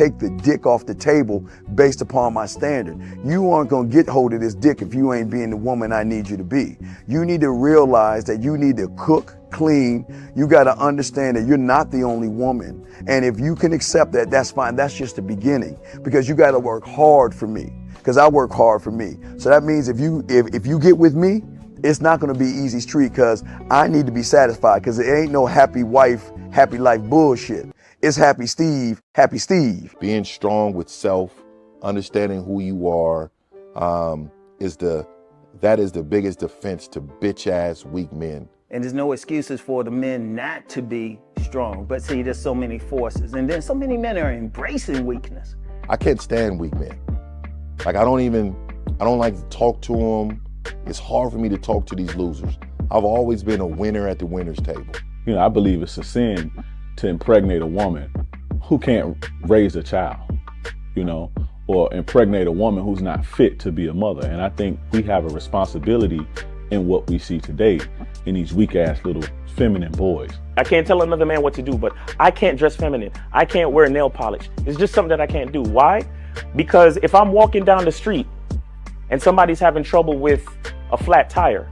take the dick off the table based upon my standard. You aren't gonna get hold of this dick if you ain't being the woman I need you to be. You need to realize that you need to cook, clean. You gotta understand that you're not the only woman. And if you can accept that, that's fine. That's just the beginning, because you gotta work hard for me, because I work hard for me. So that means if you get with me, it's not gonna be easy street, because I need to be satisfied, because it ain't no happy wife, happy life bullshit. It's happy Steve, happy Steve. Being strong with self, understanding who you are, that is the biggest defense to bitch ass weak men. And there's no excuses for the men not to be strong. But see, there's so many forces, and then so many men are embracing weakness. I can't stand weak men. Like I don't like to talk to them. It's hard for me to talk to these losers. I've always been a winner at the winner's table. You know, I believe it's a sin to impregnate a woman who can't raise a child, you know, or impregnate a woman who's not fit to be a mother. And I think we have a responsibility in what we see today in these weak ass little feminine boys. I can't tell another man what to do, but I can't dress feminine. I can't wear nail polish. It's just something that I can't do. Why? Because if I'm walking down the street and somebody's having trouble with a flat tire,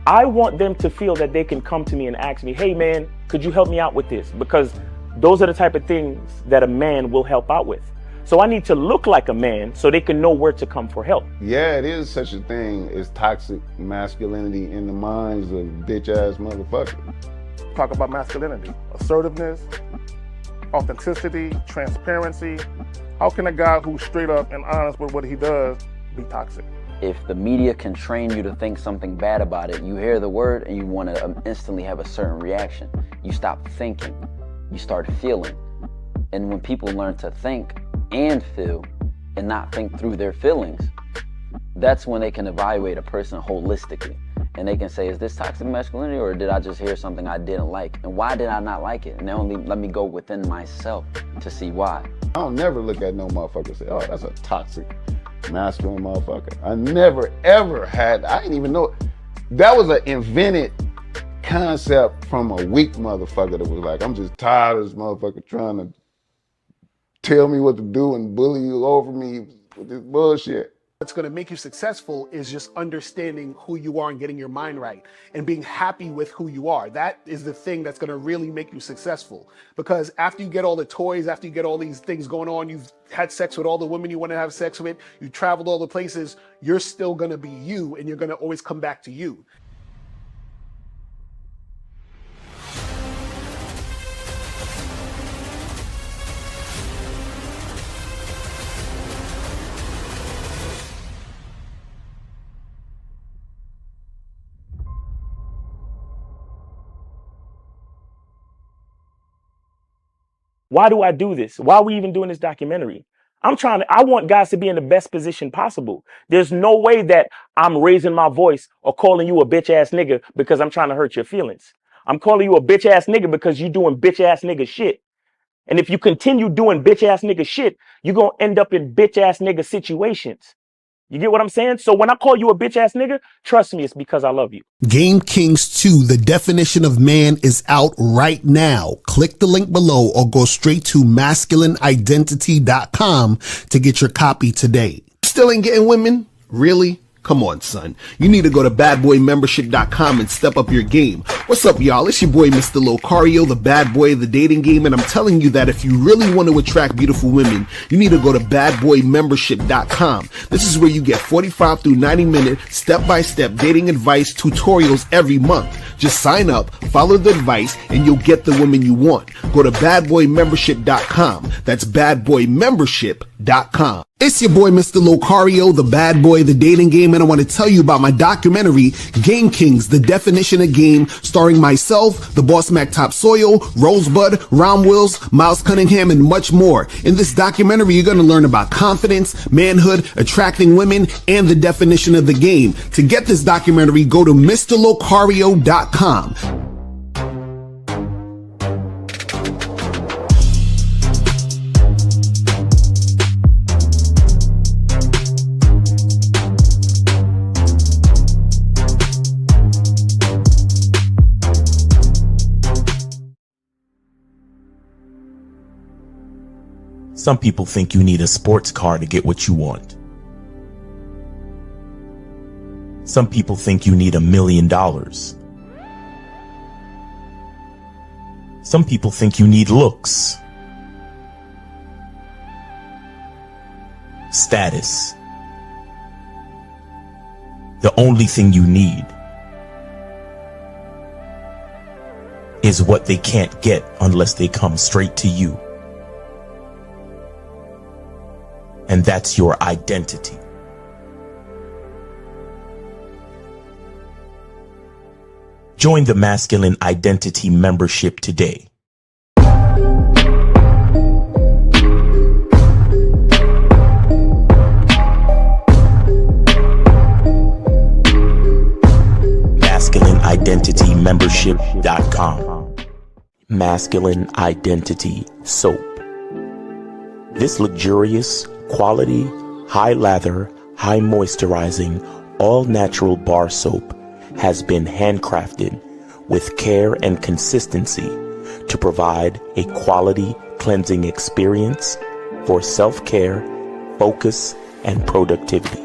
I want them to feel that they can come to me and ask me, hey man, could you help me out with this? Because those are the type of things that a man will help out with. So I need to look like a man so they can know where to come for help. Yeah, it is such a thing as toxic masculinity in the minds of bitch ass motherfuckers. Talk about masculinity, assertiveness, authenticity, transparency. How can a guy who's straight up and honest with what he does be toxic? If the media can train you to think something bad about it, you hear the word and you want to instantly have a certain reaction. You stop thinking, you start feeling. And when people learn to think and feel and not think through their feelings, that's when they can evaluate a person holistically. And they can say, is this toxic masculinity, or did I just hear something I didn't like? And why did I not like it? And only let me go within myself to see why. I don't never look at no motherfucker and say, oh, that's a toxic masculine motherfucker. I never ever had, I didn't even know. That was an invented concept from a weak motherfucker that was like, I'm just tired of this motherfucker trying to tell me what to do and bully you over me with this bullshit. What's going to make you successful is just understanding who you are and getting your mind right and being happy with who you are. That is the thing that's going to really make you successful. Because after you get all the toys, after you get all these things going on, you've had sex with all the women you want to have sex with, you traveled all the places, you're still going to be you, and you're going to always come back to you. Why do I do this? Why are we even doing this documentary? I want guys to be in the best position possible. There's no way that I'm raising my voice or calling you a bitch ass nigga because I'm trying to hurt your feelings. I'm calling you a bitch ass nigga because you're doing bitch ass nigga shit. And if you continue doing bitch ass nigga shit, you're going to end up in bitch ass nigga situations. You get what I'm saying? So when I call you a bitch ass nigga, trust me, it's because I love you. Game Kings 2, The Definition of Man, is out right now. Click the link below or go straight to masculineidentity.com to get your copy today. Still ain't getting women? Really? Come on, son. You need to go to badboymembership.com and step up your game. What's up, y'all? It's your boy, Mr. Locario, the bad boy of the dating game, and I'm telling you that if you really want to attract beautiful women, you need to go to badboymembership.com. This is where you get 45 through 90-minute step-by-step dating advice tutorials every month. Just sign up, follow the advice, and you'll get the woman you want. Go to badboymembership.com. That's badboymembership.com. It's your boy, Mr. Locario, the bad boy of the dating game, and I want to tell you about my documentary, Game Kings, The Definition of Game, starring myself, the Boss Mac Top Soil, Rosebud, Ron Wills, Miles Cunningham, and much more. In this documentary, you're going to learn about confidence, manhood, attracting women, and the definition of the game. To get this documentary, go to MrLocario.com. Some people think you need a sports car to get what you want. Some people think you need $1 million. Some people think you need looks, status. The only thing you need is what they can't get unless they come straight to you. And that's your identity. Join the Masculine Identity membership today. MasculineIdentityMembership.com. Masculine Identity Soap. This luxurious, quality, high lather, high moisturizing, all natural bar soap has been handcrafted with care and consistency to provide a quality cleansing experience for self-care, focus, and productivity.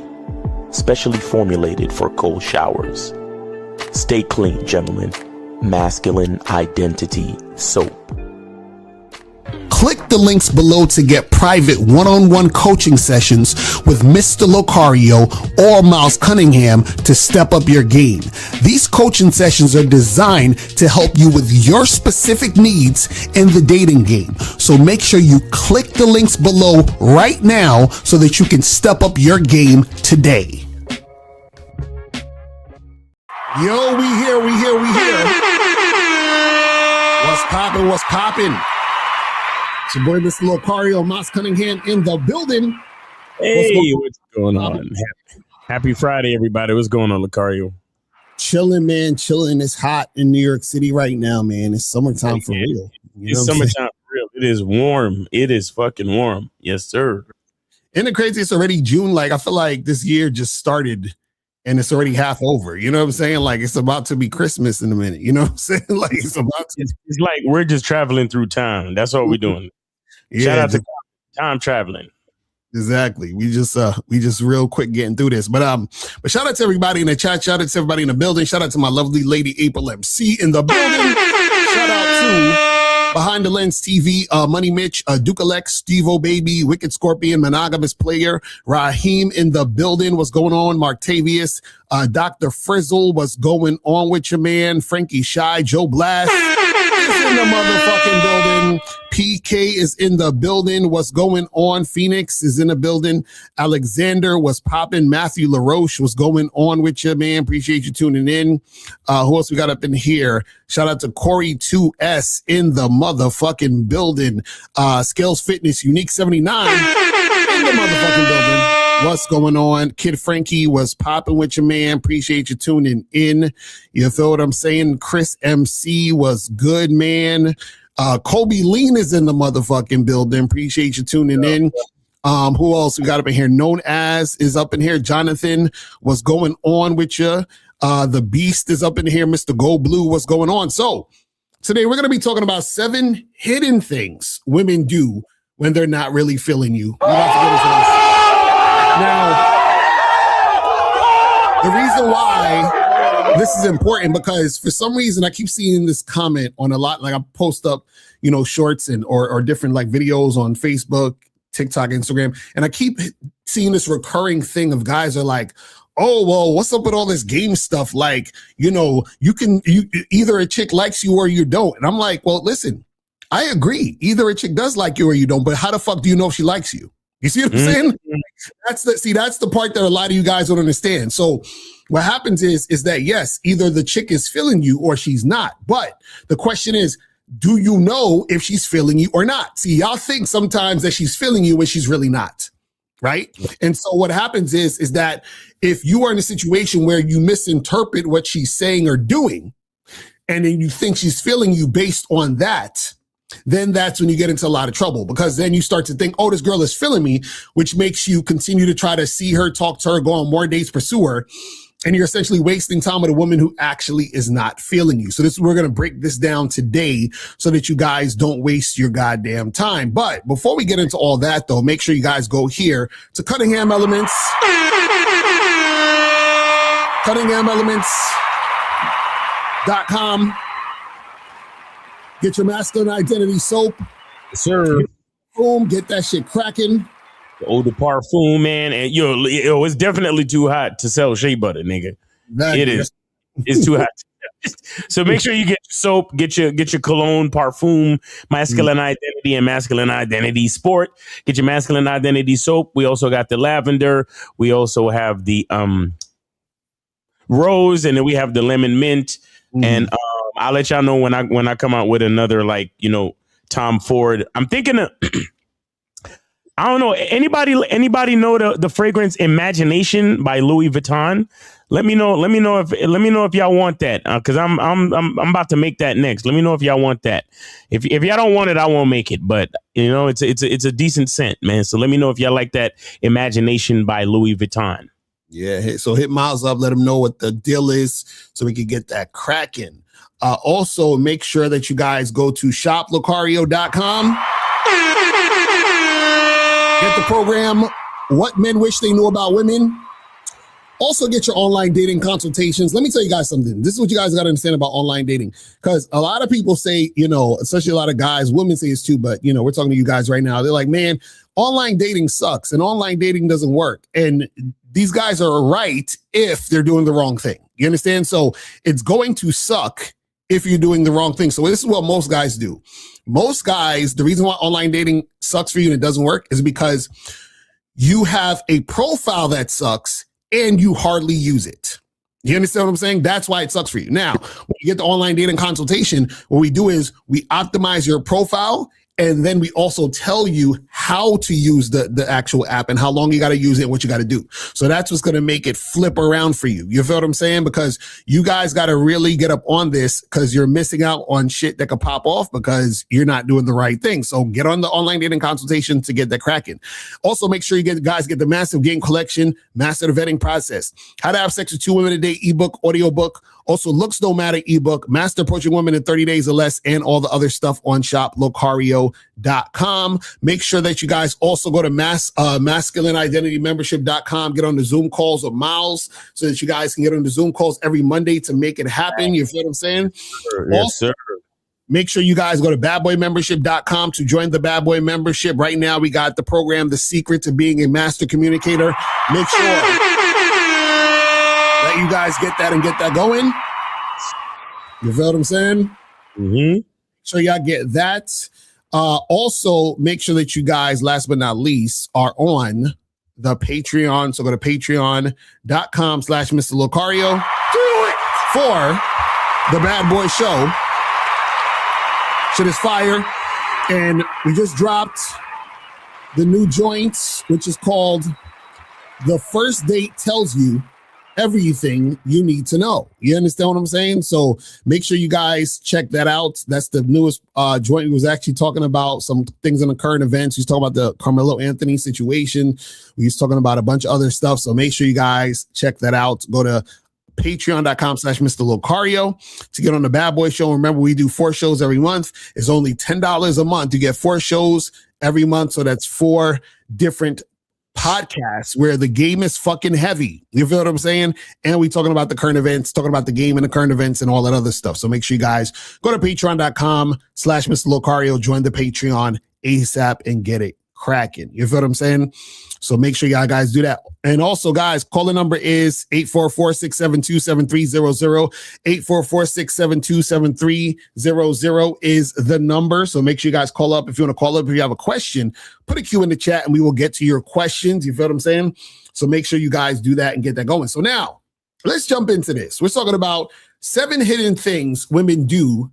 Specially formulated for cold showers. Stay clean, gentlemen. Masculine Identity Soap. Click the links below to get private one-on-one coaching sessions with Mr. Locario or Miles Cunningham to step up your game. These coaching sessions are designed to help you with your specific needs in the dating game. So make sure you click the links below right now so that you can step up your game today. Yo, we here. What's poppin'? It's your boy, Mr. Locario, Miles Cunningham in the building. Hey, what's going on? Happy Friday, everybody. What's going on, Locario? Chilling, man. Chilling. It's hot in New York City right now, man. It's summertime for real. It's summertime for real. It is warm. It is fucking warm. Yes, sir. And the crazy, it's already June. Like, I feel like this year just started and it's already half over. You know what I'm saying? Like, it's about to be Christmas in a minute. You know what I'm saying? Like, it's about to. It's like we're just traveling through time. That's all we're doing. Yeah, shout out to time traveling. Exactly. We just real quick getting through this. But shout out to everybody in the chat. Shout out to everybody in the building. Shout out to my lovely lady April MC in the building. Shout out to Behind the Lens TV, Money Mitch, Duke Alex, Steve-O Baby, Wicked Scorpion, Monogamous Player, Raheem in the building. What's going on? Martavius, Dr. Frizzle, what's going on with your man? Frankie Shy, Joe Blast is in the motherfucking building. PK is in the building. What's going on? Phoenix is in the building. Alexander was popping. Matthew LaRoche was going on with you, man. Appreciate you tuning in. Who else we got up in here? Shout out to Corey 2S in the motherfucking building. Scales Fitness Unique 79 in the motherfucking building. What's going on? Kid Frankie was popping with your man. Appreciate you tuning in. You feel what I'm saying? Chris MC was good, man. Kobe Lean is in the motherfucking building. Appreciate you tuning in. Who else we got up in here? Known As is up in here. Jonathan, what's going on with you? The Beast is up in here. Mr. Gold Blue, what's going on? So today we're going to be talking about 7 hidden things women do when they're not really feeling you. We're about to get into this. Now, the reason why this is important, because for some reason I keep seeing this comment on a lot, like I post up, shorts and or different like videos on Facebook, TikTok, Instagram, and I keep seeing this recurring thing of guys are like, oh, well, what's up with all this game stuff? Like, you either a chick likes you or you don't. And I'm like, well, listen, I agree. Either a chick does like you or you don't, but how the fuck do you know if she likes you? You see what I'm saying? That's the part that a lot of you guys don't understand. So what happens is that, yes, either the chick is feeling you or she's not. But the question is, do you know if she's feeling you or not? See, y'all think sometimes that she's feeling you when she's really not, right? And so what happens is that if you are in a situation where you misinterpret what she's saying or doing, and then you think she's feeling you based on that, then that's when you get into a lot of trouble, because then you start to think, oh, this girl is feeling me, which makes you continue to try to see her, talk to her, go on more dates, pursue her. and you're essentially wasting time with a woman who actually is not feeling you. So we're going to break this down today so that you guys don't waste your goddamn time. But before we get into all that, though, make sure you guys go here to Cunningham Elements. CunninghamElements.com. Get your masculine identity soap. Yes, sir. Boom, get that shit cracking. The eau de parfum, man. And yo, it's definitely too hot to sell shea butter, nigga. It is. It's too hot. So make sure you get your soap, get your cologne, parfum, masculine identity, and masculine identity sport. Get your masculine identity soap. We also got the lavender. We also have the rose, and then we have the lemon mint. And I'll let y'all know when I come out with another, like, Tom Ford. I'm thinking of I don't know. Anybody know the fragrance Imagination by Louis Vuitton? Let me know if y'all want that, because I'm about to make that next. Let me know if y'all want that. If y'all don't want it, I won't make it. But it's a decent scent, man. So let me know if y'all like that Imagination by Louis Vuitton. Yeah, so hit Miles up, let him know what the deal is so we can get that cracking. Also, make sure that you guys go to shoplocario.com. Get the program, What Men Wish They Knew About Women. Also, get your online dating consultations. Let me tell you guys something. This is what you guys got to understand about online dating. Because a lot of people say, especially a lot of guys, women say this too, but, we're talking to you guys right now. They're like, man, online dating sucks and online dating doesn't work. And these guys are right if they're doing the wrong thing. You understand? So it's going to suck if you're doing the wrong thing. So this is what most guys do. Most guys, the reason why online dating sucks for you and it doesn't work is because you have a profile that sucks and you hardly use it. You understand what I'm saying? That's why it sucks for you. Now, when you get the online dating consultation, what we do is we optimize your profile, and then we also tell you how to use the actual app and how long you got to use it and what you got to do. So that's what's going to make it flip around for you. You feel what I'm saying? Because you guys got to really get up on this, because you're missing out on shit that could pop off because you're not doing the right thing. So get on the online dating consultation to get that cracking. Also, make sure you get the Massive Game Collection, Master the Vetting Process, How to Have Sex with 2 Women a Day ebook, audiobook. Also, Looks Don't Matter ebook, Master Approaching Women in 30 Days or Less, and all the other stuff on shoplocario.com. Make sure that you guys also go to masculineidentitymembership.com. Get on the Zoom calls with Miles so that you guys can get on the Zoom calls every Monday to make it happen. You feel what I'm saying? Yes, sir. Make sure you guys go to badboymembership.com to join the Bad Boy membership. Right now, we got the program, The Secret to Being a Master Communicator. Make sure that you guys get that and get that going. You feel what I'm saying? Mm-hmm. So y'all get that. Also, make sure that you guys, last but not least, are on the Patreon. So go to patreon.com/Mr. Locario for the Bad Boy Show. Shit is fire. And we just dropped the new joint, which is called The First Date Tells You Everything You Need to Know. You understand what I'm saying? So make sure you guys check that out. That's the newest joint. He was actually talking about some things in the current events. He's talking about the Carmelo Anthony situation. He's talking about a bunch of other stuff. So make sure you guys check that out. Go to patreon.com/Mr. Locario to get on the Bad Boy Show. Remember, we do 4 shows every month. It's only $10 a month. You get 4 shows every month. So that's 4 different podcasts where the game is fucking heavy. You feel what I'm saying? And we talking about the current events, talking about the game and the current events and all that other stuff. So make sure you guys go to patreon.com/Mr. Locario, join the Patreon ASAP and get it cracking. You feel what I'm saying? So make sure y'all guys do that. And also, guys, calling number is 844-672-7300. 844-672-7300 is the number. So make sure you guys call up. If you want to call up, if you have a question, put a Q in the chat and we will get to your questions. You feel what I'm saying? So make sure you guys do that and get that going. So now let's jump into this. We're talking about 7 hidden things women do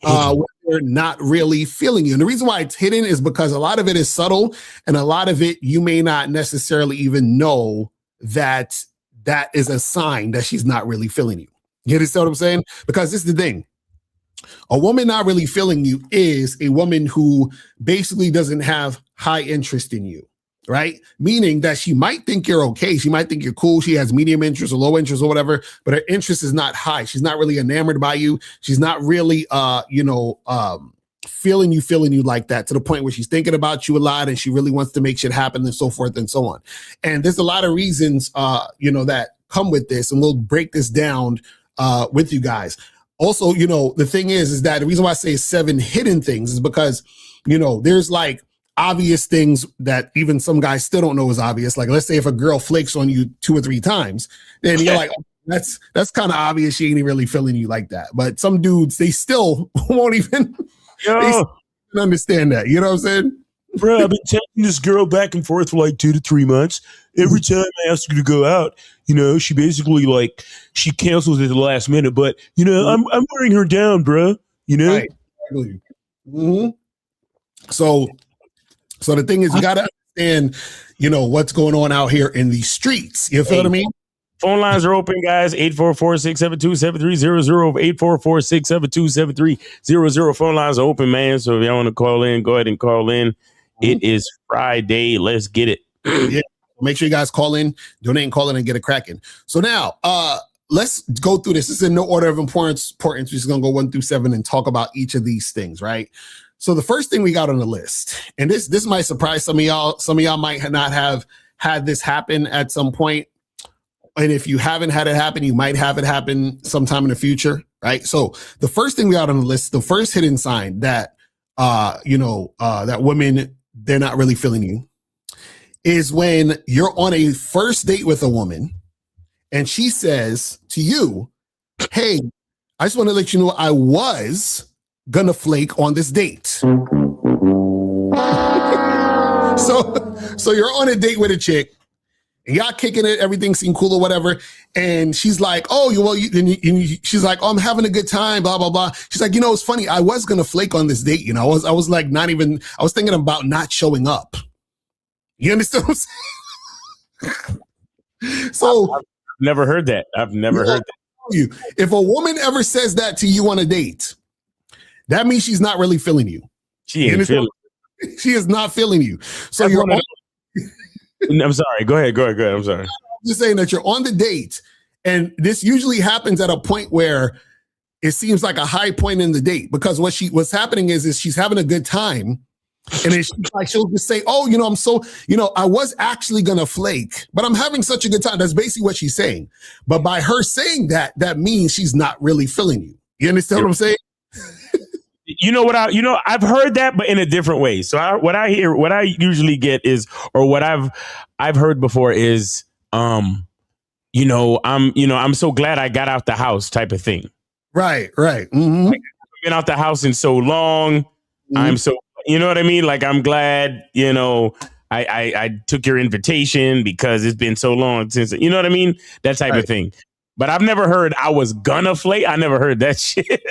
when they're not really feeling you. And the reason why it's hidden is because a lot of it is subtle, and a lot of it you may not necessarily even know that that is a sign that she's not really feeling you. You understand what I'm saying? Because this is the thing. A woman not really feeling you is a woman who basically doesn't have high interest in you. right? Meaning that she might think you're okay. She might think you're cool. She has medium interest or low interest or whatever, but her interest is not high. She's not really enamored by you. She's not really, feeling you like that, to the point where she's thinking about you a lot and she really wants to make shit happen and so forth and so on. And there's a lot of reasons, that come with this, and we'll break this down with you guys. Also, the thing is that the reason why I say 7 hidden things is because, there's like obvious things that even some guys still don't know is obvious. Like, let's say if a girl flakes on you 2 or 3 times, then you're like, oh, that's kind of obvious. She ain't really feeling you like that. But some dudes, they still won't even understand that. You know what I'm saying? Bro, I've been texting this girl back and forth for like 2 to 3 months. Every time I ask her to go out, she basically she cancels at the last minute. But I'm wearing her down, bro. Right. Exactly. Mm-hmm. So the thing is, you gotta understand, what's going on out here in these streets. You feel what I mean? Phone lines are open, guys. 844-672-7300. 844-672-7300. Phone lines are open, man. So if y'all want to call in, go ahead and call in. It is Friday. Let's get it. Yeah. Make sure you guys call in, donate and call in and get it cracking. So now, let's go through this. This is in no order of importance. We're just going to go 1 through 7 and talk about each of these things, right? So the first thing we got on the list, and this might surprise some of y'all. Some of y'all might not have had this happen at some point. And if you haven't had it happen, you might have it happen sometime in the future, right? So the first thing we got on the list, the first hidden sign that, that women, they're not really feeling you, is when you're on a first date with a woman and she says to you, hey, I just want to let you know I was gonna flake on this date. So you're on a date with a chick, and y'all kicking it, everything seemed cool or whatever. And she's like, she's like, oh, I'm having a good time, blah, blah, blah. She's like, it's funny. I was going to flake on this date. I was like, I was thinking about not showing up. You understand what I'm saying? So I've never heard that. I've never heard that. If a woman ever says that to you on a date, that means she's not really feeling you. She ain't feeling you. She is not feeling you. So I'm sorry. Go ahead. I'm sorry. I'm just saying that you're on the date, and this usually happens at a point where it seems like a high point in the date, because what's happening is she's having a good time, and then she'll just say, oh, I'm so, I was actually gonna flake, but I'm having such a good time. That's basically what she's saying. But by her saying that means she's not really feeling you. You understand what I'm saying? I've heard that, but in a different way. So what I usually get is, or what I've heard before is, I'm so glad I got out the house type of thing. Right. Mm-hmm. Like, I've been out the house in so long. Mm-hmm. I'm so, you know what I mean? Like, I'm glad, I took your invitation because it's been so long since, you know what I mean? That type of thing. But I've never heard I was gonna flake. I never heard that shit.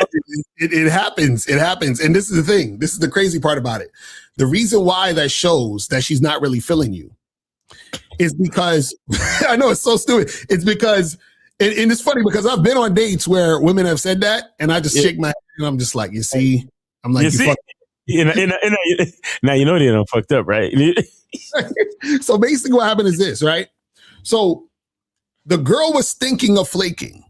It happens. It happens. And this is the thing. This is the crazy part about it. The reason why that shows that she's not really feeling you is because, I know it's so stupid. It's because, and it's funny because I've been on dates where women have said that, and I just shake my head and I'm just like, you see? I'm like, now you know they done fucked up, right? So basically what happened is this, right? So the girl was thinking of flaking,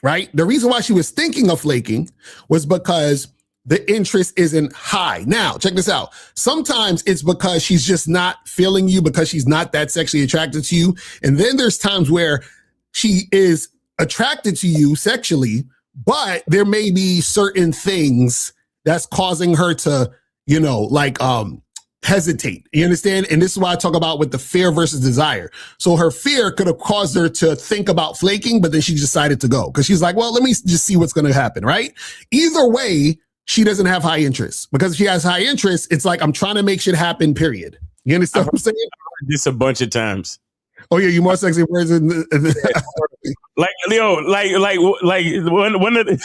right? The reason why she was thinking of flaking was because the interest isn't high. Now, check this out. Sometimes it's because she's just not feeling you, because she's not that sexually attracted to you. And then there's times where she is attracted to you sexually, but there may be certain things that's causing her to, hesitate. You understand? And this is why I talk about with the fear versus desire. So her fear could have caused her to think about flaking, but then she decided to go because she's like, well, let me just see what's going to happen, right? Either way, she doesn't have high interest, because if she has high interest, it's like, I'm trying to make shit happen, period. You understand what I'm saying? I've heard this a bunch of times. Oh yeah, you more sexy person. Like one of the,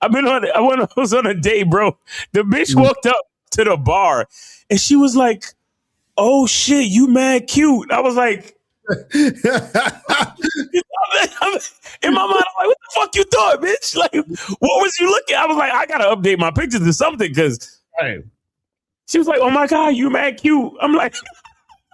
I was on a date, bro. The bitch walked up to the bar and she was like, oh shit, you mad cute. I was like, in my mind, I'm like, what the fuck you thought, bitch? Like, what was you looking at? I was like, I gotta update my pictures or something, because she was like, oh my God, you mad cute. I'm like,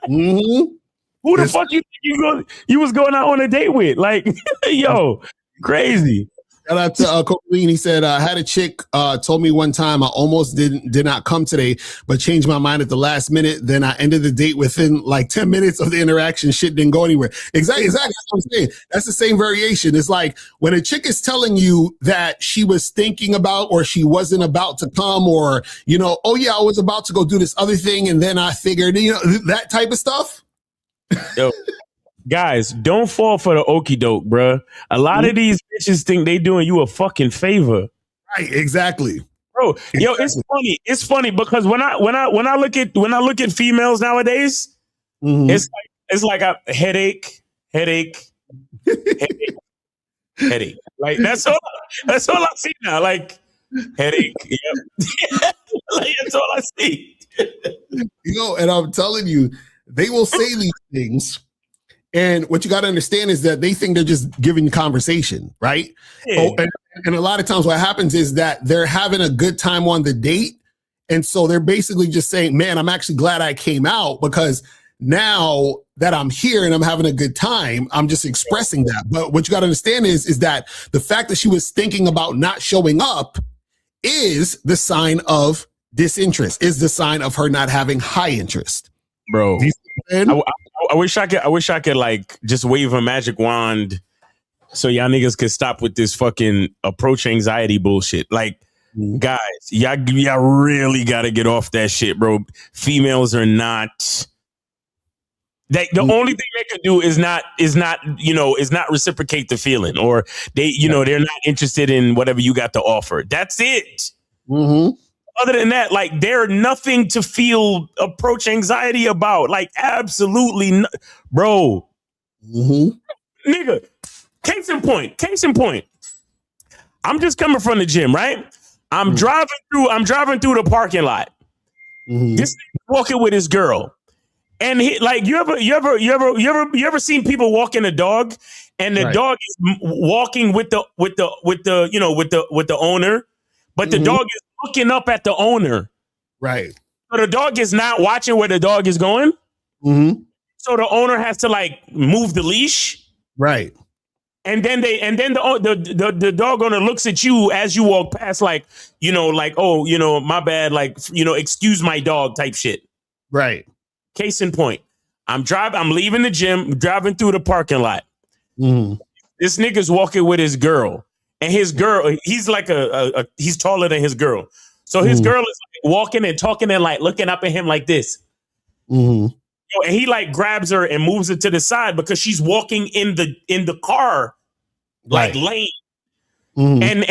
Mm-hmm. Who the fuck you think you was going out on a date with? Like, yo, crazy. Shout out to Colleen. He said, I had a chick told me one time I almost did not come today, but changed my mind at the last minute. Then I ended the date within like 10 minutes of the interaction. Shit didn't go anywhere. Exactly. That's what I'm saying. That's the same variation. It's like when a chick is telling you that she was thinking about or she wasn't about to come or, you know, oh yeah, I was about to go do this other thing. And then I figured, you know, that type of stuff. Yo, guys, don't fall for the okie doke, bruh. A lot of these bitches think they doing you a fucking favor. Right, exactly. Bro, Exactly. yo, it's funny. It's funny because when I look at females nowadays, it's like a headache. Like that's all I see now. Like headache. Yep. Like that's all I see. You know, and I'm telling you, they will say these things. And what you got to understand is that they think they're just giving conversation, right? Yeah. Oh, and a lot of times what happens is that they're having a good time on the date. And so they're basically just saying, man, I'm actually glad I came out because now that I'm here and I'm having a good time, I'm just expressing that. But what you got to understand is that the fact that she was thinking about not showing up is the sign of disinterest, is the sign of her not having high interest. Bro, I wish I could like just wave a magic wand so y'all niggas could stop with this fucking approach anxiety bullshit. Like, guys, y'all really gotta get off that shit, bro. Females are not. The only thing they can do is not reciprocate the feeling, or they're not interested in whatever you got to offer. That's it. Other than that, like, they're nothing to feel approach anxiety about. Like, absolutely, bro. Nigga, case in point. I'm just coming from the gym, right? I'm driving through the parking lot. This nigga walking with his girl, and he, like, you ever seen people walking a dog, and the dog is walking with the owner, but the dog is looking up at the owner. Right. So the dog is not watching where the dog is going. So the owner has to like move the leash. Right. And then the dog owner looks at you as you walk past, like, oh, my bad, like, excuse my dog type shit. Right. Case in point, I'm leaving the gym, driving through the parking lot. This nigga's walking with his girl. And his girl, he's like he's taller than his girl. So his girl is like walking and talking and like looking up at him like this. And he like grabs her and moves her to the side because she's walking in the car, like lane. And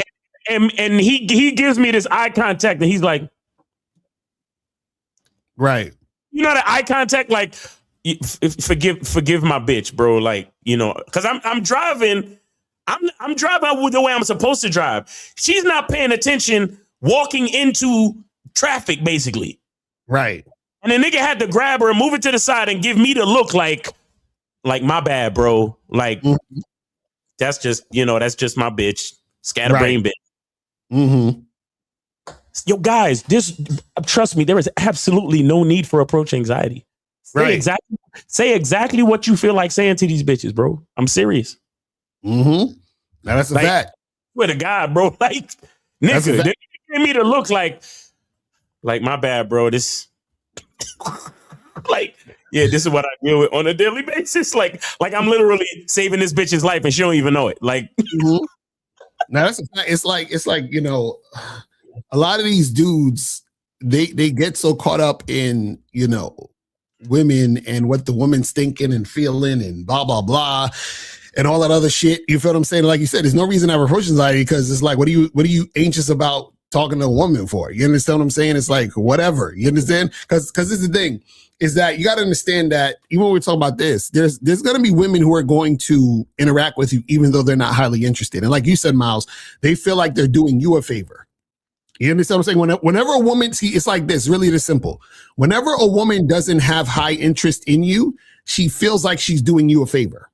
he gives me this eye contact and he's like, right. You know, the eye contact, like, forgive my bitch, bro. Like, because I'm driving. I'm driving the way I'm supposed to drive. She's not paying attention, walking into traffic, basically. Right. And the nigga had to grab her and move it to the side and give me the look like my bad, bro. Like, that's just my bitch. Scatterbrain bitch. Yo, guys, trust me, there is absolutely no need for approach anxiety. Say exactly what you feel like saying to these bitches, bro. I'm serious. Now that's a fact. Swear to God, bro. Like, nigga, they give me the look like my bad, bro. This, like, yeah, this is what I deal with on a daily basis. Like I'm literally saving this bitch's life and she don't even know it. Like, now that's a fact. It's like a lot of these dudes, they get so caught up in women and what the woman's thinking and feeling and blah blah blah. And all that other shit, you feel what I'm saying? Like you said, there's no reason to have approach anxiety because it's like, what are you anxious about talking to a woman for? You understand what I'm saying? It's like, whatever. You understand? Because this is the thing, is that you got to understand that even when we're talking about this, there's going to be women who are going to interact with you even though they're not highly interested. And like you said, Miles, they feel like they're doing you a favor. You understand what I'm saying? Whenever a woman, it's like this, really this simple. Whenever a woman doesn't have high interest in you, she feels like she's doing you a favor.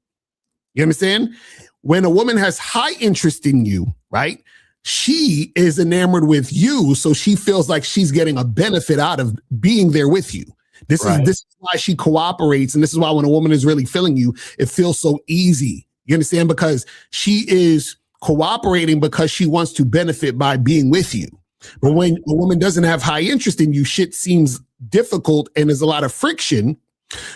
You understand? When a woman has high interest in you, right? She is enamored with you, so she feels like she's getting a benefit out of being there with you. This Right. is why she cooperates, and this is why when a woman is really feeling you, it feels so easy. You understand? Because she is cooperating because she wants to benefit by being with you. But when a woman doesn't have high interest in you, shit seems difficult and there's a lot of friction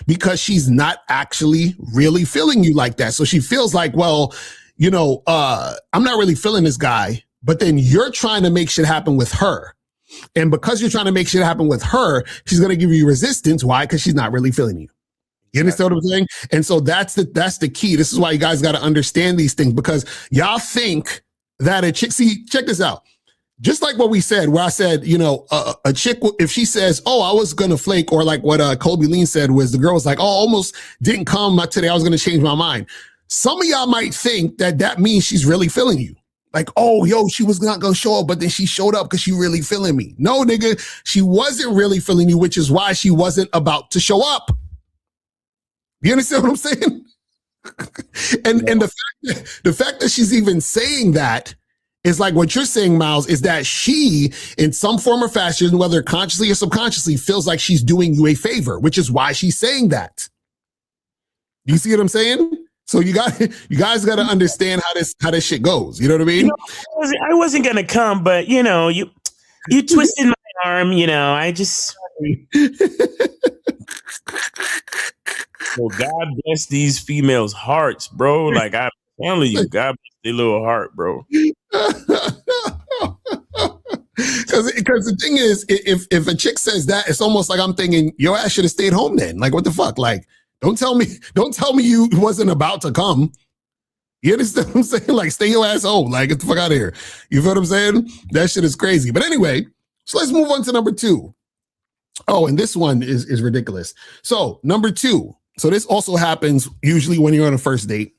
because she's not actually really feeling you like that. So she feels like, well, I'm not really feeling this guy, but then you're trying to make shit happen with her. And because you're trying to make shit happen with her, she's going to give you resistance. Why? Because she's not really feeling you. You understand what I'm saying? And so that's the key. This is why you guys got to understand these things, because y'all think that a chick, see, check this out. Just like what we said, where I said, a chick, if she says, oh, I was going to flake, or like what Kobe Lean said was the girl was like, oh, almost didn't come today. I was going to change my mind. Some of y'all might think that means she's really feeling you. Like, oh, yo, she was not going to show up, but then she showed up because she really feeling me. No, nigga, she wasn't really feeling you, which is why she wasn't about to show up. You understand what I'm saying? and the fact that she's even saying that is like what you're saying, Miles, is that she, in some form or fashion, whether consciously or subconsciously, feels like she's doing you a favor, which is why she's saying that. Do you see what I'm saying? So you guys got to understand how this shit goes. You know what I mean? I wasn't gonna come, but you twisted my arm. I just. Well, God bless these females' hearts, bro. Like I'm telling you, God bless their little heart, bro. Because the thing is, if a chick says that, it's almost like I'm thinking your ass should have stayed home then. Like, what the fuck? Like, don't tell me you wasn't about to come. You understand what I'm saying? Like, stay your ass home. Like, get the fuck out of here. You feel what I'm saying? That shit is crazy. But anyway, so let's move on to number 2. Oh, and this one is ridiculous. So number 2. So this also happens usually when you're on a first date.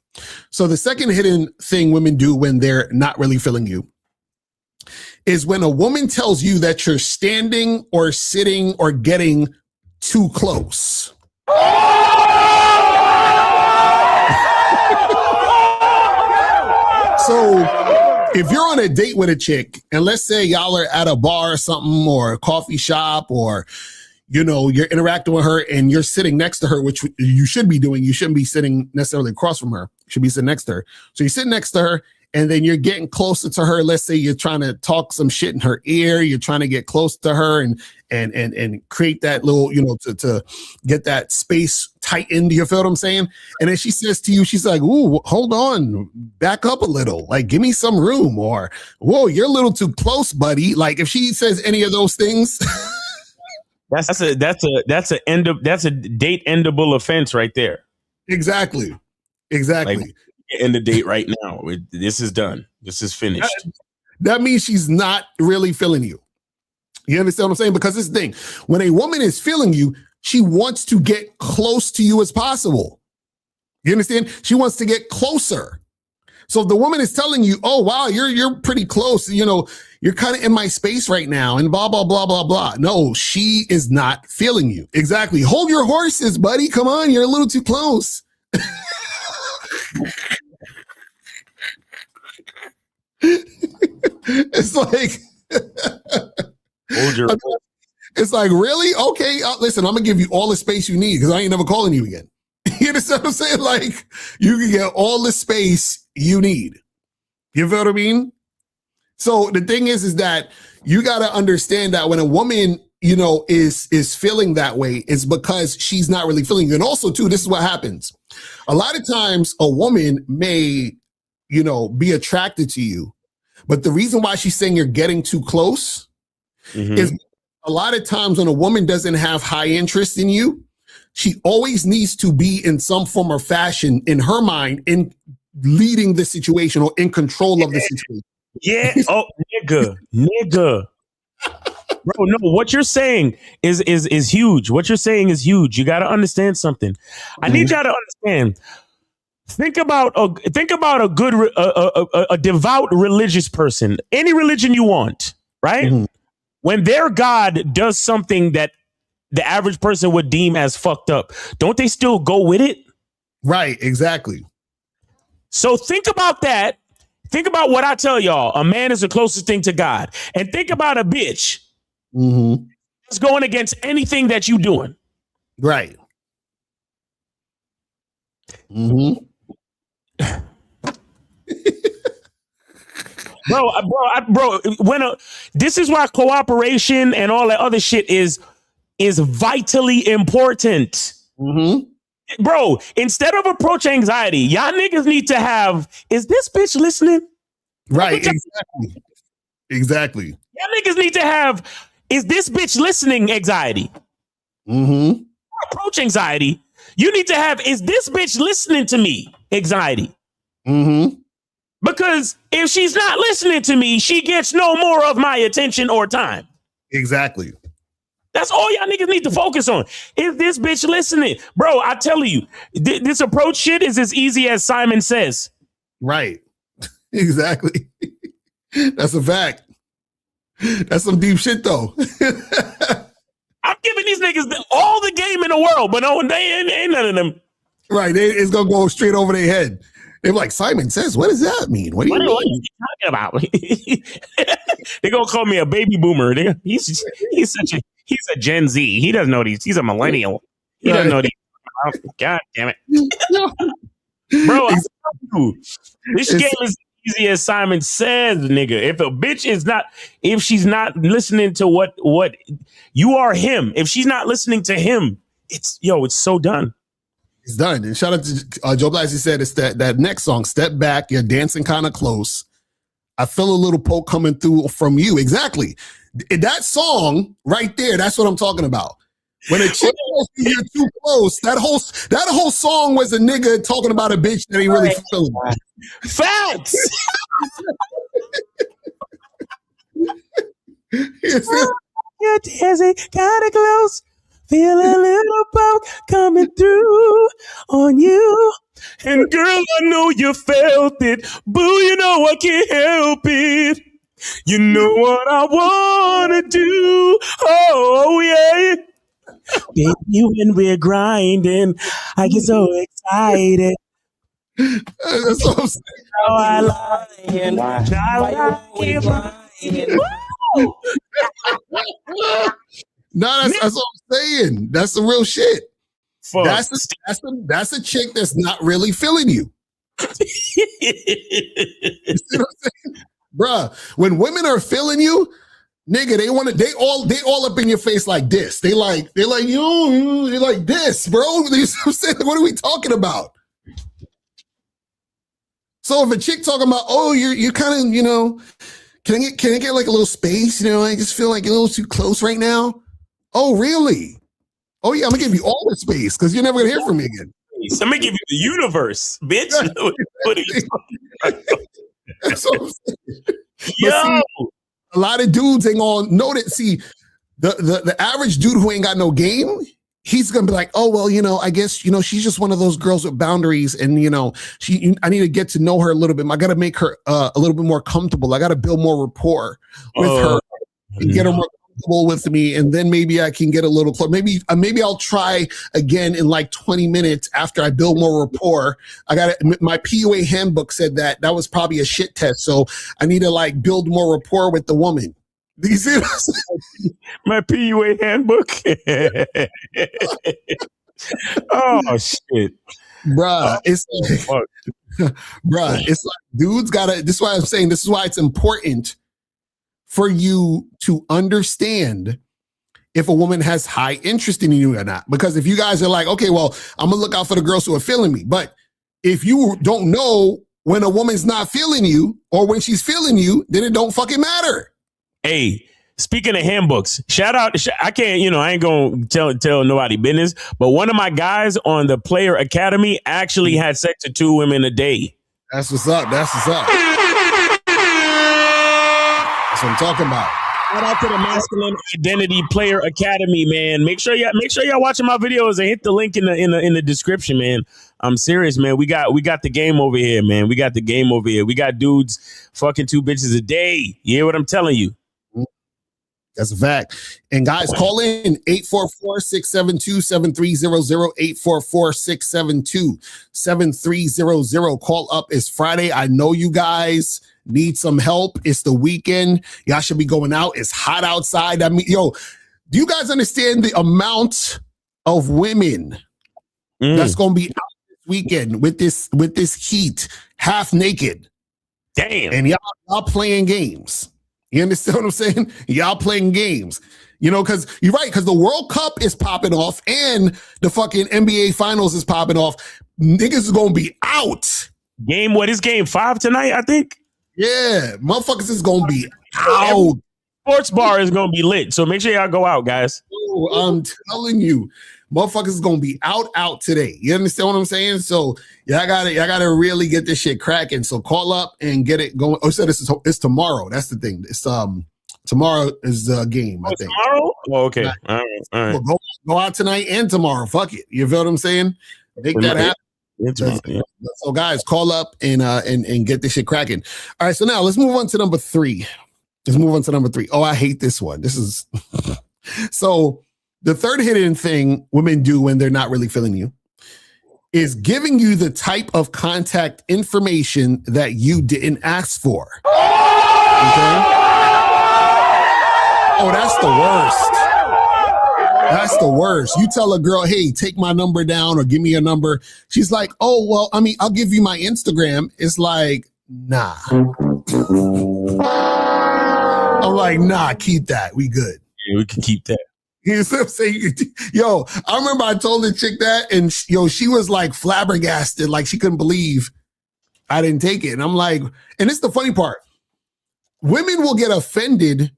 So the second hidden thing women do when they're not really feeling you is when a woman tells you that you're standing or sitting or getting too close. So if you're on a date with a chick, and let's say y'all are at a bar or something, or a coffee shop, or you're interacting with her and you're sitting next to her, which you should be doing. You shouldn't be sitting necessarily across from her. You should be sitting next to her. So you sit next to her and then you're getting closer to her. Let's say you're trying to talk some shit in her ear. You're trying to get close to her and create that little, to get that space tightened. You feel what I'm saying? And then she says to you, she's like, ooh, hold on, back up a little. Like, give me some room. Or, whoa, you're a little too close, buddy. Like, if she says any of those things... That's a date endable offense right there. Exactly. Like, end the date right now. This is done. This is finished. That means she's not really feeling you. You understand what I'm saying? Because this thing, when a woman is feeling you, she wants to get close to you as possible. You understand? She wants to get closer. So if the woman is telling you, oh, wow, you're pretty close, you're kind of in my space right now and blah, blah, blah, blah, blah. No, she is not feeling you. Exactly. Hold your horses, buddy. Come on. You're a little too close. It's like, hold your. It's like, really? Okay. Listen, I'm going to give you all the space you need because I ain't never calling you again. You understand what I'm saying? Like, you can get all the space you need. You feel what I mean? So the thing is that you got to understand that when a woman, is feeling that way, it's because she's not really feeling you. And also, too, this is what happens. A lot of times a woman may, be attracted to you, but the reason why she's saying you're getting too close is a lot of times when a woman doesn't have high interest in you, she always needs to be in some form or fashion in her mind in leading the situation or in control of the situation. Yeah. Oh, nigga. Bro, no, what you're saying is huge. What you're saying is huge. You got to understand something. I need y'all to understand. Think about a good, a devout religious person, any religion you want, right? Mm-hmm. When their God does something that the average person would deem as fucked up, don't they still go with it? Right, exactly. So think about that. Think about what I tell y'all. A man is the closest thing to God. And think about a bitch that's going against anything that you doing. Right. Mm-hmm. bro, this is why cooperation and all that other shit is vitally important. Mm-hmm. Bro, instead of approach anxiety, y'all niggas need to have, is this bitch listening? Right, exactly. Y'all niggas need to have, is this bitch listening anxiety? Mm-hmm. Approach anxiety. You need to have, is this bitch listening to me anxiety? Mm-hmm. Because if she's not listening to me, she gets no more of my attention or time. Exactly. That's all y'all niggas need to focus on. Is this bitch listening? Bro, I tell you, this approach shit is as easy as Simon Says. Right. Exactly. That's a fact. That's some deep shit, though. I'm giving these niggas all the game in the world, but no, they ain't none of them. Right. It's going to go straight over their head. They're like, Simon Says, what does that mean? What do you mean? What are you talking about? They're going to call me a baby boomer. He's a Gen Z. He doesn't know these. He's a millennial. He doesn't know these. Oh, God damn it. Bro, I tell you, this game is easy as Simon Says, nigga. If a bitch is not, if she's not listening to what you are him, if she's not listening to him, it's so done. It's done. And shout out to Joe Blasey said it's that next song, Step Back, you're dancing kind of close. I feel a little poke coming through from you. Exactly. That song right there, that's what I'm talking about. When a chick goes, you're too close, that whole song was a nigga talking about a bitch that ain't really feeling. Facts. You're dancing kind of close. Feel a little poke coming through on you. And girl, I know you felt it. Boo, you know I can't help it. You know what I want to do. Oh, yeah. Baby, when we're grinding, I get so excited. That's what I'm saying. How I like it. No, that's what I'm saying. That's the real shit. Fuck. That's a chick that's not really feeling you. You see what I'm saying? Bruh, when women are feeling you, nigga, they all up in your face like this. They like you, you're like this, bro. You know what I'm saying? What are we talking about? So if a chick talking about, oh, you're kind of, can I get like a little space? I just feel like you're a little too close right now. Oh, really? Oh, yeah, I'm going to give you all the space because you're never going to hear from me again. I'm going to give you the universe, bitch. What are you talking about? That's what I'm saying. Yo! See, a lot of dudes ain't going to know that. See, the average dude who ain't got no game, he's going to be like, oh, well, I guess, she's just one of those girls with boundaries. And, I need to get to know her a little bit. I got to make her a little bit more comfortable. I got to build more rapport with her and get her more comfortable with me. And then maybe I can get a little close. Maybe I'll try again in like 20 minutes after I build more rapport. My PUA handbook said that was probably a shit test. So I need to like build more rapport with the woman. Do you see my PUA handbook? Oh shit, bruh! It's like dudes gotta. This is why I'm saying this is why it's important for you to understand if a woman has high interest in you or not. Because if you guys are like, okay, well, I'm gonna look out for the girls who are feeling me, but if you don't know when a woman's not feeling you or when she's feeling you, then it don't fucking matter. Hey, speaking of handbooks, shout out. I can't, I ain't going to tell nobody business, but one of my guys on the Player Academy actually had sex with 2 women a day. That's what's up. That's what I'm talking about. Shout out to the Masculine Identity Player Academy, man. Make sure y'all watching my videos and hit the link in the description, man. I'm serious, man. We got the game over here, man. We got the game over here. We got dudes fucking 2 bitches a day. You hear what I'm telling you? That's a fact. And guys, call in 844-672-7300, 844-672-7300. Call up. It's Friday. I know you guys need some help. It's the weekend. Y'all should be going out. It's hot outside. I mean, do you guys understand the amount of women that's gonna be out this weekend with this heat, half naked. Damn. And y'all playing games. You understand what I'm saying? Y'all playing games. You know, because you're right, because the World Cup is popping off and the fucking NBA Finals is popping off. Niggas is gonna be out. What is game 5 tonight, I think? Yeah, motherfuckers is gonna be out. Sports bar is gonna be lit, so make sure y'all go out, guys. Oh, I'm telling you, motherfuckers is gonna be out today. You understand what I'm saying? So y'all gotta really get this shit cracking. So call up and get it going. Oh, so it's tomorrow. That's the thing. It's tomorrow is the game. I think tomorrow. Oh, okay. All right. Well, go out tonight and tomorrow. Fuck it. You feel what I'm saying? Make that happen. Yeah. So guys, call up and get this shit cracking. All right, so now let's move on to number 3. Oh, I hate this one. This is so the third hidden thing women do when they're not really feeling you is giving you the type of contact information that you didn't ask for. Okay? Oh, that's the worst. That's the worst. You tell a girl, hey, take my number down or give me a number. She's like, oh, well, I mean, I'll give you my Instagram. It's like, nah. I'm like, nah, keep that. We good. Yeah, we can keep that. You know what I'm saying? Yo, I remember I told the chick that, and she was like flabbergasted, like she couldn't believe I didn't take it. And I'm like, and it's the funny part. Women will get offended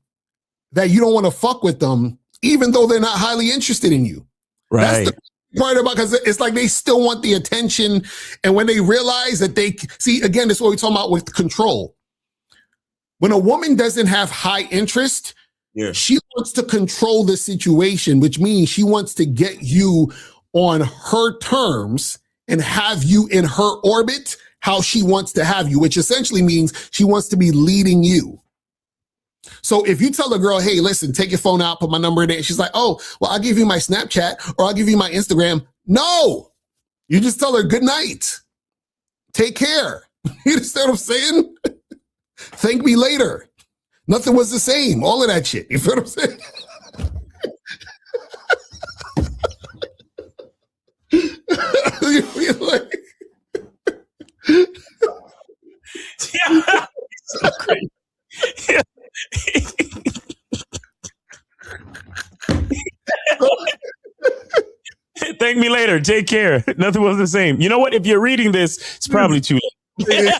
that you don't want to fuck with them, even though they're not highly interested in you. Right. That's the part about, because it's like they still want the attention. And when they realize that they see, again, that's what we're talking about with control. When a woman doesn't have high interest, she wants to control the situation, which means she wants to get you on her terms and have you in her orbit, how she wants to have you, which essentially means she wants to be leading you. So if you tell a girl, hey, listen, take your phone out, put my number in there, she's like, oh, well, I'll give you my Snapchat or I'll give you my Instagram. No, you just tell her good night. Take care. You understand what I'm saying? Thank me later. Nothing was the same. All of that shit. You feel what I'm saying? You're like, yeah. So crazy. Yeah. Thank me later. Take care. Nothing was the same. You know what? If you're reading this, it's probably too late.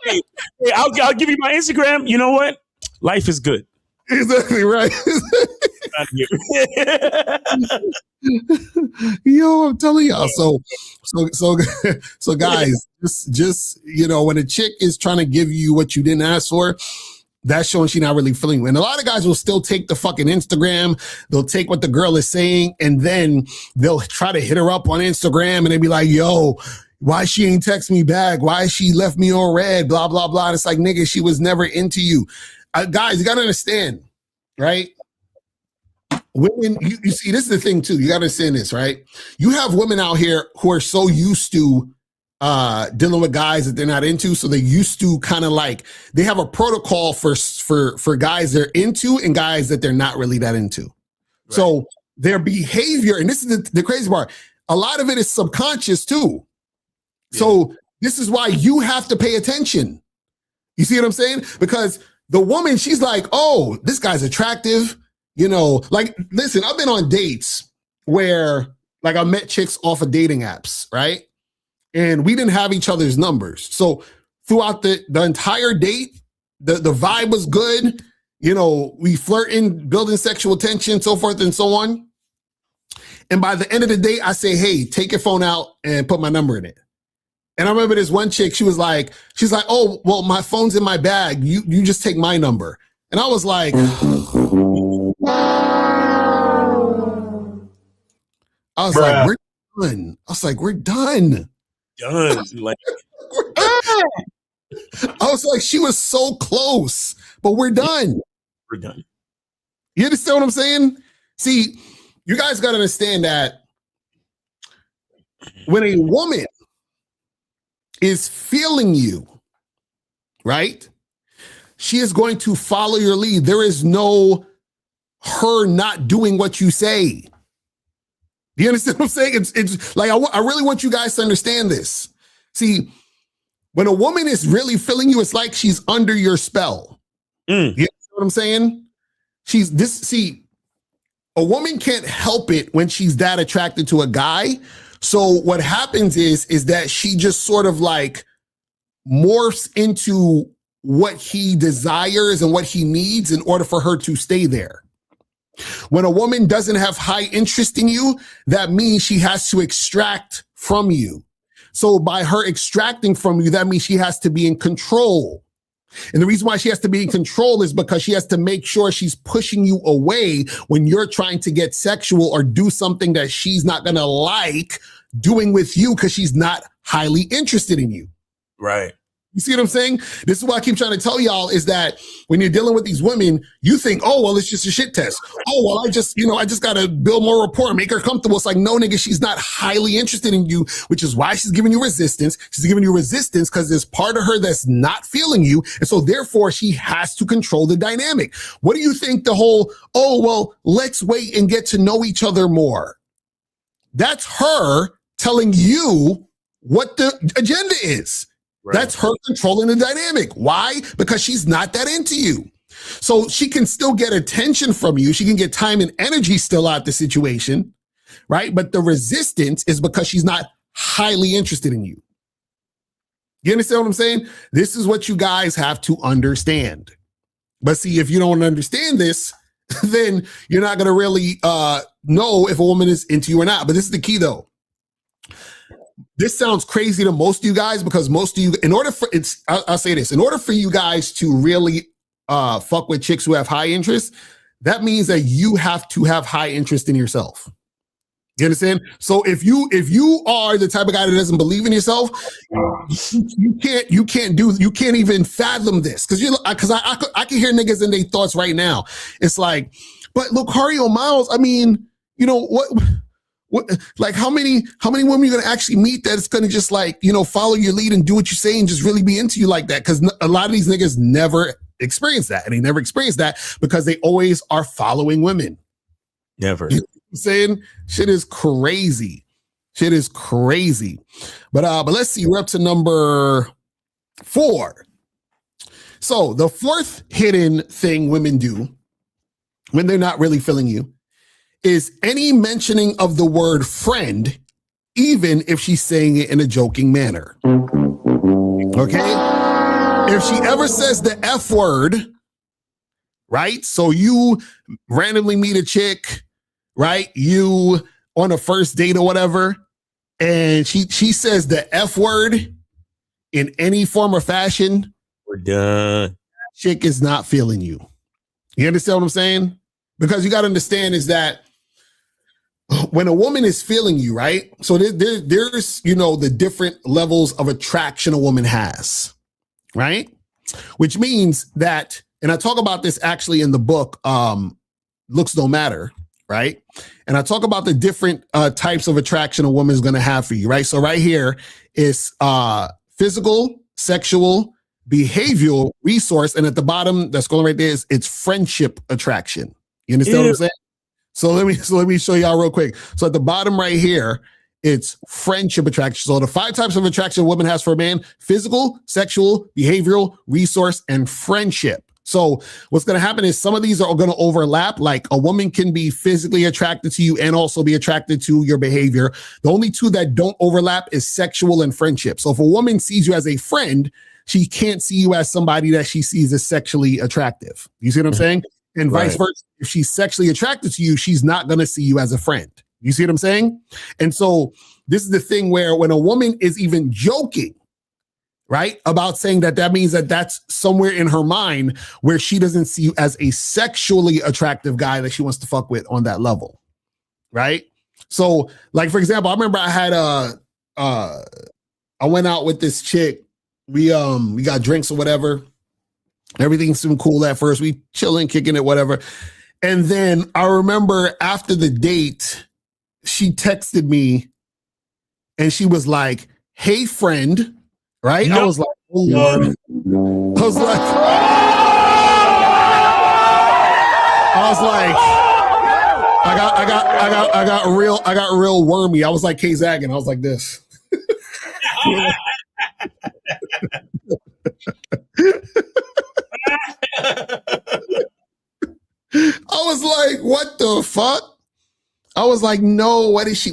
Hey, I'll give you my Instagram. You know what? Life is good. Exactly right. Yo, I'm telling y'all. So guys, just you know, when a chick is trying to give you what you didn't ask for, that's showing she's not really feeling you. And a lot of guys will still take the fucking Instagram. They'll take what the girl is saying, and then they'll try to hit her up on Instagram, and they'll be like, yo, why she ain't text me back? Why she left me on red? Blah, blah, blah. And it's like, nigga, she was never into you. Guys, you got to understand, right? Women, you see, this is the thing too. You got to understand this, right? You have women out here who are so used to dealing with guys that they're not into. So they're used to kind of like, they have a protocol for guys they're into and guys that they're not really that into. Right. So their behavior, and this is the crazy part, a lot of it is subconscious too. So this is why you have to pay attention. You see what I'm saying? Because the woman, she's like, oh, this guy's attractive. You know, like, listen, I've been on dates where like I met chicks off of dating apps, right? And we didn't have each other's numbers. So throughout the entire date, the vibe was good. You know, we flirting, building sexual tension, so forth and so on. And by the end of the day, I say, hey, take your phone out and put my number in it. And I remember this one chick, she's like, oh, well, my phone's in my bag. You just take my number. And I was like, we're done. I was like, we're done. Like, I was like, she was so close, but we're done. We're done. You understand what I'm saying? See, you guys got to understand that when a woman is feeling you, right? She is going to follow your lead. There is no her not doing what you say. Do you understand what I'm saying? It's like, I really want you guys to understand this. See, when a woman is really feeling you, it's like she's under your spell. You know what I'm saying? A woman can't help it when she's that attracted to a guy. So what happens is that she just sort of like morphs into what he desires and what he needs in order for her to stay there. When a woman doesn't have high interest in you, that means she has to extract from you. So by her extracting from you, that means she has to be in control. And the reason why she has to be in control is because she has to make sure she's pushing you away when you're trying to get sexual or do something that she's not going to like doing with you because she's not highly interested in you. Right. You see what I'm saying? This is what I keep trying to tell y'all is that when you're dealing with these women, you think, oh, well, it's just a shit test. Oh, well, I just got to build more rapport, make her comfortable. It's like, no, nigga, she's not highly interested in you, which is why she's giving you resistance. She's giving you resistance because there's part of her that's not feeling you. And so therefore she has to control the dynamic. What do you think the whole, oh, well, let's wait and get to know each other more? That's her telling you what the agenda is. Right. That's her controlling the dynamic. Why? Because she's not that into you. So she can still get attention from you. She can get time and energy still out the situation, right? But the resistance is because she's not highly interested in you. You understand what I'm saying? This is what you guys have to understand. But see, if you don't understand this, then you're not going to really know if a woman is into you or not. But this is the key, though. This sounds crazy to most of you guys because most of you, I'll say this, in order for you guys to really fuck with chicks who have high interest, that means that you have to have high interest in yourself. You understand? So if you are the type of guy that doesn't believe in yourself, you can't even fathom this because I can hear niggas in their thoughts right now. It's like, but Locario Miles, I mean, you know what? Like how many women are you gonna actually meet that's gonna just like, you know, follow your lead and do what you say and just really be into you like that? Because a lot of these niggas never experience that, and they never experience that because they always are following women. Never. You know what I'm saying? Shit is crazy. But let's see. We're up to number 4. So the fourth hidden thing women do when they're not really feeling you is any mentioning of the word friend, even if she's saying it in a joking manner. Okay? If she ever says the F word, right? So you randomly meet a chick, right? You on a first date or whatever, and she says the F word in any form or fashion, we're done. Chick is not feeling you. You understand what I'm saying? Because you got to understand is that when a woman is feeling you, right? So there's, you know, the different levels of attraction a woman has, right? Which means that, and I talk about this actually in the book, Looks Don't Matter, right? And I talk about the different types of attraction a woman is going to have for you, right? So right here is physical, sexual, behavioral, resource, and at the bottom, that's going right there is it's friendship attraction. You understand what I'm saying? So let me show y'all real quick. So at the bottom right here, it's friendship attraction. So the 5 types of attraction a woman has for a man: physical, sexual, behavioral, resource, and friendship. So what's going to happen is some of these are going to overlap. Like a woman can be physically attracted to you and also be attracted to your behavior. The only 2 that don't overlap is sexual and friendship. So if a woman sees you as a friend, she can't see you as somebody that she sees as sexually attractive. You see what I'm saying? And vice versa. If she's sexually attracted to you, she's not going to see you as a friend. You see what I'm saying? And so this is the thing where when a woman is even joking, right, about saying that means that that's somewhere in her mind where she doesn't see you as a sexually attractive guy that she wants to fuck with on that level, right? So, like, for example, I remember I had I went out with this chick. We got drinks or whatever. Everything seemed cool at first. We chilling, kicking it, whatever. And then I remember after the date, she texted me and she was like, "Hey, friend," right? No. I was like, "Oh, Lord." I was I got real wormy. I was like K-Zagging. I was like this. I was like, what the fuck? I was like, no, what is she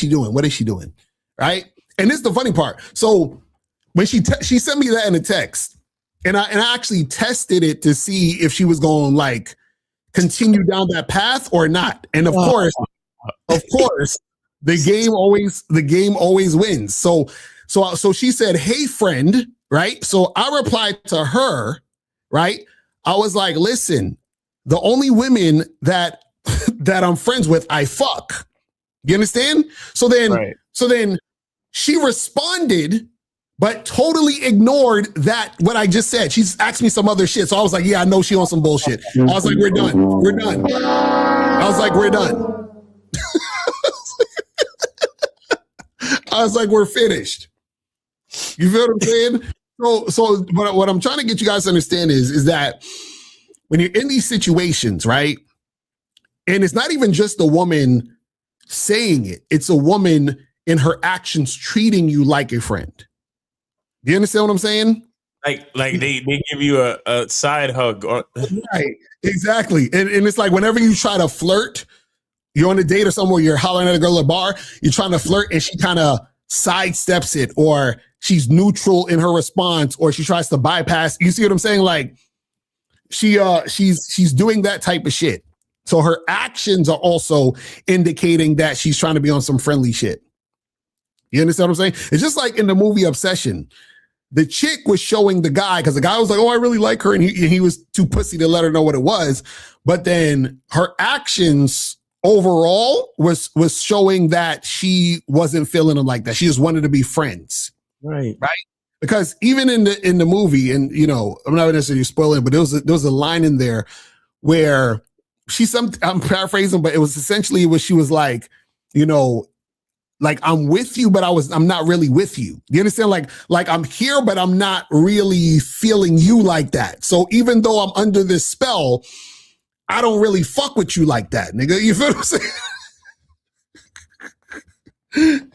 doing? Right? And this is the funny part. So when she sent me that in a text, and I actually tested it to see if she was going like continue down that path or not. And of course, the game always wins. So she said, "Hey friend," right? So I replied to her, right? I was like, "Listen, the only women that I'm friends with, I fuck." You understand? So then she responded, but totally ignored what I just said. She's asked me some other shit. So I was like, yeah, I know she on some bullshit. I was like, we're done. I was like, we're done. I was like, we're finished. You feel what I'm saying? So what I'm trying to get you guys to understand is that when you're in these situations, right? And it's not even just a woman saying it. It's a woman in her actions treating you like a friend. Do you understand what I'm saying? Like they give you a side hug. Right, exactly. And it's like whenever you try to flirt, you're on a date or somewhere, you're hollering at a girl at a bar, you're trying to flirt and she kind of sidesteps it, or she's neutral in her response, or she tries to bypass. You see what I'm saying? Like she's doing that type of shit. So her actions are also indicating that she's trying to be on some friendly shit. You understand what I'm saying? It's just like in the movie Obsession. The chick was showing the guy, because the guy was like, oh, I really like her. And he was too pussy to let her know what it was. But then her actions overall was showing that she wasn't feeling him like that. She just wanted to be friends. Right. Right? Because even in the movie, and you know, I'm not necessarily spoiling it, but there was a line in there where I'm paraphrasing, but it was essentially what she was like, you know, like I'm with you, but I'm not really with you. You understand? Like I'm here, but I'm not really feeling you like that. So even though I'm under this spell, I don't really fuck with you like that, nigga. You feel what I'm saying?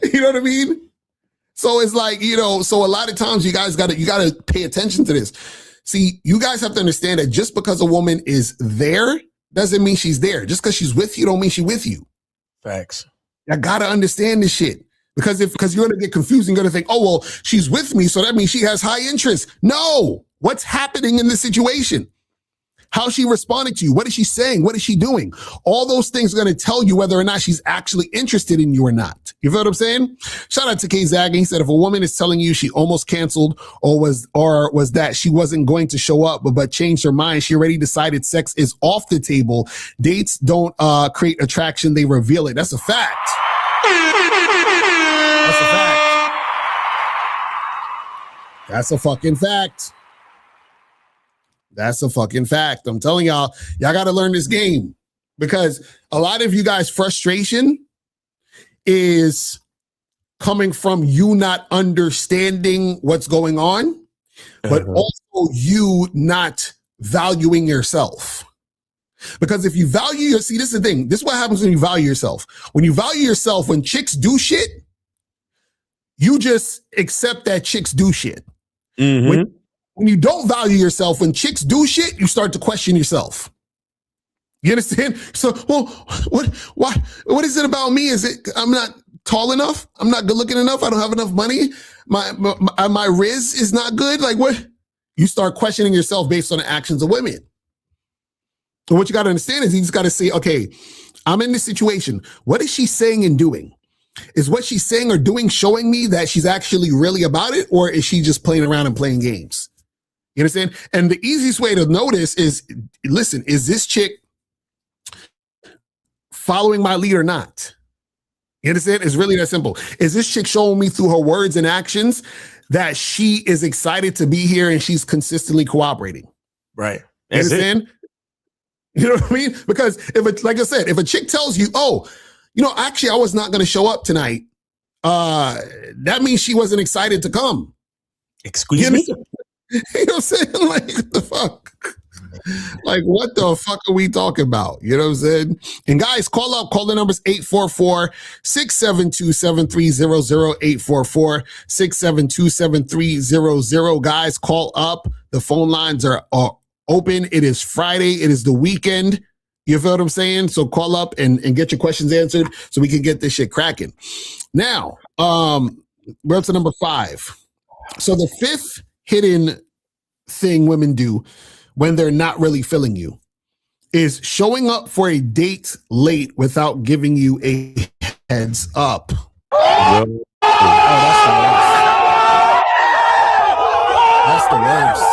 You know what I mean? So it's like, you know, so a lot of times you guys gotta pay attention to this. See, you guys have to understand that just because a woman is there doesn't mean she's there. Just because she's with you don't mean she's with you. Facts. I gotta understand this shit. Because you're gonna get confused and you're gonna think, oh, well, she's with me, so that means she has high interest. No, what's happening in this situation? How's she responding to you? What is she saying? What is she doing? All those things are going to tell you whether or not she's actually interested in you or not. You feel what I'm saying? Shout out to K-Zag. He said, if a woman is telling you she almost canceled or was that she wasn't going to show up, but changed her mind, she already decided sex is off the table. Dates don't create attraction. They reveal it. That's a fact. That's a fact. That's a fucking fact. That's a fucking fact. I'm telling y'all got to learn this game, because a lot of you guys' frustration is coming from you not understanding what's going on, but also you not valuing yourself. Because if you value this is the thing. This is what happens when you value yourself. When you value yourself, when chicks do shit, you just accept that chicks do shit. Mm-hmm. When you don't value yourself, when chicks do shit, you start to question yourself. You understand? So, well, what is it about me? Is it I'm not tall enough? I'm not good looking enough? I don't have enough money? My riz is not good? Like what? You start questioning yourself based on the actions of women. So what you got to understand is you just got to say, okay, I'm in this situation. What is she saying and doing? Is what she's saying or doing showing me that she's actually really about it, or is she just playing around and playing games? You understand? And the easiest way to notice is, listen, is this chick following my lead or not? You understand? It's really that simple. Is this chick showing me through her words and actions that she is excited to be here and she's consistently cooperating? Right. You understand? You know what I mean? Because like I said, if a chick tells you, oh, you know, actually I was not going to show up tonight, that means she wasn't excited to come. Excuse me? You know what I'm saying? Like, what the fuck? Like, what the fuck are we talking about? You know what I'm saying? And guys, call up. Call the numbers 844-672-7300, 844-672-7300. Guys, call up. The phone lines are open. It is Friday. It is the weekend. You feel what I'm saying? So call up and get your questions answered so we can get this shit cracking. Now, we're up to number 5. So the 5th hidden thing women do when they're not really feeling you is showing up for a date late without giving you a heads up. Oh, that's the worst.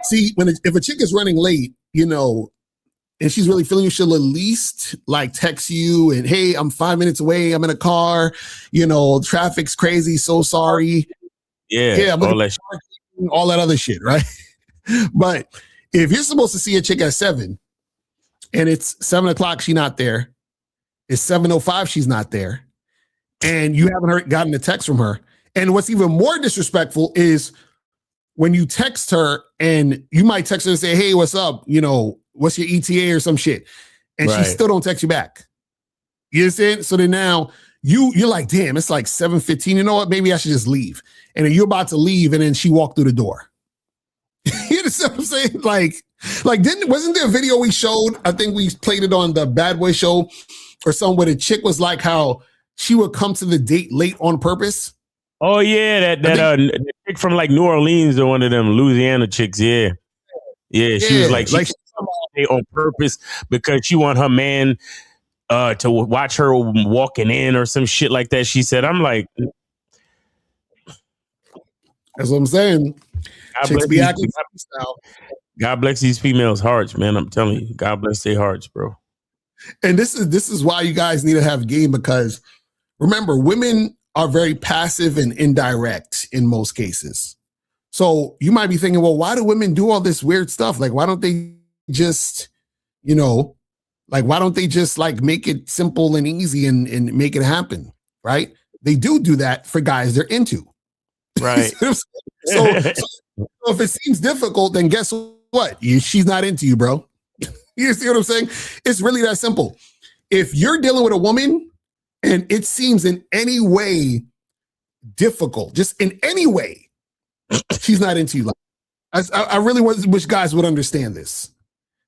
See, if a chick is running late, you know, and she's really feeling you, she'll at least like text you and, hey, I'm 5 minutes away. I'm in a car. You know, traffic's crazy. So sorry. Yeah, I'm all that other shit, right? But if you're supposed to see a chick at 7 and it's 7:00, she's not there. It's 7:05, she's not there. And you haven't gotten a text from her. And what's even more disrespectful is when you text her and you might text her and say, hey, what's up? You know, what's your ETA or some shit? And she still don't text you back. You understand? So then now you're like, damn, it's like 7:15. You know what? Maybe I should just leave. And then you're about to leave and then she walked through the door. You understand what I'm saying? Like wasn't there a video we showed? I think we played it on the Bad Boy show or something where the chick was like how she would come to the date late on purpose. Oh yeah, that chick from like New Orleans or one of them Louisiana chicks. Yeah, she was like she on purpose because she want her man to watch her walking in or some shit like that. She said, "I'm like." That's what I'm saying. God bless these females' hearts, man. I'm telling you, God bless their hearts, bro. And this is why you guys need to have game, because remember, women are very passive and indirect in most cases. So you might be thinking, well, why do women do all this weird stuff? Like, why don't they just, you know, like, why don't they just like make it simple and easy and make it happen? Right? They do that for guys they're into. Right. So if it seems difficult, then guess what? She's not into you, bro. You see what I'm saying? It's really that simple. If you're dealing with a woman and it seems in any way difficult, just in any way, she's not into you. Like, I really wish guys would understand this.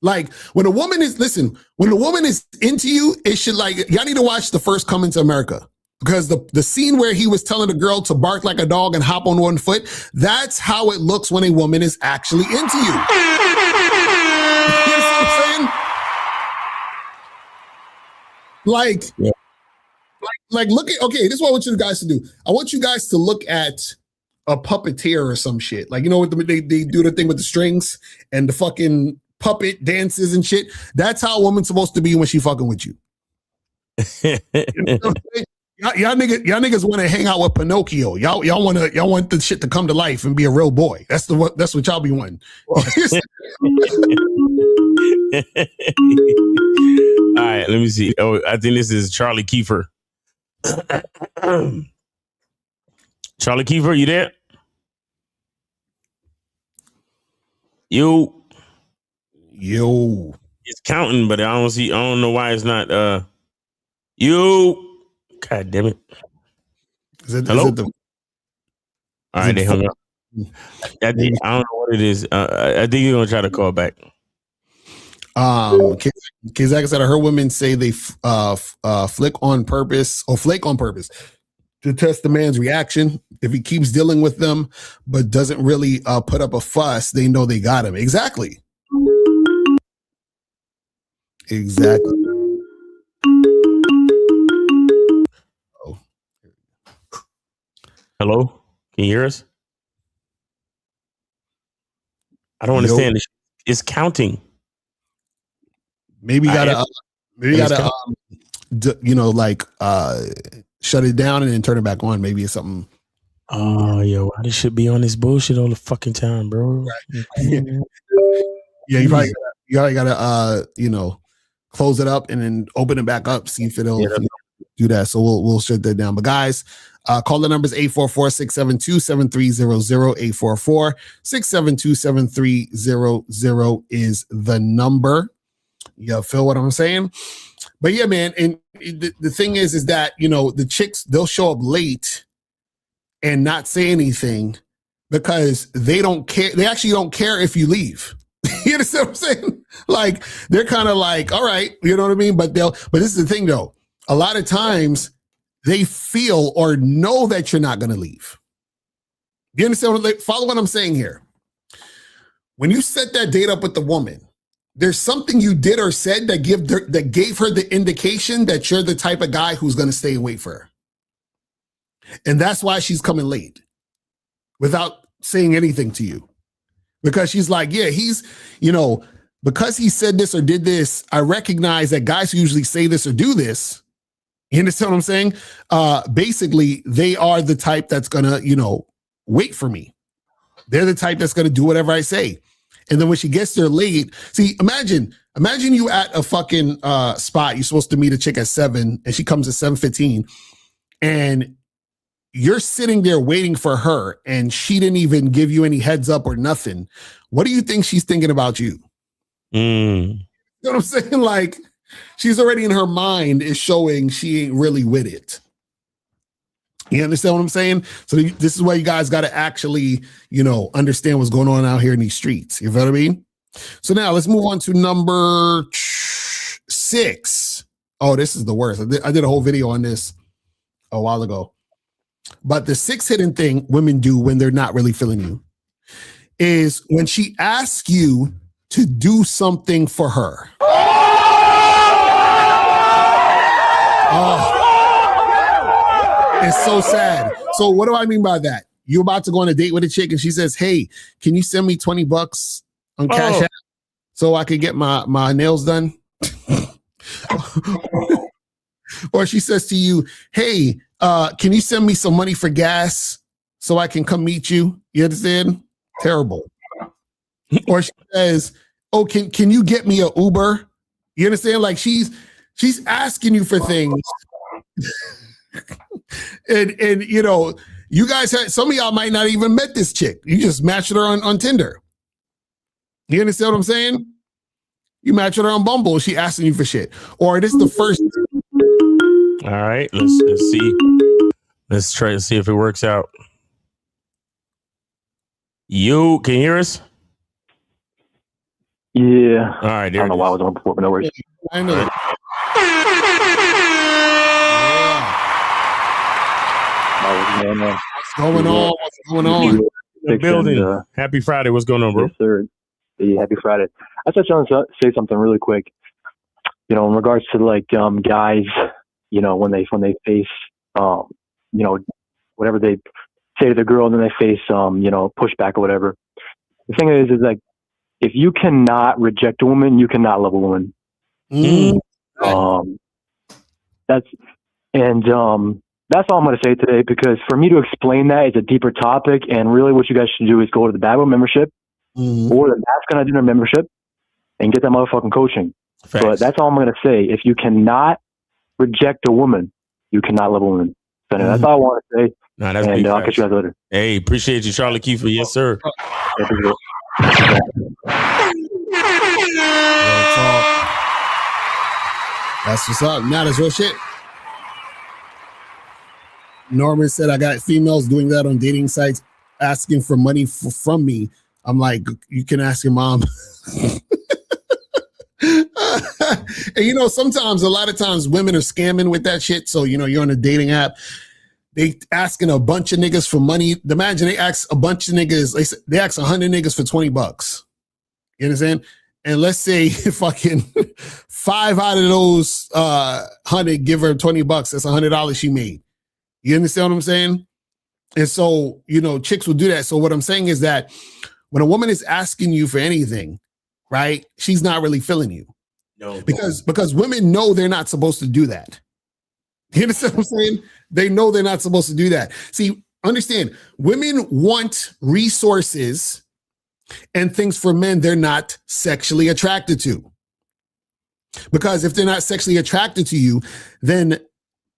Like when a woman is into you, it should like, y'all need to watch The First Coming to America. Because the scene where he was telling the girl to bark like a dog and hop on one foot, that's how it looks when a woman is actually into you. You know what I'm saying? Like look at, okay, this is what I want you guys to do. I want you guys to look at a puppeteer or some shit. Like, you know what they do the thing with the strings and the fucking puppet dances and shit. That's how a woman's supposed to be when she fucking with you. You know what I'm saying? Y'all niggas want to hang out with Pinocchio. Y'all want the shit to come to life and be a real boy. That's what y'all be wanting. All right, let me see. Oh, I think this is Charlie Kiefer. Charlie Kiefer, you there? Yo. It's counting, but I don't know why it's not you. God damn it. Hello? All right, they hung up. I don't know what it is. I think you're going to try to call back. Kizak said I heard women say they flake on purpose to test the man's reaction. If he keeps dealing with them but doesn't really put up a fuss, they know they got him. Exactly. Hello? Can you hear us? I don't understand. It's counting. Maybe you gotta shut it down and then turn it back on. Maybe it's something. Oh, yo, why this should be on this bullshit all the fucking time, bro? Right. Yeah, you probably gotta close it up and then open it back up. See if it'll do that. So we'll shut that down. But guys, Call the numbers 844-672-7300, 844-672-7300 is the number. You feel what I'm saying? But yeah, man, and the thing is that, you know, the chicks, they'll show up late and not say anything because they don't care. They actually don't care if you leave. You understand what I'm saying? Like, they're kind of like, all right, you know what I mean? But this is the thing though. A lot of times they feel or know that you're not going to leave. You understand? Follow what I'm saying here. When you set that date up with the woman, there's something you did or said that gave her the indication that you're the type of guy who's going to stay and wait for her. And that's why she's coming late without saying anything to you. Because she's like, yeah, he's, you know, because he said this or did this, I recognize that guys who usually say this or do this, you understand what I'm saying? Basically, they are the type that's going to, you know, wait for me. They're the type that's going to do whatever I say. And then when she gets there late, see, imagine you at a fucking spot. You're supposed to meet a chick at 7 and she comes at 7:15 and you're sitting there waiting for her and she didn't even give you any heads up or nothing. What do you think she's thinking about you? You know what I'm saying? Like, she's already in her mind is showing she ain't really with it. You understand what I'm saying? So this is why you guys got to actually, you know, understand what's going on out here in these streets. You feel what I mean? So now let's move on to number 6. Oh, this is the worst. I did a whole video on this a while ago. But the 6th hidden thing women do when they're not really feeling you is when she asks you to do something for her. Oh, it's so sad. So what do I mean by that? You're about to go on a date with a chick and she says, hey, can you send me $20 on Cash App so I could get my nails done? Or she says to you, hey, can you send me some money for gas so I can come meet you? You understand? Terrible. Or she says, oh, can you get me an Uber? You understand? Like she's asking you for things. and you know, you guys some of y'all might not even met this chick. You just matched her on Tinder. You understand what I'm saying? You matched her on Bumble. She asking you for shit. Or this is the first. All right, let's see. Let's try to see if it works out. You can you hear us? Yeah. All right. I don't know why I was on before, but no worries. I know. What's going on? What's going on? The building. Happy Friday. What's going on, bro? Yes, sir. Yeah, happy Friday. I just want to say something really quick. You know, in regards to like guys, you know, when they face you know, whatever they say to the girl, and then they face you know, pushback or whatever. The thing is like, if you cannot reject a woman, you cannot love a woman. That's all I'm going to say today, because for me to explain that is a deeper topic, and really what you guys should do is go to the Bad Boy membership or the Masculine Dinner membership and get that motherfucking coaching. Facts. But that's all I'm going to say. If you cannot reject a woman, you cannot love a woman. So that's all I want to say. Nah, that's and I'll catch you guys later. Hey, appreciate you, Charlie Kiefer. Yes, sir. That's what's up. Now that's real shit. Norman said, I got females doing that on dating sites, asking for money from me. I'm like, you can ask your mom. And you know, sometimes, a lot of times women are scamming with that shit. So, you know, you're on a dating app, they asking a bunch of niggas for money. Imagine they ask a bunch of niggas, they ask 100 niggas for $20. You understand? And let's say fucking 5 out of those 100 give her $20. That's $100 she made. You understand what I'm saying? And so, you know, chicks will do that. So what I'm saying is that when a woman is asking you for anything, right, she's not really feeling you. No. Because women know they're not supposed to do that. You understand what I'm saying? They know they're not supposed to do that. See, understand, women want resources and things for men they're not sexually attracted to. Because if they're not sexually attracted to you, then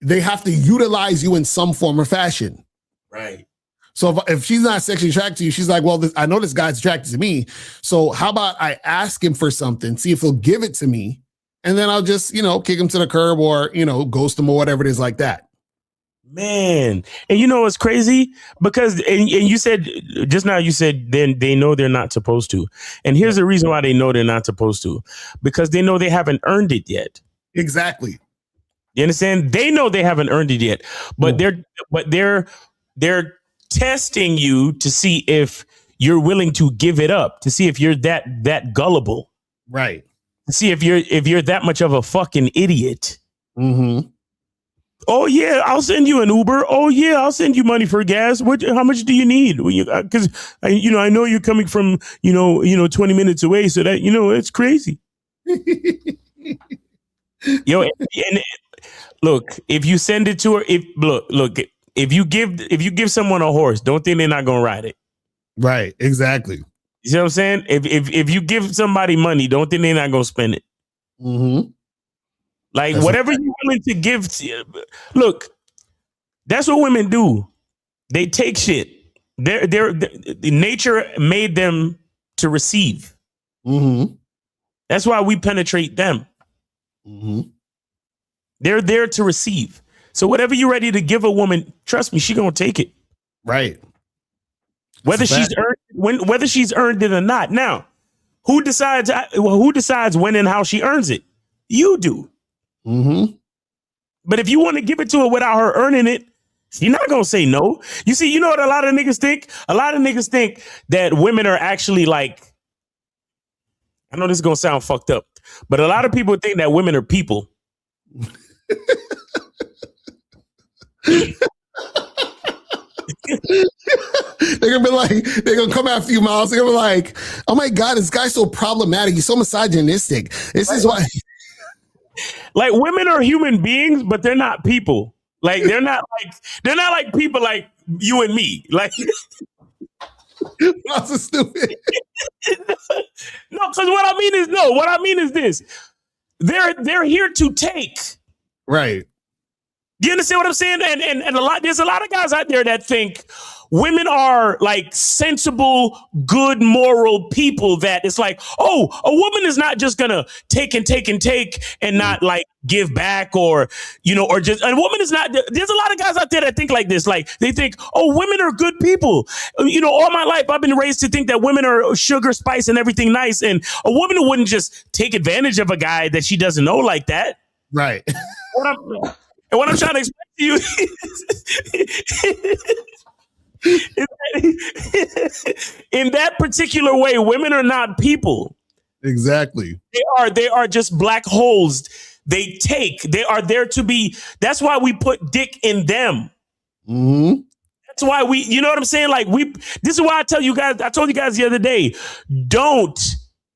they have to utilize you in some form or fashion. Right. So if she's not sexually attracted to you, she's like, well, I know this guy's attracted to me. So how about I ask him for something, see if he'll give it to me, and then I'll just, kick him to the curb or, ghost him or whatever it is like that. Man. And you know what's crazy? Because, and you said, just now you said then they know they're not supposed to. And here's the reason why they know they're not supposed to. Because they know they haven't earned it yet. Exactly. You understand? They know they haven't earned it yet. But they're testing you to see if you're willing to give it up, to see if you're that gullible. Right. To see if you're that much of a fucking idiot. Mm-hmm. Oh yeah, I'll send you an Uber. Oh yeah, I'll send you money for gas. How much do you need? Because I know you're coming from 20 minutes away, so that it's crazy. And look, if you send it to her, if you give someone a horse, don't think they're not gonna ride it. Right. Exactly. You see what I'm saying? If you give somebody money, don't think they're not gonna spend it. Mm-hmm. Like whatever you're willing to give. Look, that's what women do. They take shit. Nature made them to receive. Mm-hmm. That's why we penetrate them. Mm-hmm. They're there to receive. So whatever you're ready to give a woman, trust me, she's gonna take it. Right. Whether she's earned it or not. Now, who decides when and how she earns it? You do. Mm-hmm. But if you want to give it to her without her earning it, she's not gonna say no. You see, you know what a lot of niggas think? A lot of niggas think that women are actually like, I know this is gonna sound fucked up, but a lot of people think that women are people. They're gonna come after you, Miles. They're gonna be like, oh my God, this guy's so problematic. He's so misogynistic. This is why. Like, women are human beings, but they're not people. Like, they're not like people like you and me. Like, that's so stupid. No, because what I mean is this. They're here to take. Right. Do you understand what I'm saying? And there's a lot of guys out there that think women are like sensible, good, moral people that it's like, oh, a woman is not just gonna take and not like give back or just, a woman is not, there's a lot of guys out there that think like this. Like they think, oh, women are good people. All my life I've been raised to think that women are sugar, spice, and everything nice. And a woman wouldn't just take advantage of a guy that she doesn't know like that. Right. What I'm trying to explain to you in that particular way, women are not people. Exactly. They are just black holes. They are there to be. That's why we put dick in them. Mm-hmm. That's why you know what I'm saying? Like this is why I told you guys the other day, don't.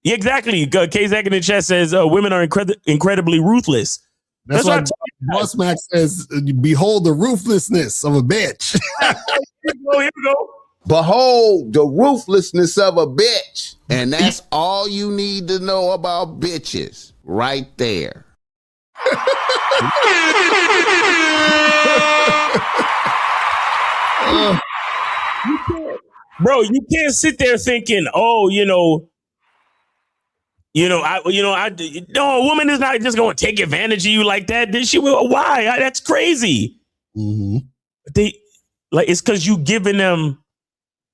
Exactly. K-Zach in the chat says women are incredibly ruthless. That's why Boss Max says, behold the ruthlessness of a bitch. Here we go. Behold the ruthlessness of a bitch. And that's all you need to know about bitches right there. Bro, you can't sit there thinking, oh, a woman is not just going to take advantage of you like that. She will. Why? That's crazy. Mm-hmm. It's because you're giving them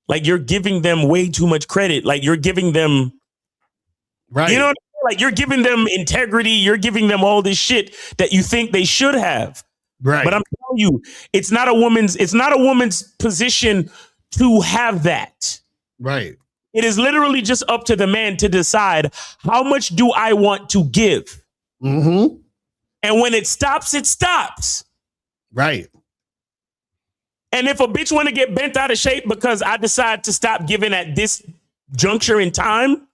way too much credit. Like you're giving them, right? Like you're giving them integrity. You're giving them all this shit that you think they should have. Right. But I'm telling you, it's not a woman's position to have that. Right. It is literally just up to the man to decide how much do I want to give. Mm-hmm. And when it stops, it stops. Right. And if a bitch want to get bent out of shape because I decide to stop giving at this juncture in time,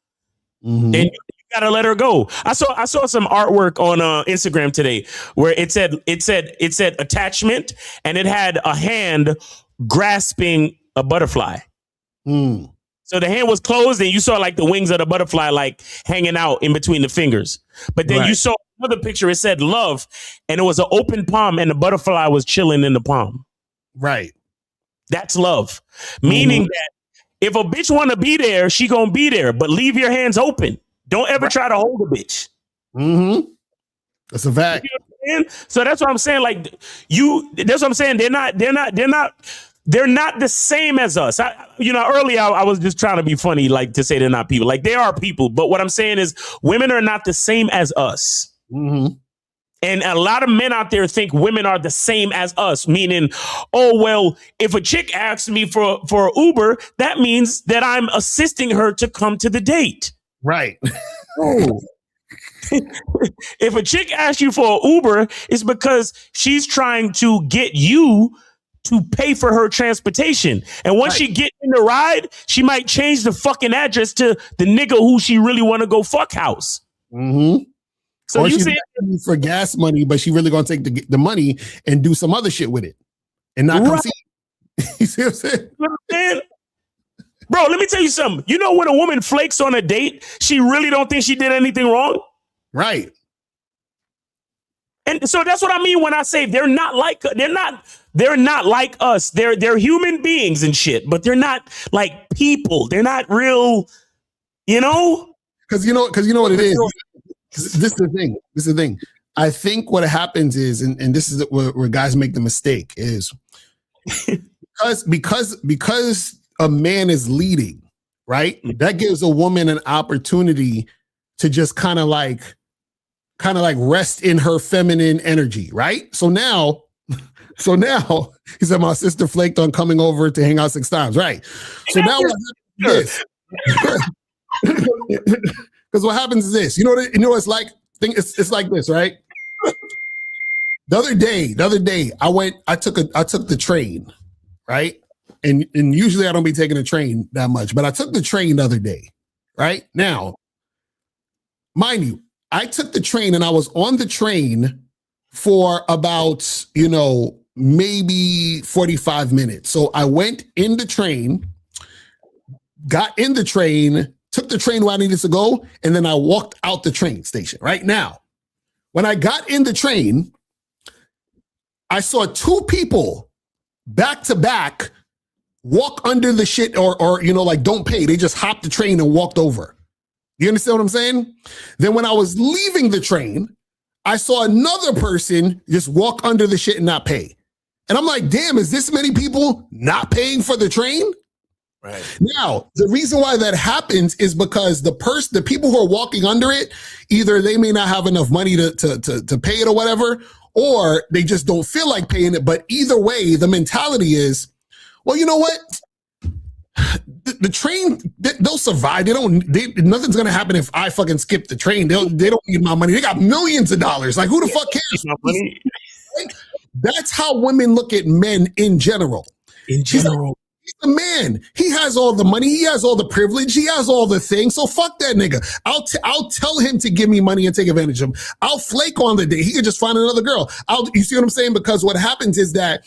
then you gotta let her go. I saw some artwork on Instagram today where it said attachment, and it had a hand grasping a butterfly. Mm. So the hand was closed and you saw like the wings of the butterfly like hanging out in between the fingers. But then you saw another picture. It said love, and it was an open palm, and the butterfly was chilling in the palm. Right. That's love. Meaning that if a bitch want to be there, she gonna be there. But leave your hands open. Don't ever try to hold a bitch. Mm-hmm. That's a fact. You know what I'm saying? So that's what I'm saying. Like that's what I'm saying. They're not the same as us. Earlier I was just trying to be funny, like to say they're not people. Like they are people. But what I'm saying is women are not the same as us. Mm-hmm. And a lot of men out there think women are the same as us, meaning, oh, well, if a chick asks me for Uber, that means that I'm assisting her to come to the date. Right. Oh. If a chick asks you for an Uber, it's because she's trying to get you to pay for her transportation. And once she get in the ride, she might change the fucking address to the nigga who she really want to go fuck house. Mm-hmm. So or you she's say for gas money, but she really gonna take the money and do some other shit with it, and not come see. You see what I'm saying? Bro, let me tell you something. You know when a woman flakes on a date, she really don't think she did anything wrong? Right. And so that's what I mean when I say they're not like us. They're human beings and shit, but they're not like people. They're not real, Because you know what it is. This is the thing. This is the thing. I think what happens is, and this is where guys make the mistake, is because a man is leading, right? That gives a woman an opportunity to just kind of like rest in her feminine energy, right? So now he said my sister flaked on coming over to hang out 6 times, right? So now what happens is because what happens is this, it's like it's like this, right? The other day, I took the train, right? And usually I don't be taking the train that much, but I took the train the other day, right? Now, mind you, I took the train and I was on the train for about, maybe 45 minutes. So I went in the train, got in the train, took the train where I needed to go, and then I walked out the train station. Right now, when I got in the train, I saw 2 people back to back walk under the shit or like don't pay. They just hopped the train and walked over. You understand what I'm saying? Then when I was leaving the train, I saw another person just walk under the shit and not pay. And I'm like, damn, is this many people not paying for the train? Right. Now, the reason why that happens is because the people who are walking under it, either they may not have enough money to pay it or whatever, or they just don't feel like paying it. But either way, the mentality is, well, you know what? The train, they'll survive. Nothing's gonna happen if I fucking skip the train. They don't need my money. They got millions of dollars. Like, who the fuck cares? That's how women look at men in general. He's a man. He has all the money. He has all the privilege. He has all the things. So fuck that nigga. I'll tell him to give me money and take advantage of him. I'll flake on the day. He could just find another girl. You see what I'm saying? Because what happens is that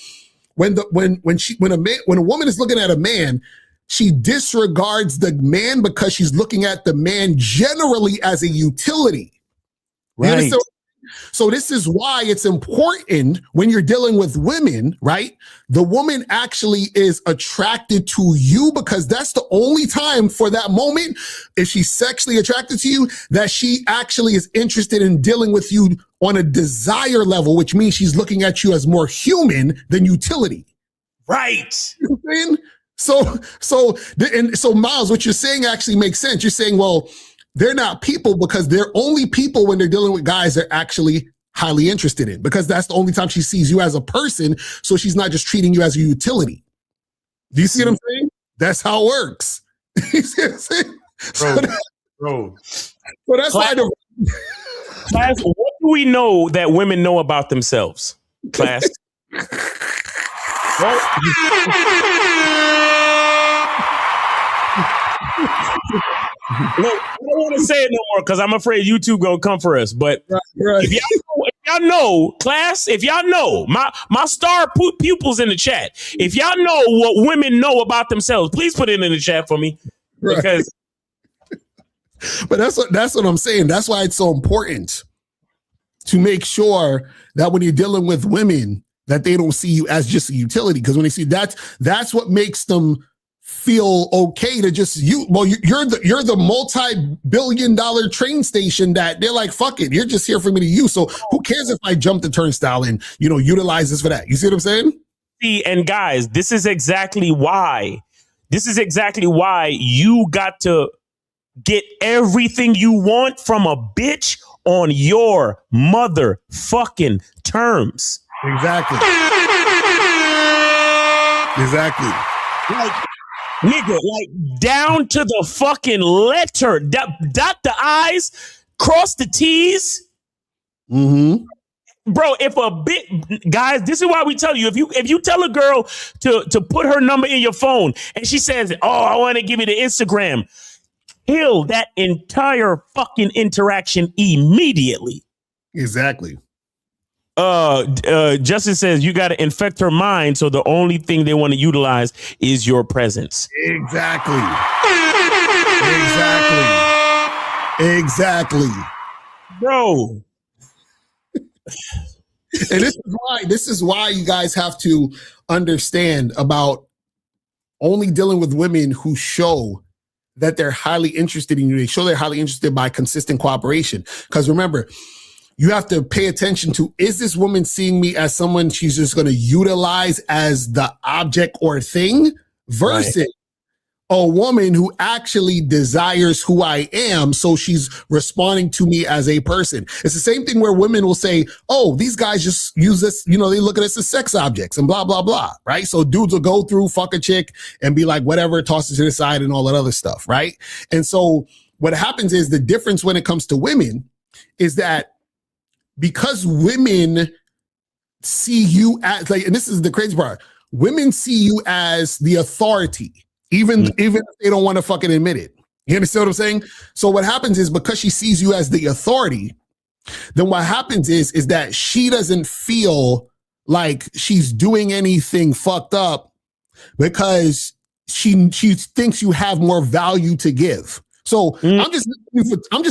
when a woman is looking at a man, she disregards the man because she's looking at the man generally as a utility. Right. So this is why it's important when you're dealing with women, right? The woman actually is attracted to you because that's the only time for that moment, if she's sexually attracted to you, that she actually is interested in dealing with you on a desire level, which means she's looking at you as more human than utility. Right. You know what I'm saying? So Miles, what you're saying actually makes sense. You're saying, well, they're not people because they're only people when they're dealing with guys they're actually highly interested in, because that's the only time she sees you as a person. So she's not just treating you as a utility. Do you see what I'm saying? That's how it works. You see what I'm saying? Bro. So that's why Class, what do we know that women know about themselves? Class. Look, I don't want to say it no more because I'm afraid YouTube gonna come for us. But right. If y'all know, class, if y'all know, my star pupils in the chat, if y'all know what women know about themselves, please put it in the chat for me. Because But that's what I'm saying. That's why it's so important. to make sure that when you're dealing with women, that they don't see you as just a utility. Because when they see that's what makes them feel okay to just you're the multi-billion-dollar train station that they're like, fuck it, you're just here for me to use. So who cares if I jump the turnstile and utilize this for that? You see what I'm saying? See, and guys, this is exactly why you got to get everything you want from a bitch on your motherfucking terms. Exactly. Like, nigga, like down to the fucking letter. Dot the I's, cross the T's. Mm-hmm. Bro, if a bit, guys, this is why we tell you, if you tell a girl to put her number in your phone and she says, oh, I want to give you the Instagram, kill that entire fucking interaction immediately. Exactly. Justin says you got to infect her mind, so the only thing they want to utilize is your presence. Exactly. Bro. And this is why you guys have to understand about only dealing with women who show that they're highly interested in you. They show they're highly interested by consistent cooperation. Because remember, you have to pay attention to, is this woman seeing me as someone she's just going to utilize as the object or thing versus a woman who actually desires who I am, so she's responding to me as a person. It's the same thing where women will say, oh, these guys just use this, they look at us as sex objects and blah, blah, blah, right? So dudes will go through, fuck a chick and be like, whatever, toss it to the side and all that other stuff, right? And so what happens is the difference when it comes to women is that because women see you as, like, and this is the crazy part, women see you as the authority. Even if they don't want to fucking admit it. You understand what I'm saying? So what happens is because she sees you as the authority, then what happens is that she doesn't feel like she's doing anything fucked up because she thinks you have more value to give. So I'm just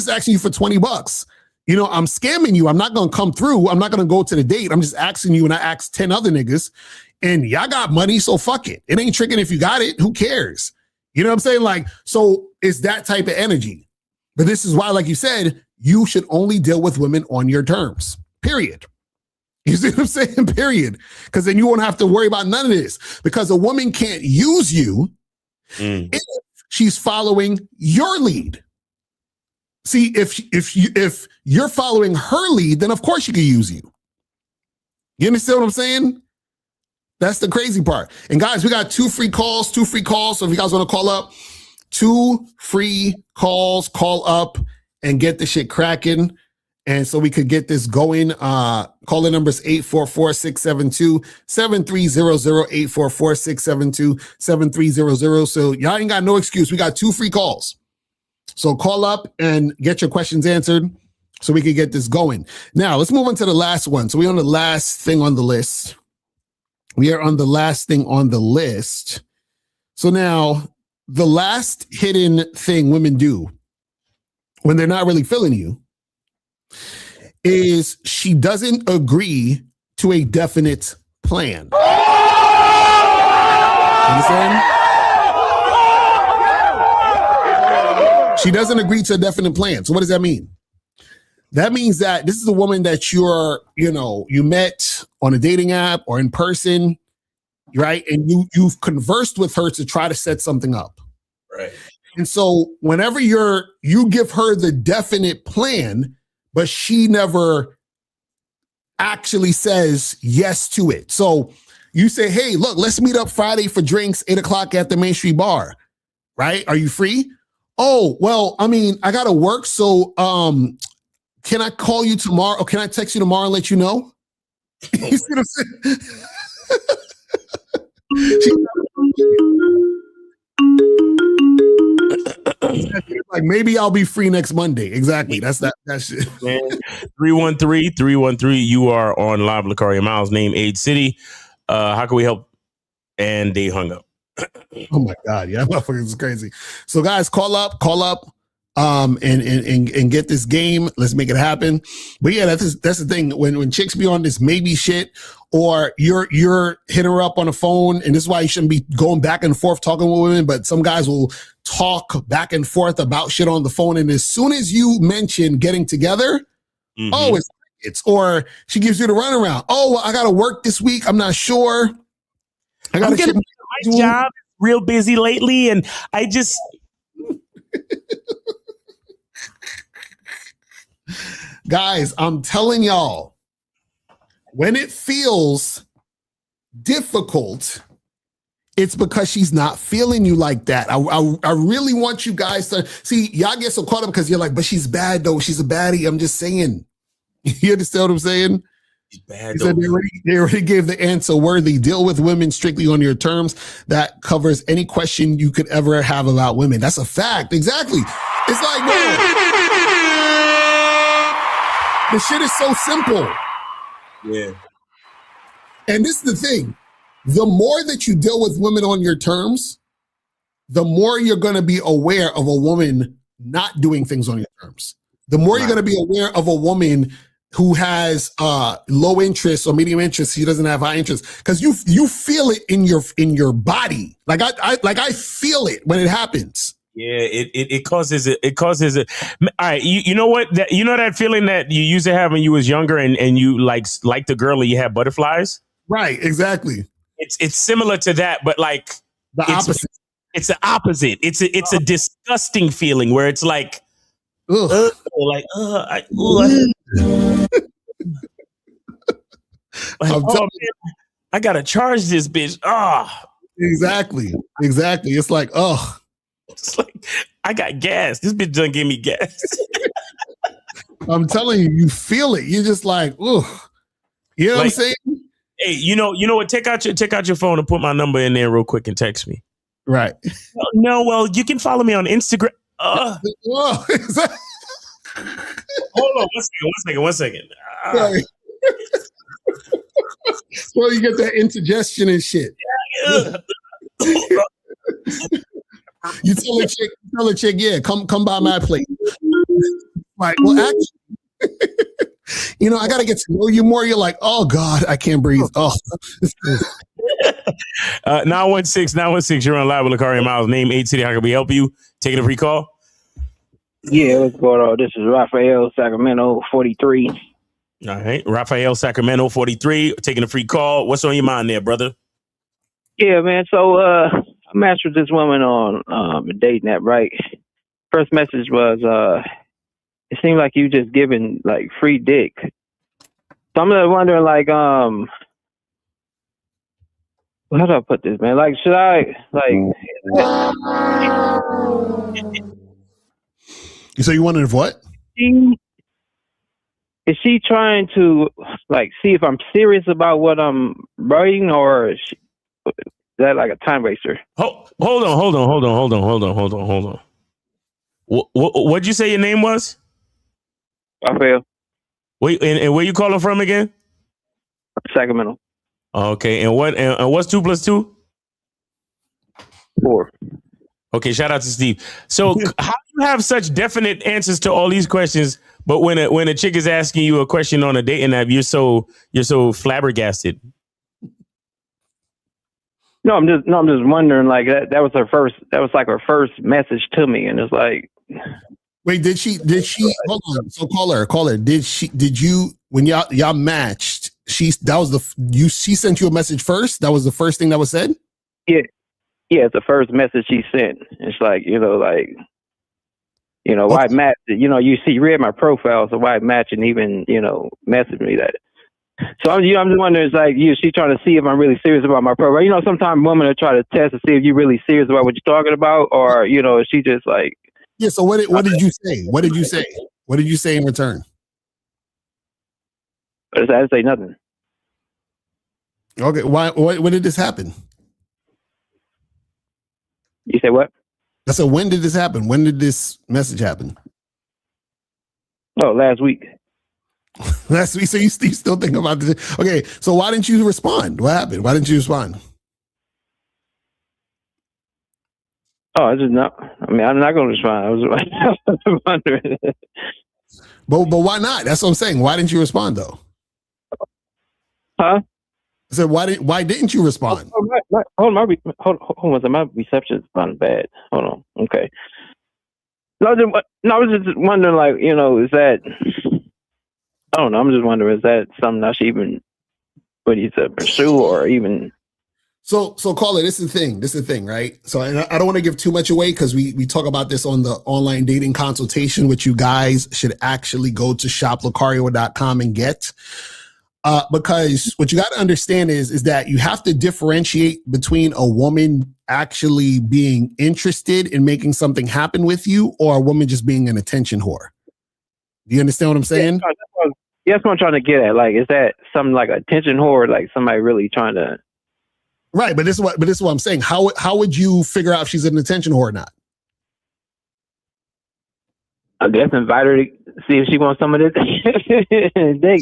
asking you for $20. I'm scamming you. I'm not going to come through. I'm not going to go to the date. I'm just asking you, and I asked 10 other niggas. And y'all got money, so fuck it. It ain't tricking if you got it. Who cares? You know what I'm saying? Like, so it's that type of energy. But this is why, like you said, you should only deal with women on your terms. Period. You see what I'm saying? Period. Because then you won't have to worry about none of this. Because a woman can't use you if she's following your lead. See, if you're following her lead, then of course she can use you. You understand what I'm saying? That's the crazy part. And guys, we got two free calls. So if you guys want to call up, 2 free calls, call up and get the shit cracking. And so we could get this going. Call the numbers 844-672-7300, 844-672-7300. So y'all ain't got no excuse. We got 2 free calls. So call up and get your questions answered so we can get this going. Now let's move on to the last one. So we're on the last thing on the list. So now the last hidden thing women do when they're not really feeling you is she doesn't agree to a definite plan. Understand? She doesn't agree to a definite plan. So what does that mean? That means that this is a woman that you met on a dating app or in person, right? And you've conversed with her to try to set something up. Right. And so whenever you give her the definite plan, but she never actually says yes to it. So you say, hey, look, let's meet up Friday for drinks, 8:00 at the Main Street Bar, right? Are you free? Oh, well, I mean, I got to work. So, can I call you tomorrow? Or can I text you tomorrow and let you know? You see what I'm saying? Like, maybe I'll be free next Monday. Exactly. That's shit. 313-313. You are on live. Locario Miles, name, age, city. How can we help? And they hung up. Oh my God. Yeah, motherfuckers is crazy. So guys, call up. and get this game. Let's make it happen. But yeah, that's the thing. When chicks be on this maybe shit, or you're hitting her up on the phone, and this is why you shouldn't be going back and forth talking with women. But some guys will talk back and forth about shit on the phone, and as soon as you mention getting together, oh, it's or she gives you the runaround. Oh, I got to work this week. I'm not sure. I got to get my job. Real busy lately, and I just. Guys, I'm telling y'all, when it feels difficult, it's because she's not feeling you like that. I really want you guys to see. Y'all get so caught up because you're like, but she's bad though. She's a baddie. I'm just saying. You understand what I'm saying? She's bad. He said they already gave the answer worthy. Deal with women strictly on your terms. That covers any question you could ever have about women. That's a fact. Exactly. It's like, bro, the shit is so simple. Yeah. And this is the thing. The more that you deal with women on your terms, the more you're going to be aware of a woman not doing things on your terms. The more you're going to be aware of a woman who has low interest or medium interest, she doesn't have high interest, because you feel it in your body. Like I feel it when it happens. Yeah, it causes it. It causes it. All right, you know what? You know that feeling that you used to have when you was younger, and you like the girl and you had butterflies. Right, exactly. It's similar to that, but like the opposite. It's the opposite. It's a disgusting feeling where it's like, I gotta charge this bitch. Exactly. It's like, it's like I got gas. This bitch done gave me gas. I'm telling you, you feel it. You're just like, ugh. You know what I'm saying? Hey, you know what? Take out your phone and put my number in there real quick and text me. Right. No, well, you can follow me on Instagram. Hold on, one second. Right. Well, you get that indigestion and shit. You tell a chick, yeah, come by my place. Right. Well, actually, I got to get to know you more. You're like, oh God, I can't breathe. Oh. 916, you're on live with Locario Miles. Name 8 City. How can we help you? Taking a free call? Yeah, what's going on? This is Rafael, Sacramento, 43. All right. Rafael, Sacramento, 43. Taking a free call. What's on your mind there, brother? Yeah, man. So I matched with this woman on a dating app, right? First message was, it seemed like you just giving like free dick. So I'm wondering, like, how do I put this, man? Like, should I, like... So you wondering what? Is she trying to, like, see if I'm serious about what I'm writing, or is that like a time waster? Hold on. What'd you say your name was? Rafael. Wait, and where you calling from again? Sacramento. Okay, and what's 2 + 2? 4. Okay, shout out to Steve. So how do you have such definite answers to all these questions, but when a chick is asking you a question on a dating app, you're so flabbergasted? No, I'm just wondering, like, that was her first message to me, and it's like, wait, did she hold on, so caller, did you, when y'all matched, she sent you a message first? That was the first thing that was said? Yeah, it's the first message she sent. It's like, why match? You read my profile, so why match and even, message me that? So I'm just wondering, it's like, she trying to see if I'm really serious about my profile. Sometimes women will try to test to see if you're really serious about what you're talking about, or, is she just like... Yeah, so what did you say? What did you say? What did you say in return? I didn't say nothing. Okay, when did this happen? You say what? I said, when did this happen? When did this message happen? Oh, last week. Last week. So you still think about this? Okay, so why didn't you respond? What happened? Why didn't you respond? Oh, I just not. I mean, I'm not going to respond. I was wondering. But why not? That's what I'm saying. Why didn't you respond though? Huh? I said, why didn't you respond? Hold on, my reception's kind of bad. Hold on. Okay. No, I was just wondering, like, you know, is that, I don't know, I'm just wondering, is that something I should even, what you said, pursue or even? So caller, this is the thing, right? So and I don't want to give too much away because we talk about this on the online dating consultation, which you guys should actually go to shoplocario.com and get. Because what you got to understand is that you have to differentiate between a woman actually being interested in making something happen with you or a woman just being an attention whore. Do you understand what I'm saying? Yeah, that's what I'm trying to get at. Like, is that something like attention whore, like somebody really trying to? Right, but this is what I'm saying. How would you figure out if she's an attention whore or not? I guess invite her to see if she wants some of this dick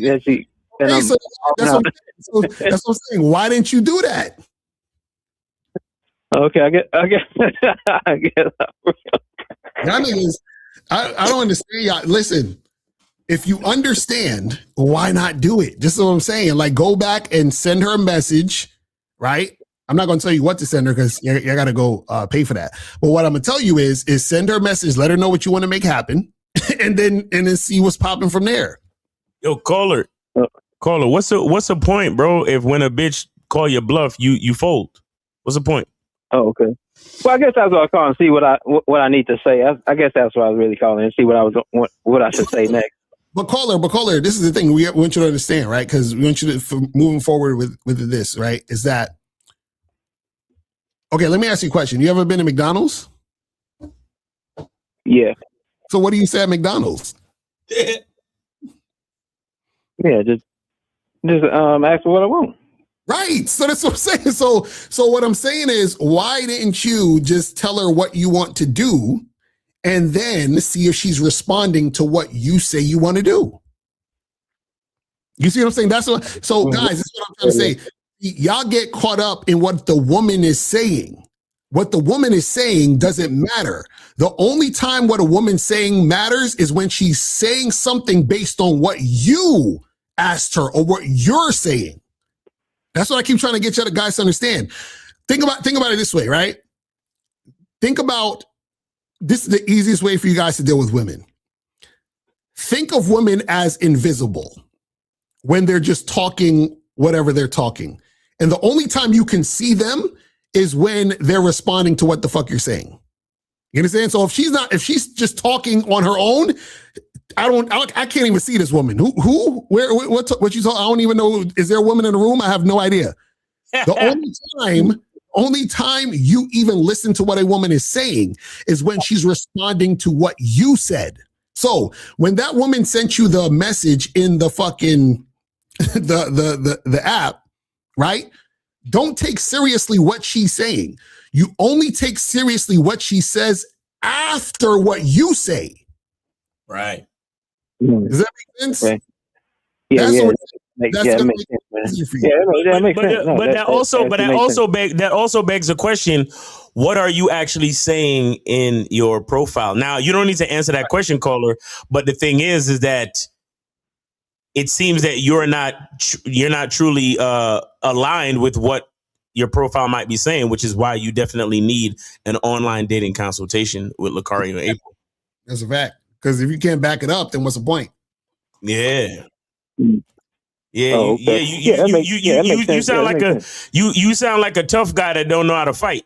that she. Hey, so that's what I'm saying. Why didn't you do that? Okay, I guess. Y'all niggas, I don't understand y'all. Listen, if you understand, why not do it? Just what I'm saying. Like, go back and send her a message, right? I'm not going to tell you what to send her because you got to go pay for that. But what I'm going to tell you is send her a message, let her know what you want to make happen, and then see what's popping from there. Yo, caller, what's the point, bro? If when a bitch call you bluff, you fold. What's the point? Oh, okay. Well, I guess that's what I was calling to see what I need to say. I guess that's what I was really calling and see what I should say next. But caller, this is the thing we want you to understand, right? Because we want you to moving forward with this, right? Is that okay? Let me ask you a question. You ever been to McDonald's? Yeah. So what do you say at McDonald's? Yeah, just ask for what I want. Right. So that's what I'm saying. So what I'm saying is, why didn't you just tell her what you want to do and then see if she's responding to what you say you want to do? You see what I'm saying? That's what. So guys, this is what I'm trying to say. Y'all get caught up in what the woman is saying. What the woman is saying doesn't matter. The only time what a woman's saying matters is when she's saying something based on what you asked her or what you're saying. That's what I keep trying to get you guys to understand. Think about it this way, right? Think about this is the easiest way for you guys to deal with women. Think of women as invisible when they're just talking whatever they're talking. And the only time you can see them is when they're responding to what the fuck you're saying. You understand? So if she's just talking on her own, I can't even see this woman. Who, where, what you saw? I don't even know. Is there a woman in the room? I have no idea. The only time you even listen to what a woman is saying is when she's responding to what you said. So when that woman sent you the message in the fucking, the app, right? Don't take seriously what she's saying. You only take seriously what she says after what you say. Right. Does that make sense? Okay. Yeah, that makes sense. But that also begs the question: what are you actually saying in your profile? Now, you don't need to answer that question, caller. But the thing is that it seems that you're not truly aligned with what your profile might be saying, which is why you definitely need an online dating consultation with Locario and April. That's a fact. Because if you can't back it up, then what's the point? Yeah. Yeah, oh, okay. you sound like you sound like a tough guy that don't know how to fight.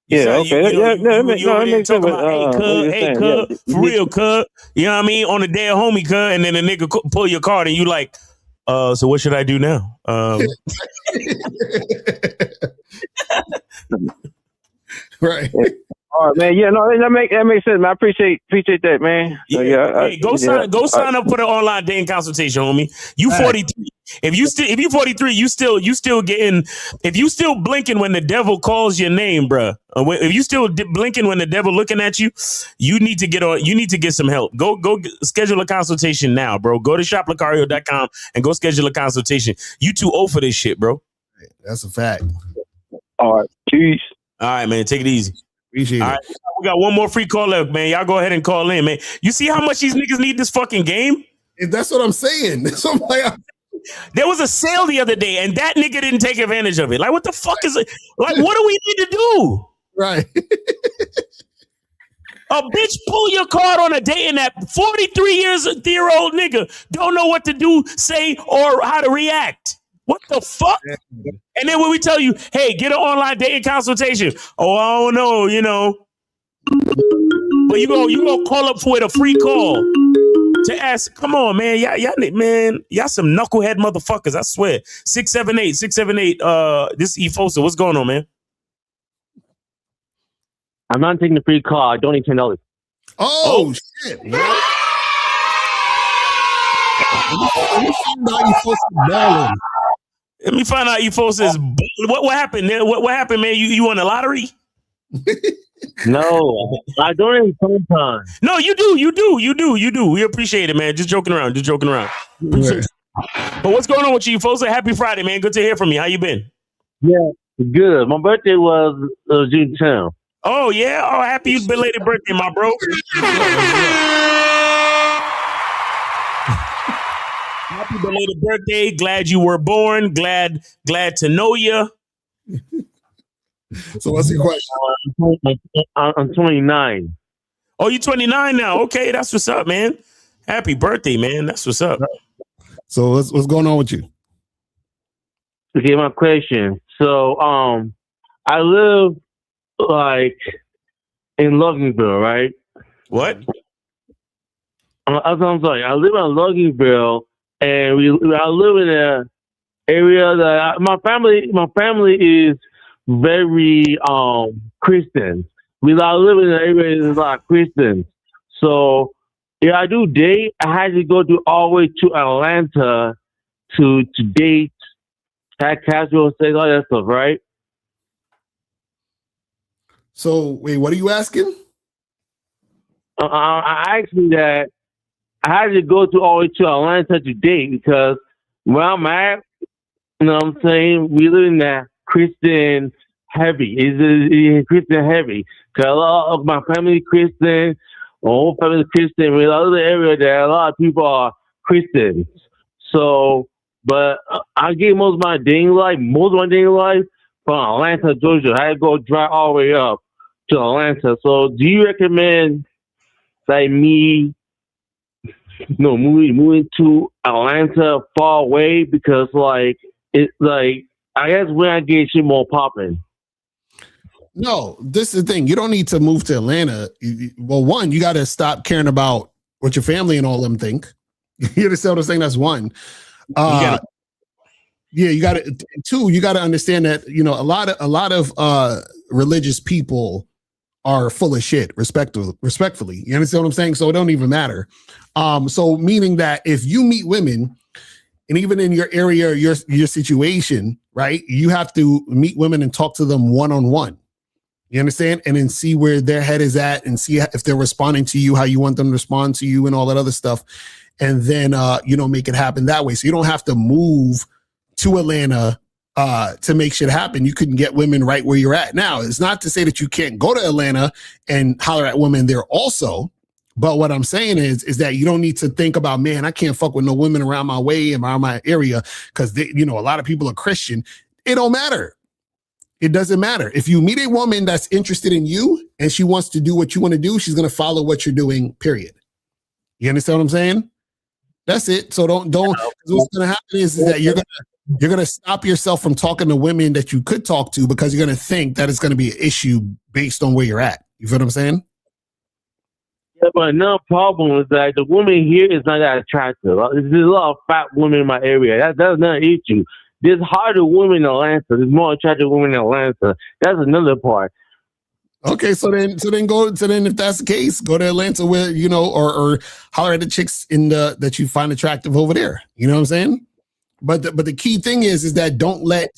Yeah, okay. You talking about, hey, cuz, for real, cuz. You know what I mean? On the day of homie, cuz, and then a nigga pull your card and you like, so what should I do now? Right. All right, man. Yeah, no, that makes sense. Man. I appreciate that, man. So, hey, go sign up for the online dating consultation, homie. You 43. If you 43, you still getting. If you still blinking when the devil calls your name, bruh. If you still blinking when the devil looking at you, you need to get on. You need to get some help. Go schedule a consultation now, bro. Go to shoplocario.com and go schedule a consultation. You too old for this shit, bro. That's a fact. All right, peace. All right, man. Take it easy. Appreciate All it. right, we got one more free call left, man. Y'all go ahead and call in, man. You see how much these niggas need this fucking game? That's what I'm saying. So I'm like, there was a sale the other day, and that nigga didn't take advantage of it. Like, what the fuck is it? Like, what do we need to do? Right. A bitch pull your card on a date, and that 43-year-old nigga don't know what to do, say, or how to react. What the fuck? And then when we tell you, hey, get an online dating consultation. Oh, I don't know, you know. But you go call up with a free call to ask. Come on, man. Y'all some knucklehead motherfuckers, I swear. 678. This is Efosa. What's going on, man? I'm not taking the free call. I don't need $10. Oh, shit. Let me find out Efosa's. What happened? What happened, man? You won the lottery? No, I don't sometimes. No, you do. We appreciate it, man. Just joking around. Appreciate it. But what's going on with you, Efosa? Happy Friday, man. Good to hear from you. How you been? Yeah, good. My birthday was June 10th. Oh, yeah? Oh, happy belated birthday, my bro. Happy belated birthday. Glad you were born. Glad to know you. So what's your question? I'm 29. Oh, you 29 now. Okay, that's what's up, man. Happy birthday, man. That's what's up. So what's going on with you? Okay, my question. So, I live like in Loganville, right? What? I'm sorry. I live in Loganville, and I live in an area that my family is very Christian. I live in an area that's a lot of Christians. So if I do date, I had to go all the way to Atlanta to date, have casual sex, all that stuff, right? So wait, what are you asking? I actually that I had to go all the way to Atlanta to date because where I'm at, you know what I'm saying, we live in that Christian heavy. It's Christian heavy. Because a lot of my family is Christian, my whole family is Christian. We live in an area that a lot of people are Christians. So, but I gave most of my dating life from Atlanta, Georgia. I had to go drive all the way up to Atlanta. So do you recommend like me moving to Atlanta far away because like it's like I guess when I get shit more popping. No, this is the thing. You don't need to move to Atlanta. Well, one, you got to stop caring about what your family and all them think. You understand what I'm saying? That's one. Yeah, you got to. Two, you got to understand that a lot of religious people are full of shit. Respectfully, you understand what I'm saying? So it don't even matter. So meaning that if you meet women, and even in your area, your situation, right, you have to meet women and talk to them one-on-one. You understand? And then see where their head is at and see if they're responding to you, how you want them to respond to you and all that other stuff. And then, make it happen that way. So you don't have to move to Atlanta to make shit happen. You can get women right where you're at. Now, it's not to say that you can't go to Atlanta and holler at women there also. But what I'm saying is that you don't need to think about, man, I can't fuck with no women around my way and around my area because a lot of people are Christian. It don't matter. It doesn't matter. If you meet a woman that's interested in you and she wants to do what you want to do, she's going to follow what you're doing, period. You understand what I'm saying? That's it. So don't, what's going to happen is that you're going to stop yourself from talking to women that you could talk to because you're going to think that it's going to be an issue based on where you're at. You feel what I'm saying? Yeah, but another problem is that the woman here is not that attractive. There's a lot of fat women in my area. That's not an issue. There's harder women in Atlanta. There's more attractive women in Atlanta. That's another part. Okay, so then if that's the case, go to Atlanta where or holler at the chicks that you find attractive over there. You know what I'm saying? But the key thing is that don't let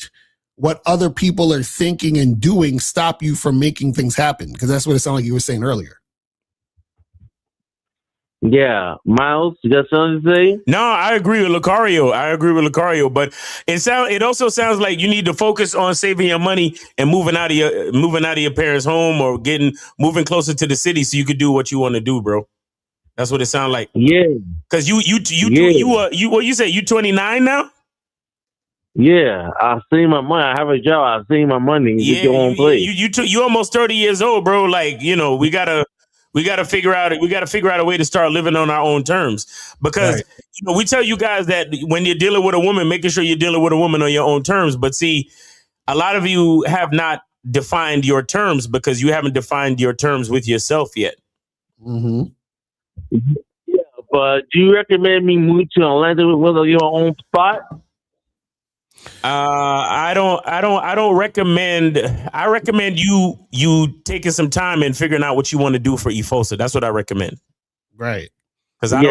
what other people are thinking and doing stop you from making things happen, because that's what it sounded like you were saying earlier. Yeah, Miles, you got something to say? No, I agree with Locario. But it also sounds like you need to focus on saving your money and moving out of your parents' home or moving closer to the city so you could do what you want to do, bro. That's what it sounds like. Yeah. Cause you what you say? You 29 now? Yeah, I see my money. I have a job. I see my money. You get Yeah, your own place. you almost 30 years old, bro. Like, we gotta figure out a way to start living on our own terms. Because we tell you guys that when you're dealing with a woman, making sure you're dealing with a woman on your own terms. But see, a lot of you have not defined your terms because you haven't defined your terms with yourself yet. Mm-hmm. Yeah, but do you recommend me move to Atlanta with your own spot? I don't recommend. I recommend you taking some time and figuring out what you want to do for Efosa. That's what I recommend. Right. Because I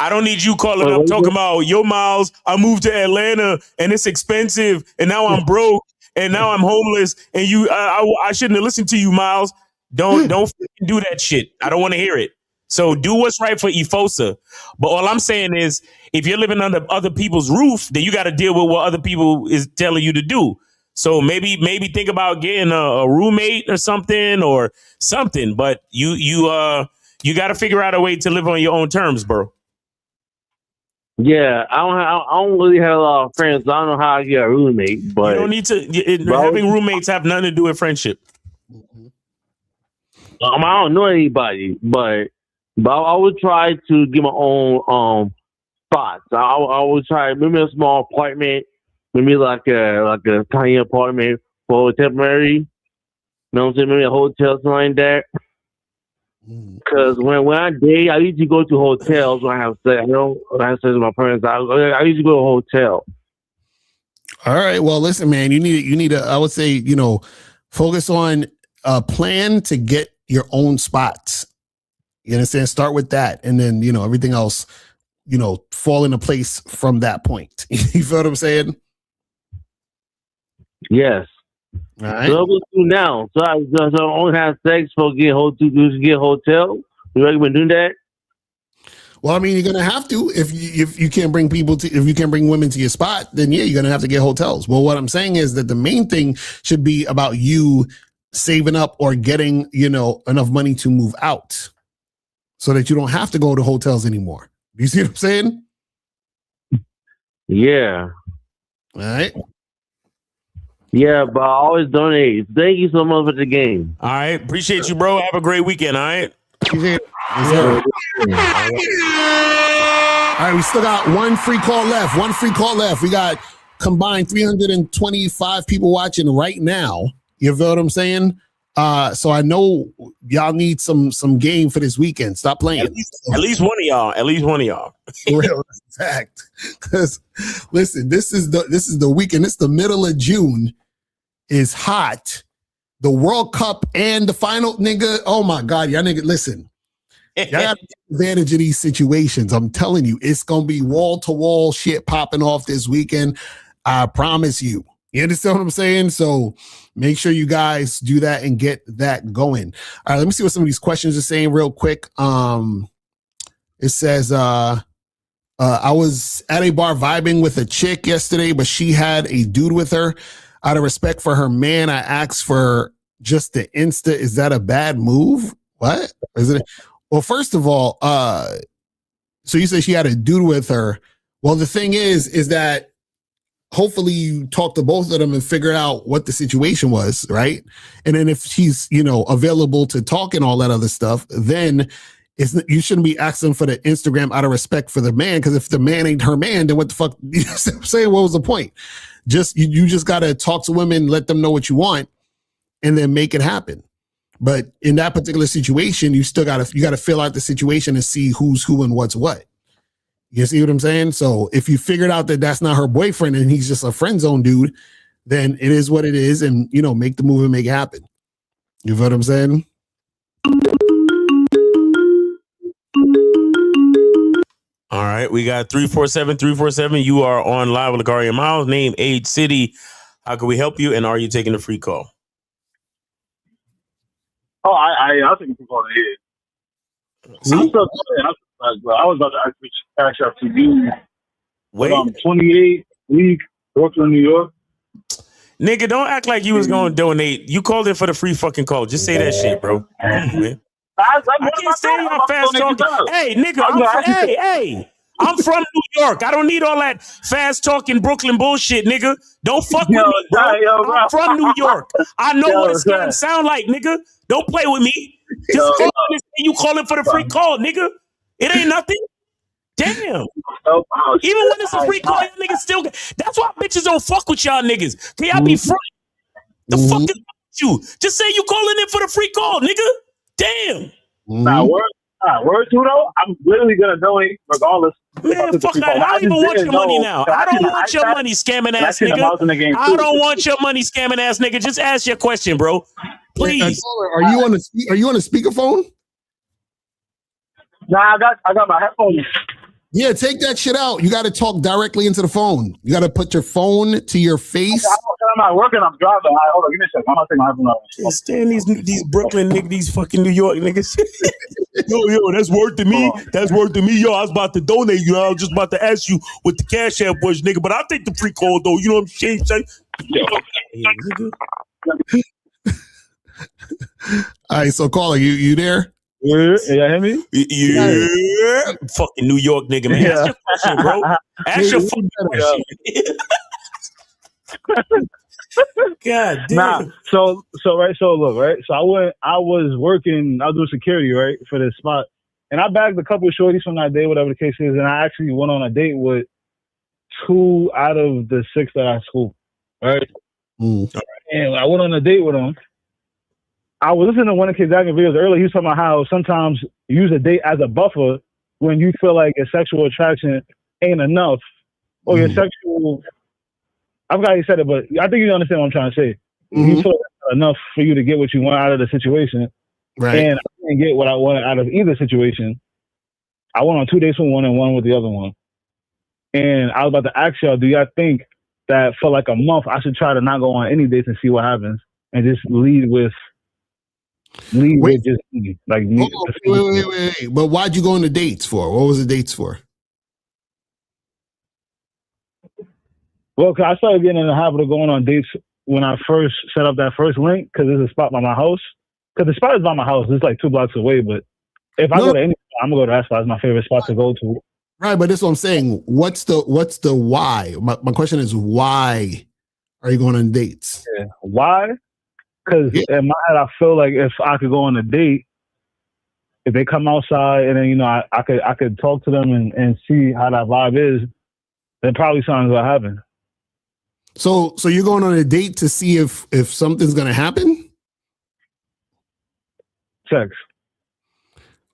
don't need you calling up talking about, yo, Miles, I moved to Atlanta and it's expensive and now I'm broke and now I'm homeless and I shouldn't have listened to you, Miles. Don't do that shit. I don't want to hear it. So do what's right for Efosa. But all I'm saying is, if you're living under other people's roof, then you got to deal with what other people is telling you to do. So maybe think about getting a roommate or something. But you got to figure out a way to live on your own terms, bro. Yeah, I don't really have a lot of friends. So I don't know how I get a roommate. But you don't need to. Having roommates have nothing to do with friendship. I don't know anybody, but I would try to get my own spots. I would try maybe a small apartment, maybe like a tiny apartment for temporary. You know what I'm saying? Maybe a hotel, something like that. Because when I date, I usually go to hotels when I have sex. When I have sex with my parents, I usually go to a hotel. All right. Well, listen, man, you need to, I would say, focus on a plan to get your own spots. You understand? Start with that. And then, everything else, fall into place from that point. You feel what I'm saying? Yes. All right. So what do now? So I only have sex for get hotel. You recommend doing that? Well, I mean, you're gonna have to if you can't bring women to your spot, then yeah, you're gonna have to get hotels. Well, what I'm saying is that the main thing should be about you saving up or getting enough money to move out, so that you don't have to go to hotels anymore. You see what I'm saying? Yeah. All right. Yeah, but I always donate. Thank you so much for the game. All right. Appreciate you, bro. Have a great weekend. All right. All right. We still got one free call left. We got combined 325 people watching right now. You feel what I'm saying? So I know y'all need some game for this weekend. Stop playing. At least one of y'all. Real fact. Because listen, this is the weekend. It's the middle of June. Is hot. The World Cup and the final, nigga. Oh my God, y'all nigga, listen. Y'all got to take advantage of these situations. I'm telling you, it's gonna be wall to wall shit popping off this weekend. I promise you. You understand what I'm saying? So make sure you guys do that and get that going. All right, let me see what some of these questions are saying real quick. It says, I was at a bar vibing with a chick yesterday, but she had a dude with her. Out of respect for her man, I asked for just the Insta. Is that a bad move? What? Is it? Well, first of all, so you say she had a dude with her. Well, the thing is that hopefully you talk to both of them and figure out what the situation was, right? And then if she's, available to talk and all that other stuff, then you shouldn't be asking for the Instagram out of respect for the man, because if the man ain't her man, then what the fuck? You know what I'm saying? What was the point? You just got to talk to women, let them know what you want, and then make it happen. But in that particular situation, you got to fill out the situation and see who's who and what's what. You see what I'm saying? So if you figured out that that's not her boyfriend and he's just a friend zone dude, then it is what it is, and make the move and make it happen. You feel what I'm saying? All right, we got 347. You are on live with Locario Miles. Name, age, city. How can we help you? And are you taking a free call? Oh, I'll take a free call ahead. See? I was about to actually cash out to you. Wait. 28 week, Brooklyn, New York. Nigga, don't act like you was gonna donate. You called in for the free fucking call. Just say that shit, bro. Come on, man. I can't stand y'all fast talking. Hey, nigga, I'm from New York. I don't need all that fast talking Brooklyn bullshit, nigga. Don't fuck with me, bro. I'm from New York. I know what a scam sound like, nigga. Don't play with me. Just call in and say you calling for the free call, nigga. It ain't nothing. Damn. Even when it's a free call, y'all niggas still. That's why bitches don't fuck with y'all niggas. Can y'all be front? The fuck is with you? Just say you calling in for the free call, nigga. Damn. Word to though. I'm literally gonna donate regardless. Man, fuck that. I don't even want your money now. I don't want your money, scamming ass nigga. I don't want your money, scamming ass nigga. Just ask your question, bro. Please. Are you on a speakerphone? Nah, I got my headphones. Yeah, take that shit out. You got to talk directly into the phone. You got to put your phone to your face. I'm not working. I'm driving. Hold on, give me a second. I'm gonna take my headphones out. Can't stand these Brooklyn niggas, these fucking New York niggas. yo, that's worth to me. That's worth to me. Yo, I was about to donate. You know, I was just about to ask you what the cash app was, nigga. But I'll take the free call though. You know what I'm saying? All right, so caller, you there? Yeah, you hear me? Yeah. Fucking New York nigga, man. Ask your question, bro. Ask your fucking question. God damn. Nah, so look, right? So I was working, I was doing security, right, for this spot. And I bagged a couple of shorties from that day, whatever the case is, and I actually went on a date with 2 out of the 6 that I schooled, right? And I went on a date with them. I was listening to one of Kid Zagging videos earlier. He was talking about how sometimes you use a date as a buffer when you feel like your sexual attraction ain't enough, or your sexual. I forgot how he said it, but I think you understand what I'm trying to say. You feel like that's enough for you to get what you want out of the situation, right? And I didn't get what I wanted out of either situation. I went on 2 dates with one and one with the other one, and I was about to ask y'all, do y'all think that for like a month I should try to not go on any dates and see what happens, and just lead with just like me. Wait. But why'd you go on the dates for? What was the dates for? Well, cause I started getting in the habit of going on dates when I first set up that first link, because there's a spot by my house. Because the spot is by my house. It's like 2 blocks away. But if I go to any spot, I'm going to go to that spot. It's my favorite spot to go to. Right, but that's what I'm saying. What's the why? My question is, why are you going on dates? Yeah. Why? Because in my head, I feel like if I could go on a date, if they come outside and then, you know, I could talk to them and see how that vibe is, then probably something's going to happen. So you're going on a date to see if something's going to happen? Sex.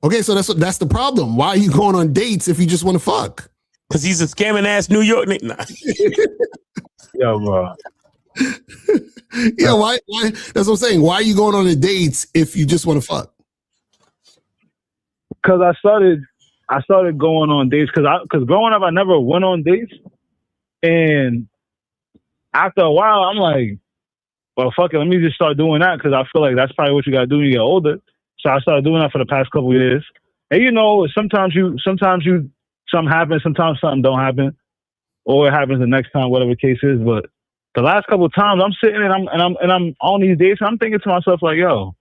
Okay, so that's the problem. Why are you going on dates if you just want to fuck? Because he's a scamming ass New York nigga. Nah. Yo, bro. Yeah, why? That's what I'm saying. Why are you going on the dates if you just want to fuck? Because I started going on dates because growing up I never went on dates, and after a while I'm like, well, fuck it, let me just start doing that, because I feel like that's probably what you gotta do when you get older. So I started doing that for the past couple of years, and you know, sometimes something happens, sometimes something don't happen, or it happens the next time, whatever the case is, but. The last couple of times I'm sitting and I'm on these dates, and I'm thinking to myself like, yo,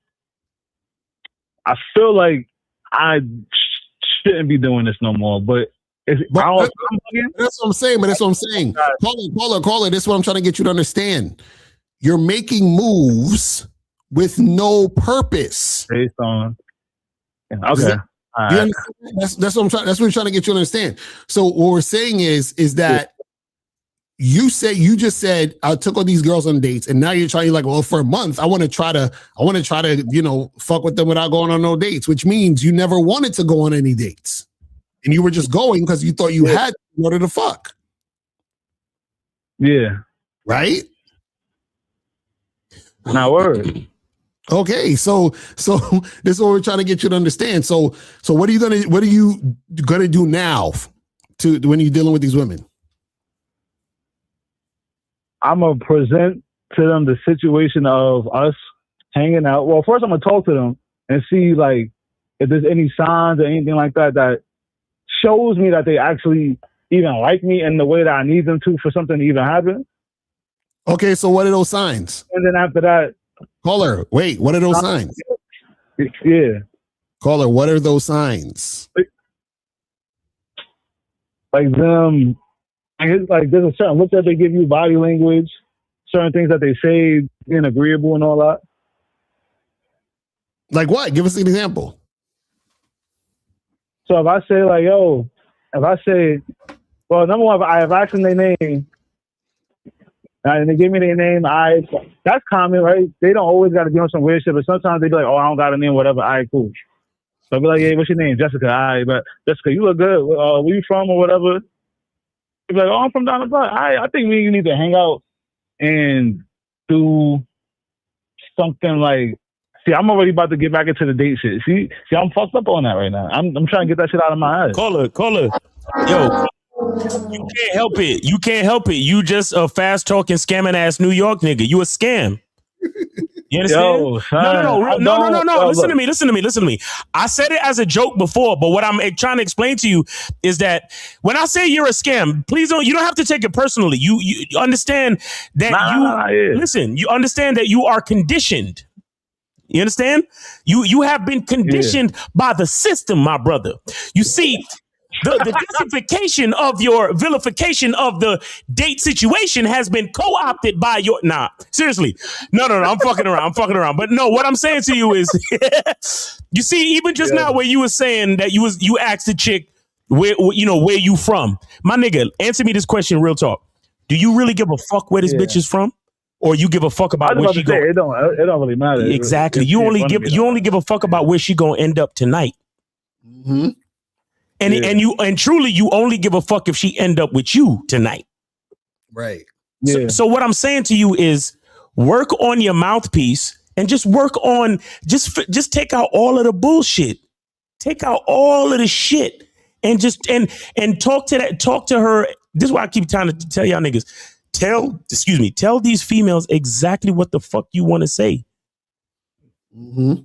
I feel like I shouldn't be doing this no more. But that's what I'm saying. Caller. This is what I'm trying to get you to understand. You're making moves with no purpose. Based on okay. Right. That's what I'm trying. That's what we're trying to get you to understand. So what we're saying is that. You just said I took all these girls on dates, and now you're like, well, for a month, I want to try to, you know, fuck with them without going on no dates, which means you never wanted to go on any dates, and you were just going because you thought you had in order to fuck. Yeah. Right. Now word. Okay, so this is what we're trying to get you to understand. So what are you gonna do now to when you're dealing with these women? I'm going to present to them the situation of us hanging out. Well, first I'm going to talk to them and see, like, if there's any signs or anything like that that shows me that they actually even like me in the way that I need them to for something to even happen. Okay, so what are those signs? And then after that, caller, wait, what are those signs? Yeah, caller, what are those signs? like them, like there's a certain look that they give you, body language, certain things that they say, being agreeable and all that. Like what? Give us an example. So if I say like, yo, well, number one, if I've asked them their name, and they give me their name, that's common, right? They don't always got to be on some weird shit, but sometimes they be like, oh, I don't got a name, whatever. All right, cool. So I'll be like, hey, what's your name? Jessica. All right, but Jessica, you look good. Where you from or whatever? They be like, oh, I'm from down the block. All right, I think me and you need to hang out and do something like, see, I'm already about to get back into the date shit. See, I'm fucked up on that right now. I'm trying to get that shit out of my eyes. Caller. Yo, you can't help it. You can't help it. You just a fast talking scamming ass New York nigga. You a scam. You understand? Yo, No. Listen to me. I said it as a joke before, but what I'm trying to explain to you is that when I say you're a scam, please you don't have to take it personally. You understand that listen, you understand that you are conditioned. You understand? You have been conditioned by the system, my brother. You see, the justification of your vilification of the date situation has been co-opted by your seriously. No, I'm fucking around. But no, what I'm saying to you is you see, even just now where you were saying that you asked the chick where you from. My nigga, answer me this question real talk. Do you really give a fuck where this bitch is from? Or you give a fuck about where she going? It don't really matter. Exactly. You only give a fuck about where she gonna end up tonight. Mm-hmm. And truly, you only give a fuck if she end up with you tonight. Right. So what I'm saying to you is work on your mouthpiece and just work on just take out all of the bullshit. Take out all of the shit and just and talk to her. This is why I keep trying to tell y'all niggas. Tell these females exactly what the fuck you want to say. Mm-hmm.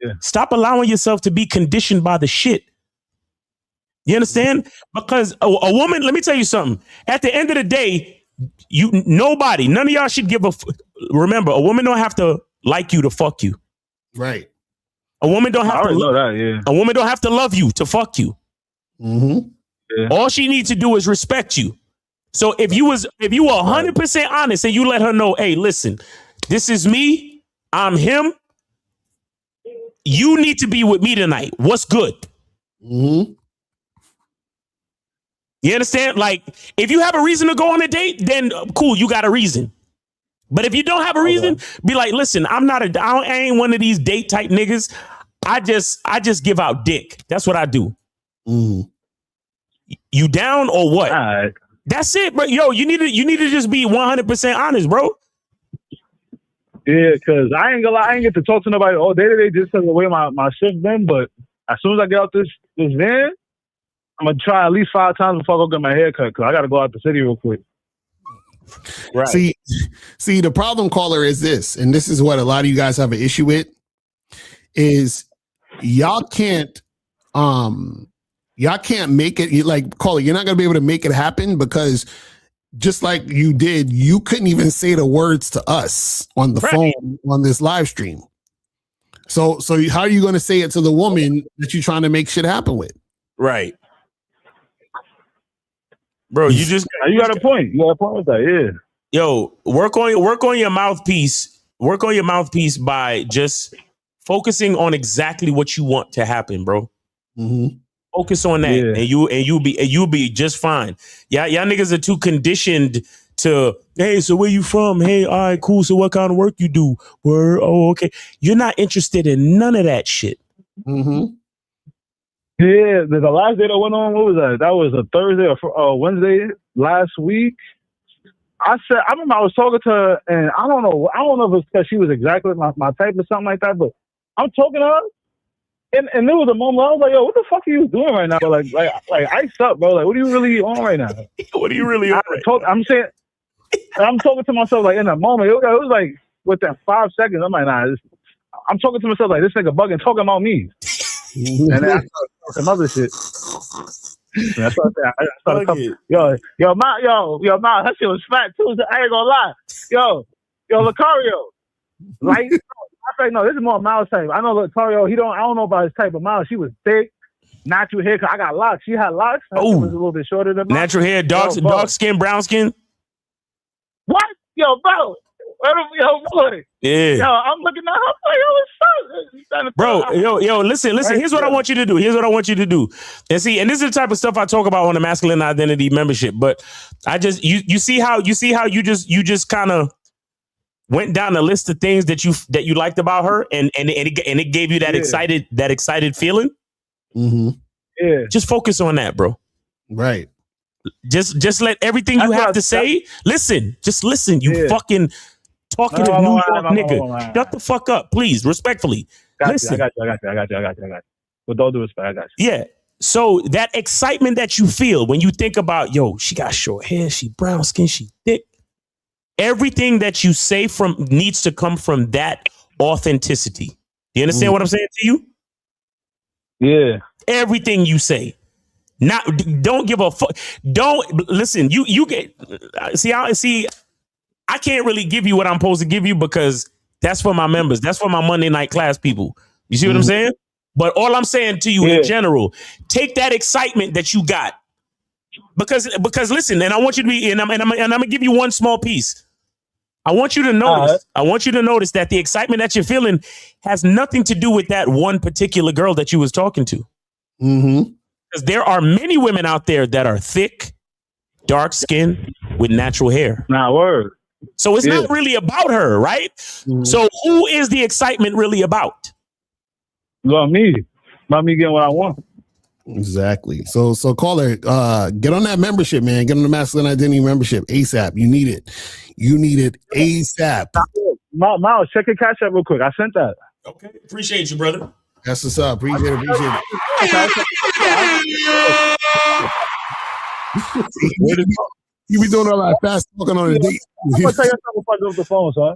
Yeah. Stop allowing yourself to be conditioned by the shit. You understand? Because a woman, let me tell you something. At the end of the day, none of y'all should give remember, a woman don't have to like you to fuck you. Right. A woman don't have a woman don't have to love you to fuck you. Mm-hmm. Yeah. All she needs to do is respect you. So if you were 100% honest and you let her know, hey, listen, this is me, I'm him. You need to be with me tonight. What's good? Mm-hmm. You understand? Like, if you have a reason to go on a date, then cool, you got a reason. But if you don't have a reason, be like, listen, I ain't one of these date type niggas. I just give out dick. That's what I do. Mm-hmm. You down or what? All right. That's it, bro. Yo, you need to just be 100% honest, bro. Yeah, because I ain't gonna lie, I ain't get to talk to nobody all day today just because of the way my shift been. But as soon as I get out this van, I'm gonna try at least 5 times before I go get my hair cut because I gotta go out the city real quick. Right. See, the problem, caller, is this, and this is what a lot of you guys have an issue with, is y'all can't make it. Like, caller, you're not gonna be able to make it happen because just like you did, you couldn't even say the words to us on the phone on this live stream. So how are you going to say it to the woman that you're trying to make shit happen with? Right. Bro, you got a point. You got a point with that, yeah. Yo, work on your mouthpiece. Work on your mouthpiece by just focusing on exactly what you want to happen, bro. Mm-hmm. Focus on that, and you'll be just fine. Y'all niggas are too conditioned to, hey, so where you from? Hey, all right, cool. So what kind of work you do? Where? Oh, okay. You're not interested in none of that shit. Mm-hmm. Yeah, the last day that went on, what was that? That was a Thursday or Wednesday last week. I remember I was talking to her, and I don't know if it's because she was exactly my type or something like that, but I'm talking to her. And there was a moment I was like, yo, what the fuck are you doing right now? Like ice up, bro. Like, what are you really on right now? What are you really on right now? I'm talking to myself like in that moment. It was like within 5 seconds. I'm like, nah. I'm talking to myself like this nigga bugging, talking about me. And then I started some other shit. And that's what I started coming. Miles, that shit was fat too. I ain't gonna lie. Yo, Locario. Like, I say no, this is more Miles type. I know Locario, I don't know about his type of Miles. She was thick, natural hair. Cause I got locks. She had locks. Her shit was a little bit shorter than mine. Natural hair, dark skin, brown skin. What? Yo, bro. Yo, boy. Yeah. Yo, I'm looking at her like, bro, yo, listen. Here's what I want you to do. And see, and this is the type of stuff I talk about on the masculine identity membership. But I just you see how you just kind of went down the list of things that you liked about her, and it gave you that excited feeling. Mm-hmm. Yeah. Just focus on that, bro. Right. Just let everything you have to say. Listen. Just listen. You fucking talking to New York nigga. Shut the fuck up, please. Respectfully. Listen. I got you. With all due respect, I got you. Yeah. So that excitement that you feel when you think about, yo, she got short hair, she brown skin, she thick. Everything that you say needs to come from that authenticity. Do you understand what I'm saying to you? Yeah. Everything you say. Don't give a fuck. Don't listen. You get see. I can't really give you what I'm supposed to give you because that's for my members. That's for my Monday night class people. You see what I'm saying? But all I'm saying to you in general, take that excitement that you got because listen. And I want you to be and I'm gonna give you one small piece. I want you to notice. I want you to notice that the excitement that you're feeling has nothing to do with that one particular girl that you was talking to. Mm-hmm. Because there are many women out there that are thick, dark skin with natural hair. Word. So it's not really about her, right? So who is the excitement really about? About me. About me getting what I want. Exactly. So caller, get on that membership, man. Get on the masculine identity membership ASAP. You need it. You need it ASAP. Miles, check your cash app real quick. I sent that. Okay. Appreciate you, brother. That's what's up. Appreciate it. You be doing all that fast talking on a date. I'm gonna tell you something before I go off the phone, son.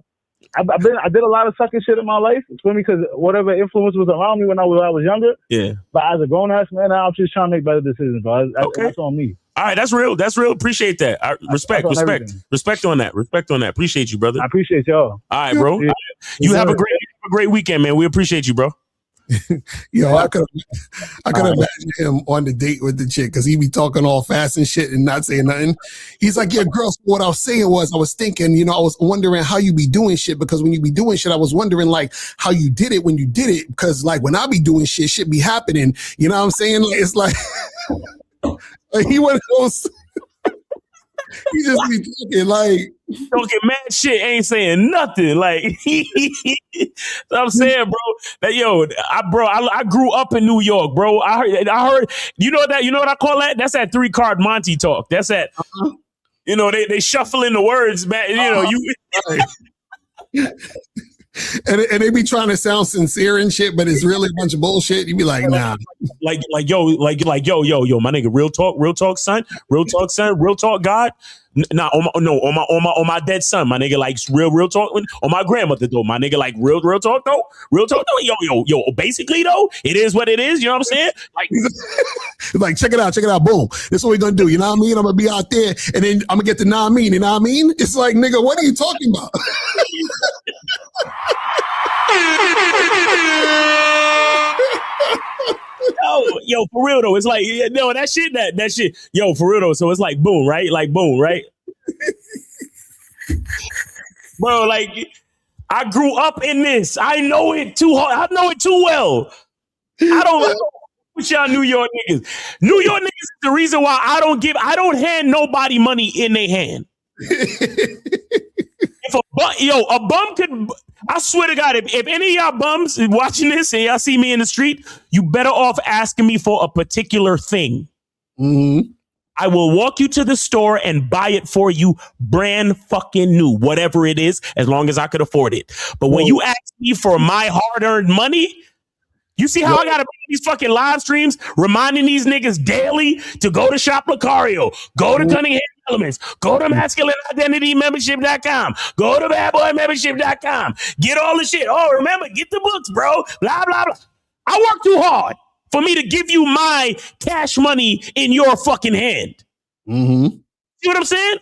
I did a lot of sucking shit in my life. It's funny because whatever influence was around me when I was younger. Yeah. But as a grown ass man, now I'm just trying to make better decisions, bro. That's on me. All right, that's real. Appreciate that. Respect on that. Respect on that. Appreciate you, brother. I appreciate y'all. All right, bro. Yeah. You have a great weekend, man. We appreciate you, bro. Yo, I could imagine him on the date with the chick because he be talking all fast and shit and not saying nothing. He's like, yeah, girl, so what I was saying was I was thinking, I was wondering how you be doing shit because when you be doing shit, I was wondering like how you did it when you did it because like when I be doing shit be happening. You know what I'm saying? Like, it's like, like he one of those. He just be talking like talking mad shit, ain't saying nothing. Like I'm saying, bro. That I grew up in New York, bro. I heard. You know what I call that? That's that 3-card Monty talk. That's that. They shuffling the words, man. And they be trying to sound sincere and shit, but it's really a bunch of bullshit. You be like, nah. Like yo, my nigga, real talk, son, real talk, God. Nah, on my dead son, my nigga, like real talk. On my grandmother though, my nigga, like real talk though. Yo. Basically though, it is what it is. You know what I'm saying? Like check it out. Boom. This is what we're gonna do. You know what I mean? I'm gonna be out there, and then I'm gonna get the know what I mean. You know what I mean? It's like, nigga, what are you talking about? Yo, for real though, it's like that shit. Yo, for real though, so it's like boom, right? Like boom, right? Bro, like I grew up in this. I know it too hard. I know it too well. I don't with y'all New York niggas. New York niggas is the reason why I don't hand nobody money in their hand. If a bum could, I swear to God, if any of y'all bums is watching this and y'all see me in the street, you better off asking me for a particular thing. Mm-hmm. I will walk you to the store and buy it for you brand fucking new, whatever it is, as long as I could afford it. But when you ask me for my hard-earned money, you see how I got to be these fucking live streams reminding these niggas daily to go to Shop Locario, go to Cunningham Elements, go to masculineidentitymembership.com, go to badboymembership.com, get all the shit. Oh, remember, get the books, bro. Blah, blah, blah. I work too hard. for me to give you my cash money in your fucking hand. Mm-hmm. See what I'm saying?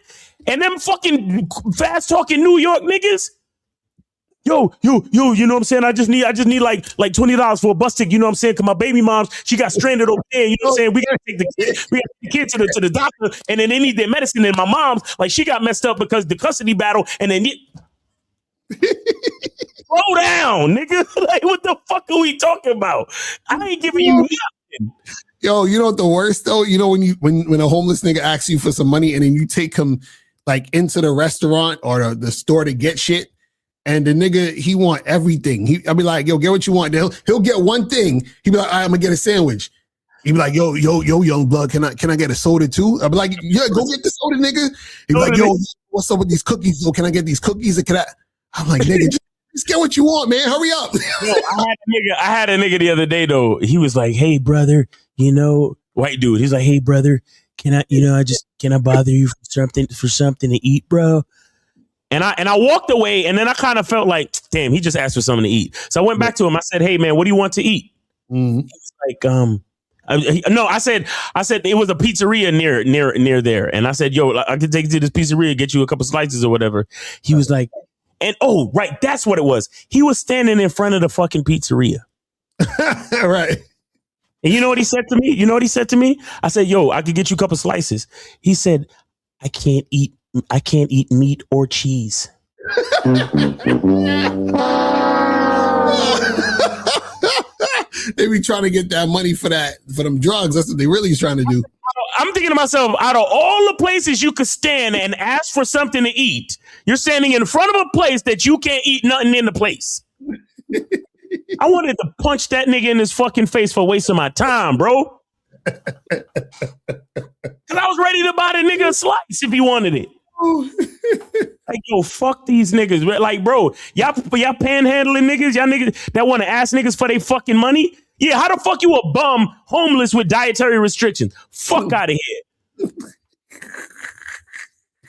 And them fucking fast talking New York niggas. Yo, you know what I'm saying? I just need like $20 for a bus ticket, you know what I'm saying? Cause my baby mom, she got stranded over there, you know what I'm saying? We gotta take the kid to the doctor, and then they need their medicine. And my mom's like, she got messed up because the custody battle, and then slow down, nigga. Like, what the fuck are we talking about? I ain't giving you nothing. Yo, you know what the worst though? You know when a homeless nigga asks you for some money and then you take him like into the restaurant or the store to get shit, and the nigga, he want everything. I'll be like, yo, get what you want. He'll get one thing. He'll be like, all right, I'm gonna get a sandwich. He'll be like, yo, young blood, can I get a soda too? I'll be like, yeah, go get the soda, nigga. He'll be like, yo, what's up with these cookies? Yo, can I get these cookies? I'm like, nigga, just get what you want, man. Hurry up. Yo, I had a nigga the other day though. He was like, hey brother, white dude. He's like, hey brother, can I bother you for something to eat, bro? And I walked away, and then I kind of felt like, damn, he just asked for something to eat. So I went back to him. I said, hey man, what do you want to eat? Mm-hmm. He was like, no, I said it was a pizzeria near there, and I said, yo, I can take you to this pizzeria, get you a couple slices or whatever. He was like, and oh right, that's what it was. He was standing in front of the fucking pizzeria. Right. And you know what he said to me? I said, yo, I could get you a couple slices. He said, I can't eat meat or cheese. They be trying to get that money for them drugs. That's what they really is trying to do. I'm thinking to myself, out of all the places you could stand and ask for something to eat, you're standing in front of a place that you can't eat nothing in the place. I wanted to punch that nigga in his fucking face for wasting my time, bro. Cause I was ready to buy the nigga a slice if he wanted it. Like, yo, fuck these niggas. Like, bro, y'all panhandling niggas, y'all niggas that want to ask niggas for their fucking money. Yeah, how the fuck you a bum homeless with dietary restrictions? Fuck out of here.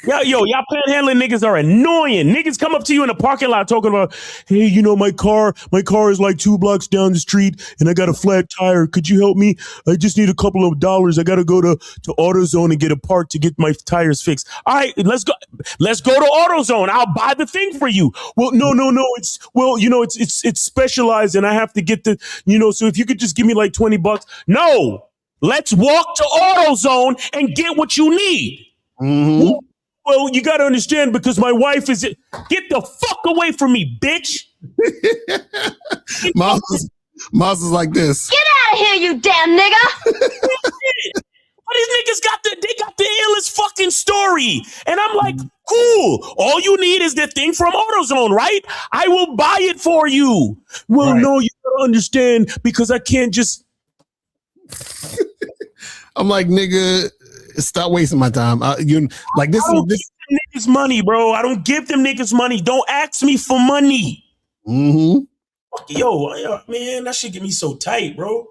Yo, y'all panhandling niggas are annoying. Niggas come up to you in the parking lot talking about, hey, my car is like 2 blocks down the street and I got a flat tire. Could you help me? I just need a couple of dollars. I got to go to AutoZone and get a part to get my tires fixed. All right, let's go to AutoZone. I'll buy the thing for you. Well, no. It's specialized and I have to get so if you could just give me like $20. No, let's walk to AutoZone and get what you need. Mm-hmm. Well, you got to understand because my wife is... Get the fuck away from me, bitch. Miles is like this. Get out of here, you damn nigga. But these niggas got the illest fucking story. And I'm like, cool. All you need is the thing from AutoZone, right? I will buy it for you. Well, right. No, you got to understand because I can't just... I'm like, nigga... Stop wasting my time. This niggas money, bro. I don't give them niggas money. Don't ask me for money. Mm-hmm. Yo, man, that shit get me so tight, bro.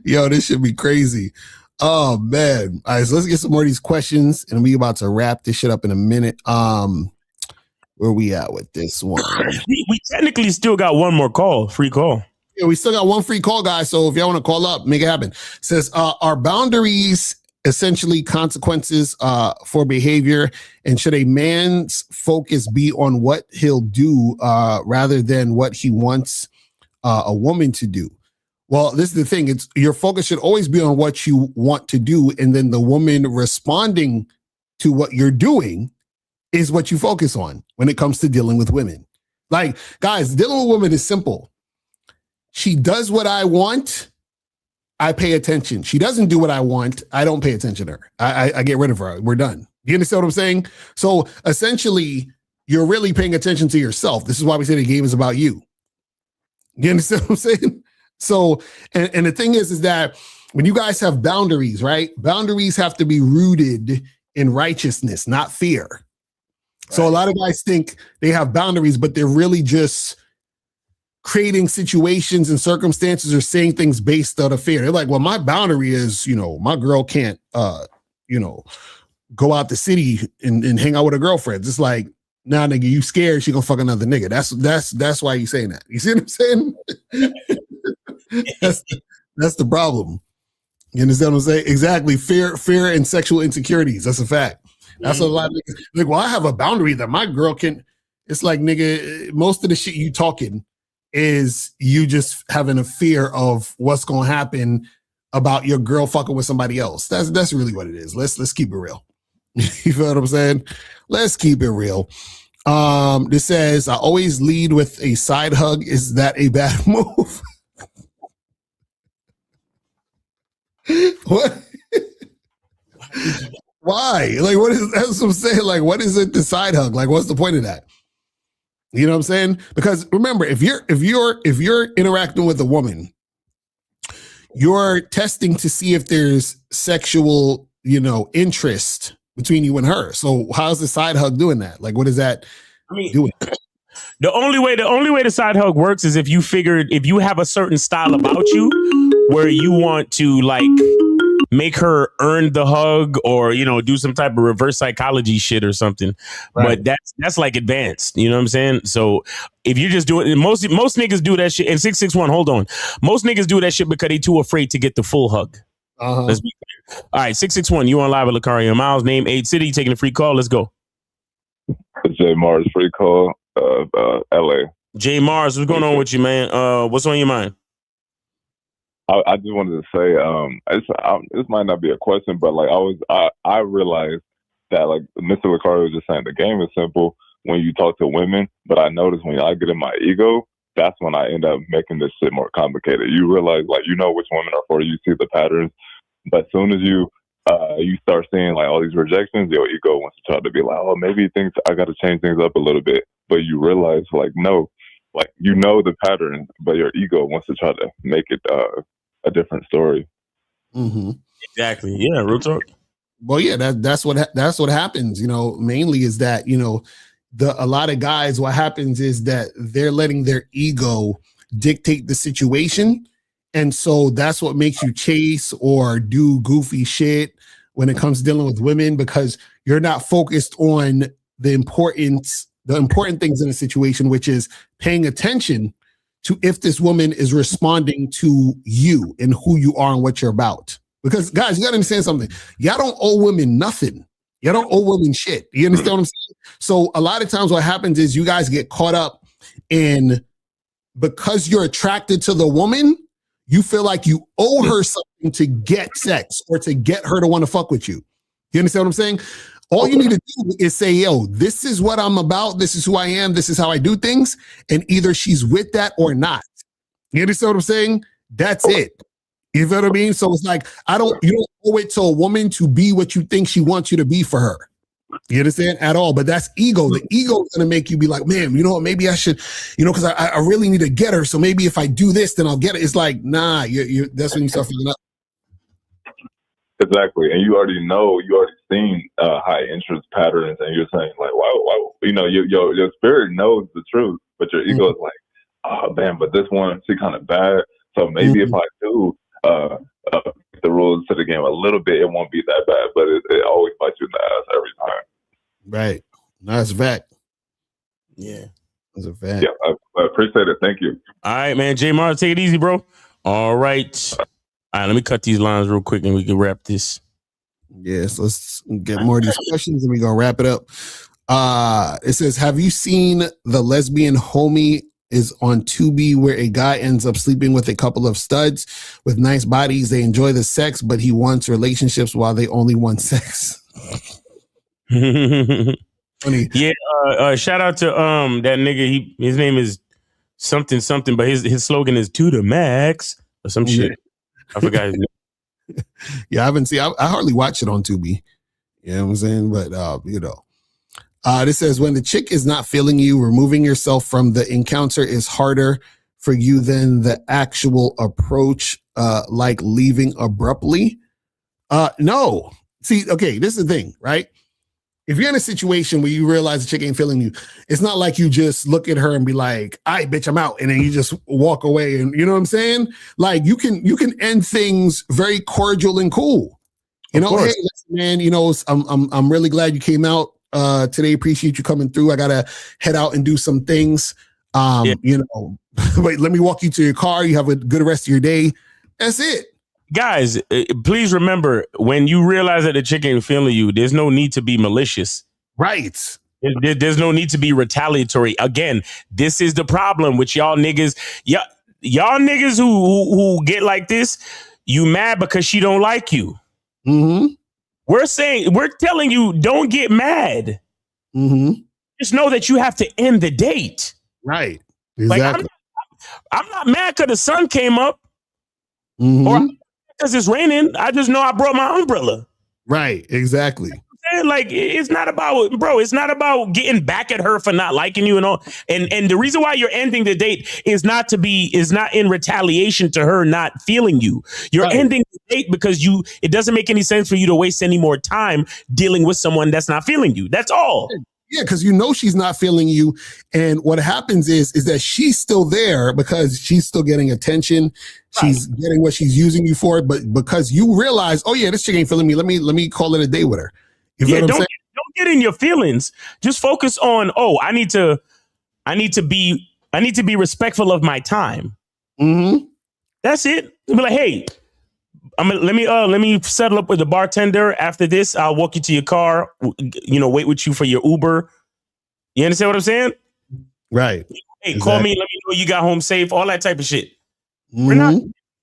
Yo, this should be crazy. Oh man. All right, so let's get some more of these questions, and we about to wrap this shit up in a minute. Where we at with this one? We technically still got one more free call. Yeah, we still got one free call, guys. So if y'all want to call up, make it happen. It says, are boundaries essentially consequences for behavior? And should a man's focus be on what he'll do rather than what he wants a woman to do? Well, this is the thing. It's your focus should always be on what you want to do. And then the woman responding to what you're doing is what you focus on when it comes to dealing with women. Like, guys, dealing with women is simple. She does what I want, I pay attention. She doesn't do what I want, I don't pay attention to her. I get rid of her. We're done. You understand what I'm saying? So essentially, you're really paying attention to yourself. This is why we say the game is about you. You understand what I'm saying? So, and the thing is that when you guys have boundaries, right? Boundaries have to be rooted in righteousness, not fear. Right. So a lot of guys think they have boundaries, but they're really just creating situations and circumstances or saying things based out of fear. They're like, well, my boundary is, my girl can't, go out the city and hang out with her girlfriends. It's like, nah, nigga, you scared she gonna fuck another nigga. That's why you saying that. You see what I'm saying? That's the problem. You understand what I'm saying? Exactly. Fear and sexual insecurities. That's a fact. That's a lot of niggas. Like, well, I have a boundary that my girl can. It's like, nigga, most of the shit you talking is you just having a fear of what's gonna happen about your girl fucking with somebody else. That's really what it is. Let's keep it real. You feel what I'm saying? Let's keep it real. This says, I always lead with a side hug. Is that a bad move? What? Why? Like, what is that's what I'm saying? Like, what is it the side hug? Like, what's the point of that? You know what I'm saying? Because remember, if you're interacting with a woman, you're testing to see if there's sexual, interest between you and her. So how's the side hug doing that? Like, what is that doing? The only way the side hug works is if you have a certain style about you where you want to like make her earn the hug or, do some type of reverse psychology shit or something. Right. But that's like advanced. You know what I'm saying? So if you're just doing most niggas do that shit. And 661, hold on. Most niggas do that shit because they too afraid to get the full hug. Let's be clear. All right, 661, you on live with Locario Miles, name, age, city, taking a free call. Let's go. J Mars, free call, LA. J Mars, what's going on with you, man? What's on your mind? I just wanted to say, this might not be a question, but like I realized that like Mr. Locario was just saying the game is simple when you talk to women, but I noticed when I get in my ego, that's when I end up making this shit more complicated. You realize like which women are for you, see the patterns, but as soon as you start seeing like all these rejections, your ego wants to try to be like, oh, maybe he thinks I got to change things up a little bit, but you realize like no, like the pattern, but your ego wants to try to make it a different story. Mm-hmm. Exactly. Yeah, real talk. Well, yeah, that's what happens. Mainly is that a lot of guys. What happens is that they're letting their ego dictate the situation, and so that's what makes you chase or do goofy shit when it comes to dealing with women because you're not focused on the important things in a situation, which is paying attention to if this woman is responding to you and who you are and what you're about. Because guys, you gotta understand something. Y'all don't owe women nothing. Y'all don't owe women shit. You understand what I'm saying? So a lot of times what happens is you guys get caught up in because you're attracted to the woman, you feel like you owe her something to get sex or to get her to want to fuck with you. You understand what I'm saying? All you need to do is say, yo, this is what I'm about. This is who I am. This is how I do things. And either she's with that or not. You understand what I'm saying? That's it. You feel what I mean? So it's like, you don't owe it to a woman to be what you think she wants you to be for her. You understand? At all. But that's ego. The ego is going to make you be like, man, you know what? Maybe I should, because I really need to get her. So maybe if I do this, then I'll get it. It's like, nah, that's when you start feeling up. Exactly. And you already seen high interest patterns and you're saying like, why your spirit knows the truth, but your ego is like, oh man, but this one, she kind of bad. So maybe if I do the rules to the game a little bit, it won't be that bad, but it always bites you in the ass every time. Right. That's a fact. Yeah. That's a fact. Yeah, I appreciate it. Thank you. All right, man. J Mars, take it easy, bro. All right. All right, let me cut these lines real quick and we can wrap this. Yes, let's get more of these questions and we're going to wrap it up. It says, have you seen The Lesbian Homie is on Tubi where a guy ends up sleeping with a couple of studs with nice bodies. They enjoy the sex, but he wants relationships while they only want sex. Funny. Yeah, shout out to that nigga. His name is something, but his slogan is to the max or some shit. I forgot his name. Yeah, I hardly watch it on Tubi. You know what I'm saying? But this says when the chick is not feeling you, removing yourself from the encounter is harder for you than the actual approach, like leaving abruptly. No. See, okay, this is the thing, right? If you're in a situation where you realize the chick ain't feeling you, it's not like you just look at her and be like, all right, bitch, I'm out. And then you just walk away. And you know what I'm saying? Like you can end things very cordial and cool. Hey, listen, man, I'm really glad you came out today. Appreciate you coming through. I got to head out and do some things. You know, wait, let me walk you to your car. You have a good rest of your day. That's it. Guys, please remember, when you realize that the chick ain't feeling you, there's no need to be malicious. Right. There's no need to be retaliatory. Again, this is the problem with y'all niggas. Y'all niggas who get like this, you mad because she don't like you. Mm-hmm. We're telling you, don't get mad. Mm-hmm. Just know that you have to end the date. Right. Exactly. Like, I'm not mad because the sun came up, mm-hmm. or because it's raining. I just know I brought my umbrella. Right. Exactly. Like, it's not about, bro, it's not about getting back at her for not liking you and all. And the reason why you're ending the date is not in retaliation to her not feeling you. You're ending the date because it doesn't make any sense for you to waste any more time dealing with someone that's not feeling you. That's all. Yeah, because you know she's not feeling you. And what happens is that she's still there because she's still getting attention. She's getting what she's using you for. But because you realize, oh yeah, this chick ain't feeling me. Let me call it a day with her. You know what I'm saying? Don't get in your feelings. Just focus on, I need to be respectful of my time. Mm-hmm. That's it. Be like, hey, let me settle up with the bartender. After this, I'll walk you to your car. Wait with you for your Uber. You understand what I'm saying? Right. Hey, call me. Let me know you got home safe. All that type of shit. Mm-hmm. We're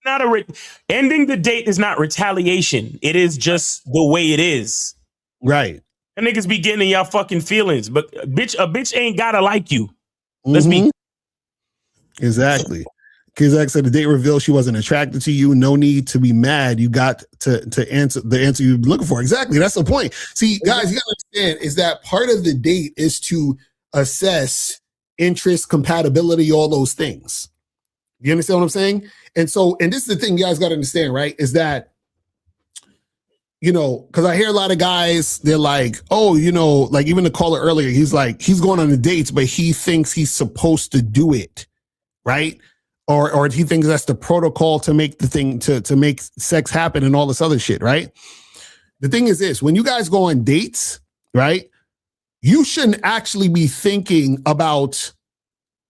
not ending the date is not retaliation. It is just the way it is. Right. And niggas be getting in y'all fucking feelings, but a bitch ain't gotta like you. Let's be. Exactly. Because like I said, the date revealed she wasn't attracted to you. No need to be mad. You got to answer the answer you're looking for. Exactly. That's the point. See, guys, you got to understand is that part of the date is to assess interest, compatibility, all those things. You understand what I'm saying? And this is the thing you guys got to understand, right? Is that, because I hear a lot of guys, they're like, oh, like even the caller earlier, he's like, he's going on the dates, but he thinks he's supposed to do it, right? Or he thinks that's the protocol to make the thing, to make sex happen and all this other shit, right? The thing is this, when you guys go on dates, right, you shouldn't actually be thinking about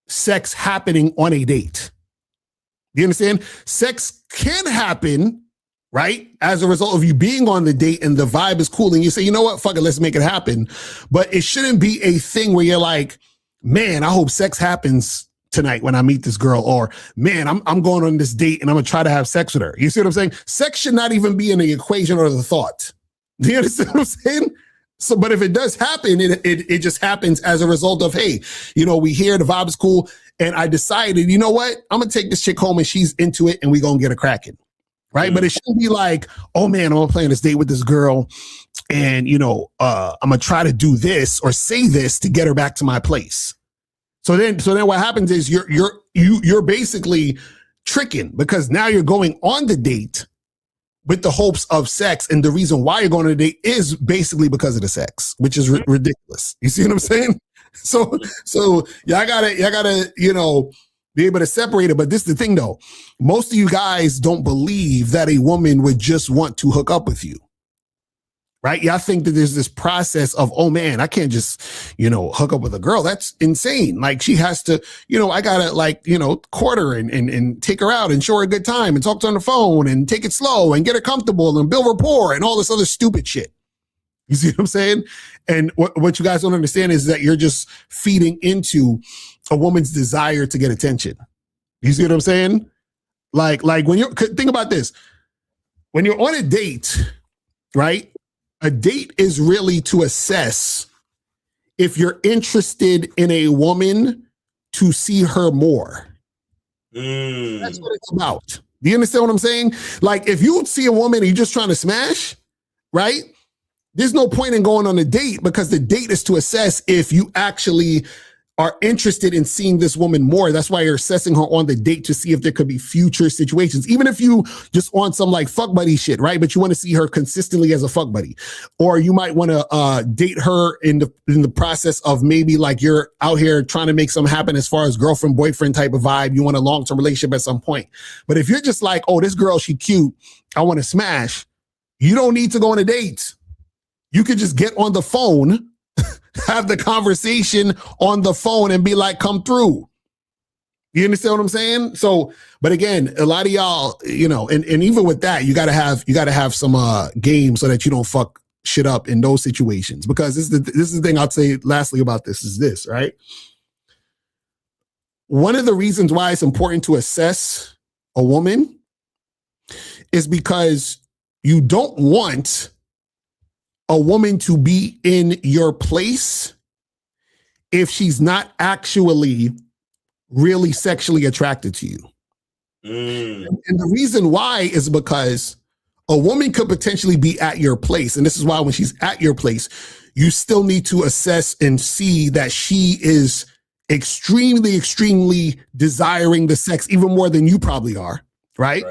sex happening on a date. Do you understand? Sex can happen, right? As a result of you being on the date and the vibe is cool and you say, you know what, fuck it, let's make it happen. But it shouldn't be a thing where you're like, man, I hope sex happens tonight when I meet this girl, or man, I'm going on this date and I'm gonna try to have sex with her. You see what I'm saying? Sex should not even be in the equation or the thought. Do you understand what I'm saying? So, but if it does happen, it just happens as a result of, hey, we hear the vibe is cool. And I decided, you know what? I'm gonna take this chick home and she's into it and we gonna get her cracking. Right. But it shouldn't be like, oh man, I'm gonna play on this date with this girl and I'm gonna try to do this or say this to get her back to my place. So then what happens is you're basically tricking, because now you're going on the date with the hopes of sex, and the reason why you're going on the date is basically because of the sex, which is ridiculous. You see what I'm saying? So y'all gotta be able to separate it. But this is the thing though, most of you guys don't believe that a woman would just want to hook up with you. Right? Y'all think that there's this process of, oh man, I can't just, hook up with a girl. That's insane. Like she has to, I gotta court her and take her out and show her a good time and talk to her on the phone and take it slow and get her comfortable and build rapport and all this other stupid shit. You see what I'm saying? And what you guys don't understand is that you're just feeding into a woman's desire to get attention. You see what I'm saying? Like when think about this, when you're on a date, right? A date is really to assess if you're interested in a woman to see her more. That's what it's about. Do you understand what I'm saying? Like if you see a woman and you're just trying to smash, right? There's no point in going on a date, because the date is to assess if you actually are interested in seeing this woman more. That's why you're assessing her on the date to see if there could be future situations. Even if you just want some like fuck buddy shit, right? But you want to see her consistently as a fuck buddy. Or you might want to date her in the process of maybe like you're out here trying to make something happen as far as girlfriend, boyfriend type of vibe. You want a long-term relationship at some point. But if you're just like, oh, this girl, she cute, I want to smash, you don't need to go on a date. You could just get on the phone, have the conversation on the phone and be like, come through. You understand what I'm saying? So, but again, a lot of y'all, and even with that, you gotta have some game so that you don't fuck shit up in those situations. Because this is the thing I'll say lastly about this is this, right? One of the reasons why it's important to assess a woman is because you don't want a woman to be in your place if she's not actually really sexually attracted to you. And the reason why is because a woman could potentially be at your place. And this is why when she's at your place, you still need to assess and see that she is extremely, extremely desiring the sex even more than you probably are, right?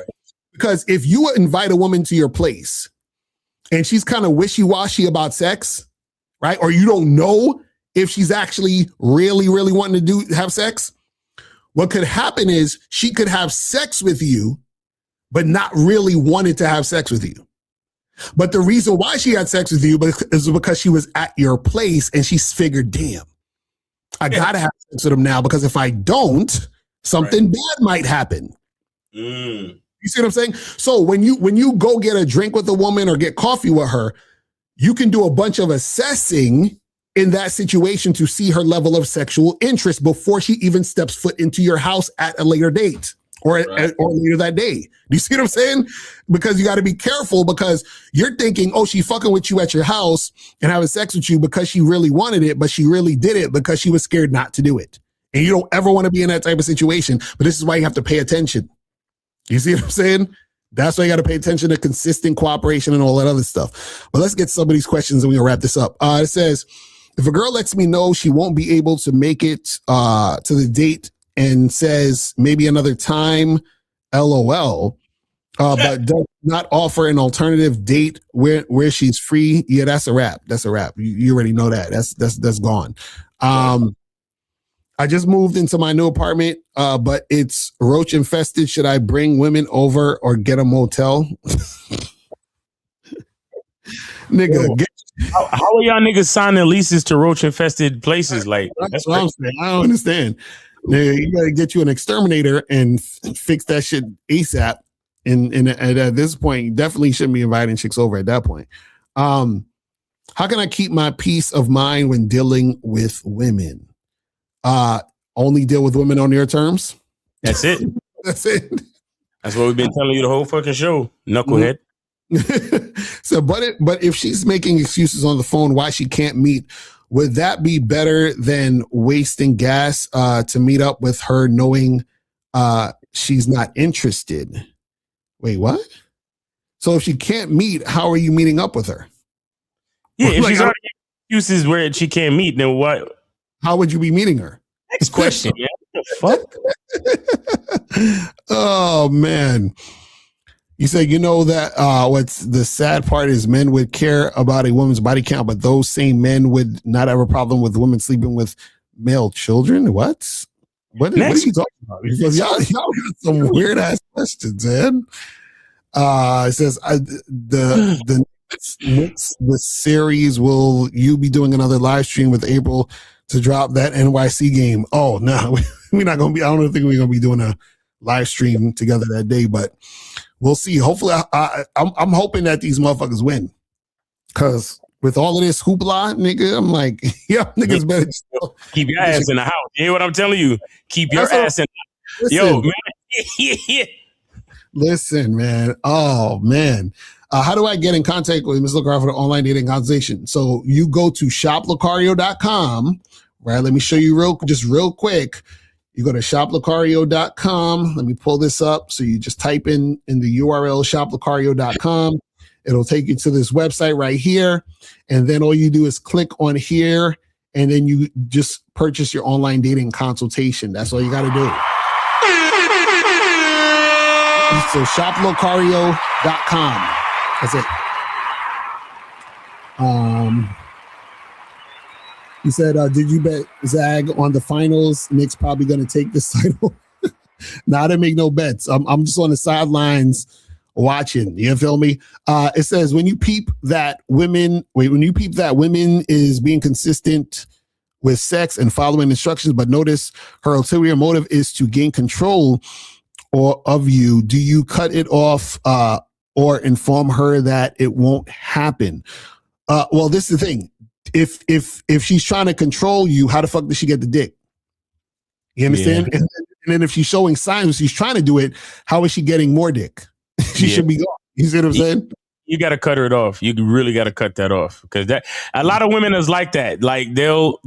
Because if you invite a woman to your place and she's kind of wishy-washy about sex, right? Or you don't know if she's actually really, really wanting to have sex, what could happen is she could have sex with you, but not really wanted to have sex with you. But the reason why she had sex with you is because she was at your place and she's figured, damn, I gotta have sex with him now because if I don't, something bad might happen. You see what I'm saying? So when you go get a drink with a woman or get coffee with her, you can do a bunch of assessing in that situation to see her level of sexual interest before she even steps foot into your house at a later date or later that day. Do you see what I'm saying? Because you got to be careful because you're thinking, oh, she fucking with you at your house and having sex with you because she really wanted it, but she really did it because she was scared not to do it. And you don't ever want to be in that type of situation. But this is why you have to pay attention. You see what I'm saying? That's why you got to pay attention to consistent cooperation and all that other stuff. But let's get some of these questions and we'll wrap this up. It says, if a girl lets me know she won't be able to make it to the date and says maybe another time, LOL, but does not offer an alternative date where she's free, yeah, that's a wrap. That's a wrap. You already know that. That's gone. I just moved into my new apartment, but it's roach infested. Should I bring women over or get a motel? Nigga, how are y'all niggas signing leases to roach infested places? Like that's what I'm saying. I don't understand. Nigga, you gotta get you an exterminator and fix that shit ASAP. And at this point, you definitely shouldn't be inviting chicks over at that point. How can I keep my peace of mind when dealing with women? Only deal with women on their terms. That's it. That's it. That's what we've been telling you the whole fucking show, knucklehead. So, but if she's making excuses on the phone why she can't meet, would that be better than wasting gas to meet up with her knowing she's not interested? Wait, what? So if she can't meet, how are you meeting up with her? Yeah, if she's already excuses where she can't meet, then what? How would you be meeting her? Next question, man. What the fuck? Oh man. You say, that what's the sad part is men would care about a woman's body count, but those same men would not have a problem with women sleeping with male children. What? What are you talking about? Because y'all got some weird ass questions, man. It says the series, will you be doing another live stream with April to drop that NYC game? Oh no, we're not gonna be. I don't think we're gonna be doing a live stream together that day, but we'll see. Hopefully, I'm hoping that these motherfuckers win, because with all of this hoopla, nigga, I'm like, yeah, niggas better keep your ass in the house. You hear what I'm telling you? Keep your ass in. Yo, man. Listen, man. Oh man. How do I get in contact with Ms. Locario for the online dating consultation? So you go to shoplocario.com, right? Let me show you real quick. You go to shoplocario.com. Let me pull this up. So you just type in the URL shoplocario.com. It'll take you to this website right here. And then all you do is click on here and then you just purchase your online dating consultation. That's all you got to do. So shoplocario.com. That's it. He said, did you bet Zag on the finals? Nick's probably going to take this title. Nah, I didn't make no bets. I'm just on the sidelines watching. You feel me? It says, when you peep that women is being consistent with sex and following instructions, but notice her ulterior motive is to gain control of you. Do you cut it off or inform her that it won't happen? Well, this is the thing. If she's trying to control you, how the fuck does she get the dick? You understand? Yeah. And then if she's showing signs she's trying to do it, how is she getting more dick? She should be gone. You see what I'm saying? You got to cut it off. You really got to cut that off, because that a lot of women is like that. Like they'll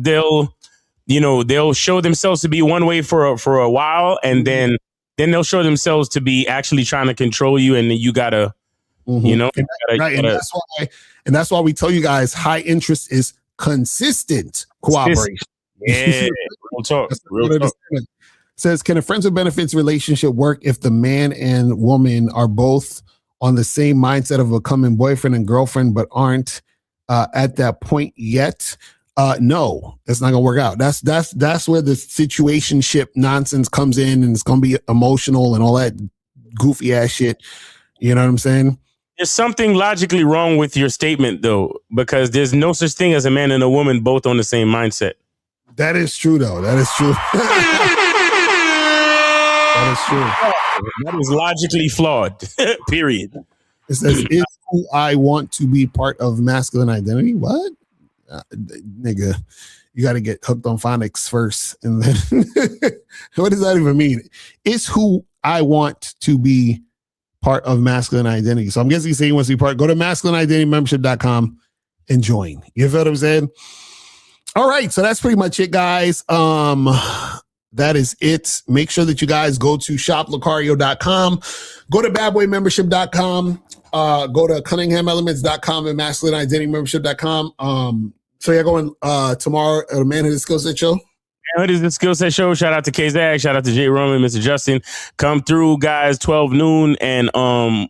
show themselves to be one way for a while, and then they'll show themselves to be actually trying to control you, and then you gotta, And that's why we tell you guys high interest is consistent cooperation. Yeah, real talk. Real talk. Says, can a friends with benefits relationship work if the man and woman are both on the same mindset of becoming boyfriend and girlfriend, but aren't at that point yet? No, it's not gonna work out. That's where the situationship nonsense comes in, and it's gonna be emotional and all that goofy ass shit. You know what I'm saying? There's something logically wrong with your statement, though, because there's no such thing as a man and a woman both on the same mindset. That is true, though. That is true. That is true. That is logically flawed. Period. It says, "Is who I want to be part of masculine identity." What, nigga? You got to get hooked on phonics first, and then what does that even mean? It's who I want to be part of masculine identity. So I'm guessing he's saying he wants to be part. Go to masculineidentitymembership.com and join. You feel what I'm saying? All right, so that's pretty much it, guys. That is it. Make sure that you guys go to shoplocario.com, go to badboymembership.com, go to cunninghamelements.com and masculineidentitymembership.com. So you're going tomorrow at a Manhood Skill Set show? Manhood is the Skill Set show. Shout out to K-Zag, shout out to Jay Roman, Mr. Justin. Come through, guys, 12 noon, and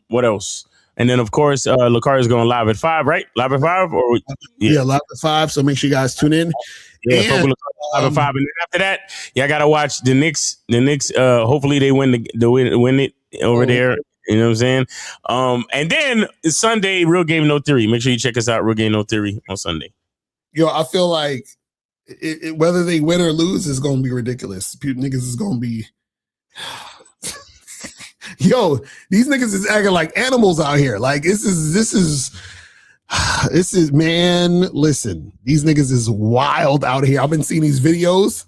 what else? And then, of course, Locario is going live at 5, right? Live at 5? Yeah, live at 5, so make sure you guys tune in. Yeah, and, live at 5. And then after that, y'all got to watch the Knicks. The Knicks, hopefully they win it over there. You know what I'm saying? And then Sunday, Real Game No Theory. Make sure you check us out, Real Game No Theory, on Sunday. Yo, I feel like whether they win or lose is going to be ridiculous. Niggas is going to be... Yo, these niggas is acting like animals out here. Like this is man, listen, these niggas is wild out here. I've been seeing these videos.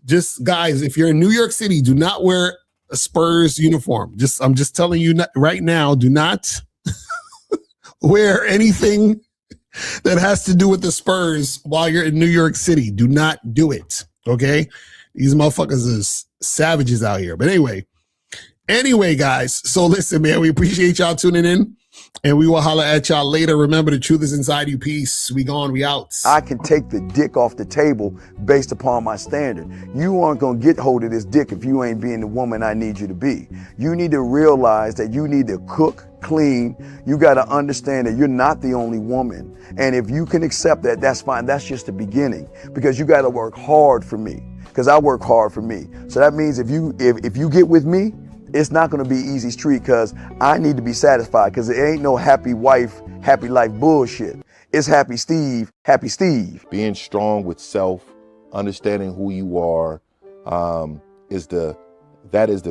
Just guys, if you're in New York City, do not wear a Spurs uniform. I'm just telling you right now, do not wear anything that has to do with the Spurs while you're in New York City. Do not do it. Okay? These motherfuckers is savages out here. But Anyway, guys, so listen, man, we appreciate y'all tuning in, and we will holler at y'all later. Remember, the truth is inside you. Peace. We gone. We out. I can take the dick off the table based upon my standard. You aren't going to get hold of this dick if you ain't being the woman I need you to be. You need to realize that you need to cook, clean. You got to understand that you're not the only woman. And if you can accept that, that's fine. That's just the beginning, because you got to work hard for me, because I work hard for me. So that means if you get with me, it's not going to be easy street, because I need to be satisfied, because it ain't no happy wife, happy life bullshit. It's happy Steve, happy Steve. Being strong with self, understanding who you are, is the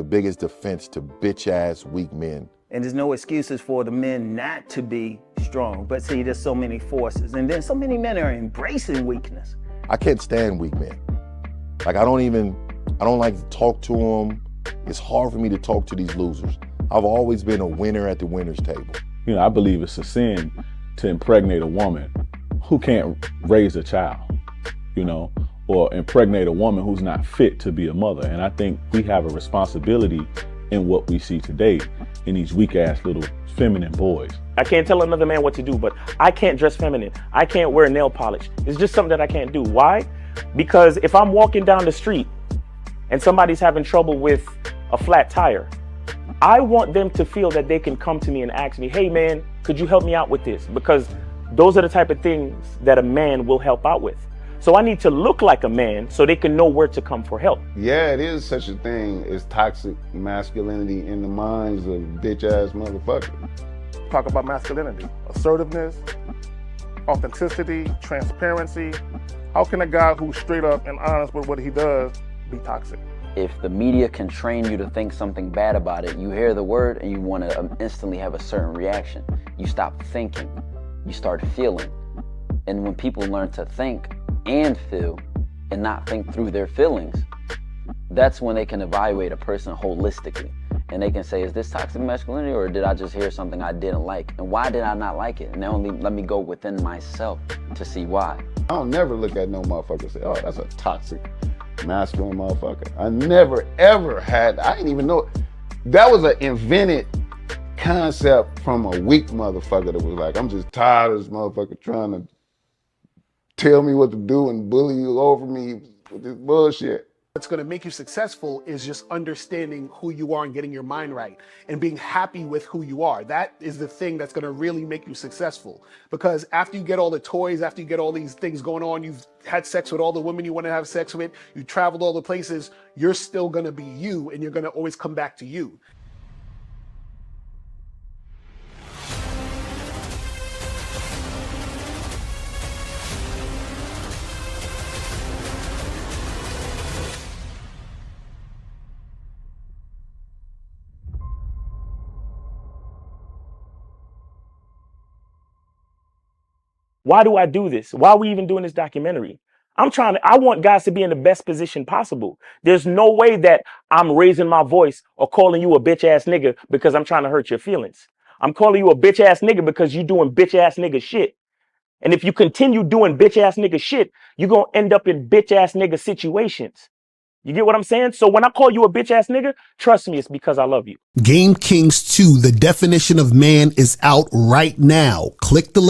biggest defense to bitch ass weak men. And there's no excuses for the men not to be strong. But see, there's so many forces, and then so many men are embracing weakness. I can't stand weak men. Like I don't like to talk to them. It's hard for me to talk to these losers. I've always been a winner at the winner's table. You know, I believe it's a sin to impregnate a woman who can't raise a child, you know, or impregnate a woman who's not fit to be a mother. And I think we have a responsibility in what we see today in these weak ass little feminine boys. I can't tell another man what to do, but I can't dress feminine. I can't wear nail polish. It's just something that I can't do. Why? Because if I'm walking down the street and somebody's having trouble with a flat tire, I want them to feel that they can come to me and ask me, hey man, could you help me out with this? Because those are the type of things that a man will help out with. So I need to look like a man so they can know where to come for help. Yeah, it is such a thing as toxic masculinity in the minds of bitch ass motherfuckers. Talk about masculinity, assertiveness, authenticity, transparency. How can a guy who's straight up and honest with what he does be toxic? If the media can train you to think something bad about it, you hear the word and you want to instantly have a certain reaction. You stop thinking, you start feeling. And when people learn to think and feel and not think through their feelings, that's when they can evaluate a person holistically. And they can say, is this toxic masculinity, or did I just hear something I didn't like? And why did I not like it? And only let me go within myself to see why. I don't never look at no motherfucker and say, oh, that's a toxic masculine motherfucker. I never, ever had, I didn't even know, that was an invented concept from a weak motherfucker that was like, I'm just tired of this motherfucker trying to tell me what to do and bully you over me with this bullshit. What's going to make you successful is just understanding who you are and getting your mind right and being happy with who you are. That is the thing that's going to really make you successful. Because after you get all the toys, after you get all these things going on, you've had sex with all the women you want to have sex with, you traveled all the places, you're still going to be you, and you're going to always come back to you. Why do I do this? Why are we even doing this documentary? I want guys to be in the best position possible. There's no way that I'm raising my voice or calling you a bitch ass nigga because I'm trying to hurt your feelings. I'm calling you a bitch ass nigga because you doing bitch ass nigga shit. And if you continue doing bitch ass nigga shit, you're going to end up in bitch ass nigga situations. You get what I'm saying? So when I call you a bitch ass nigga, trust me, it's because I love you. Game Kings 2, the definition of man, is out right now. Click the link.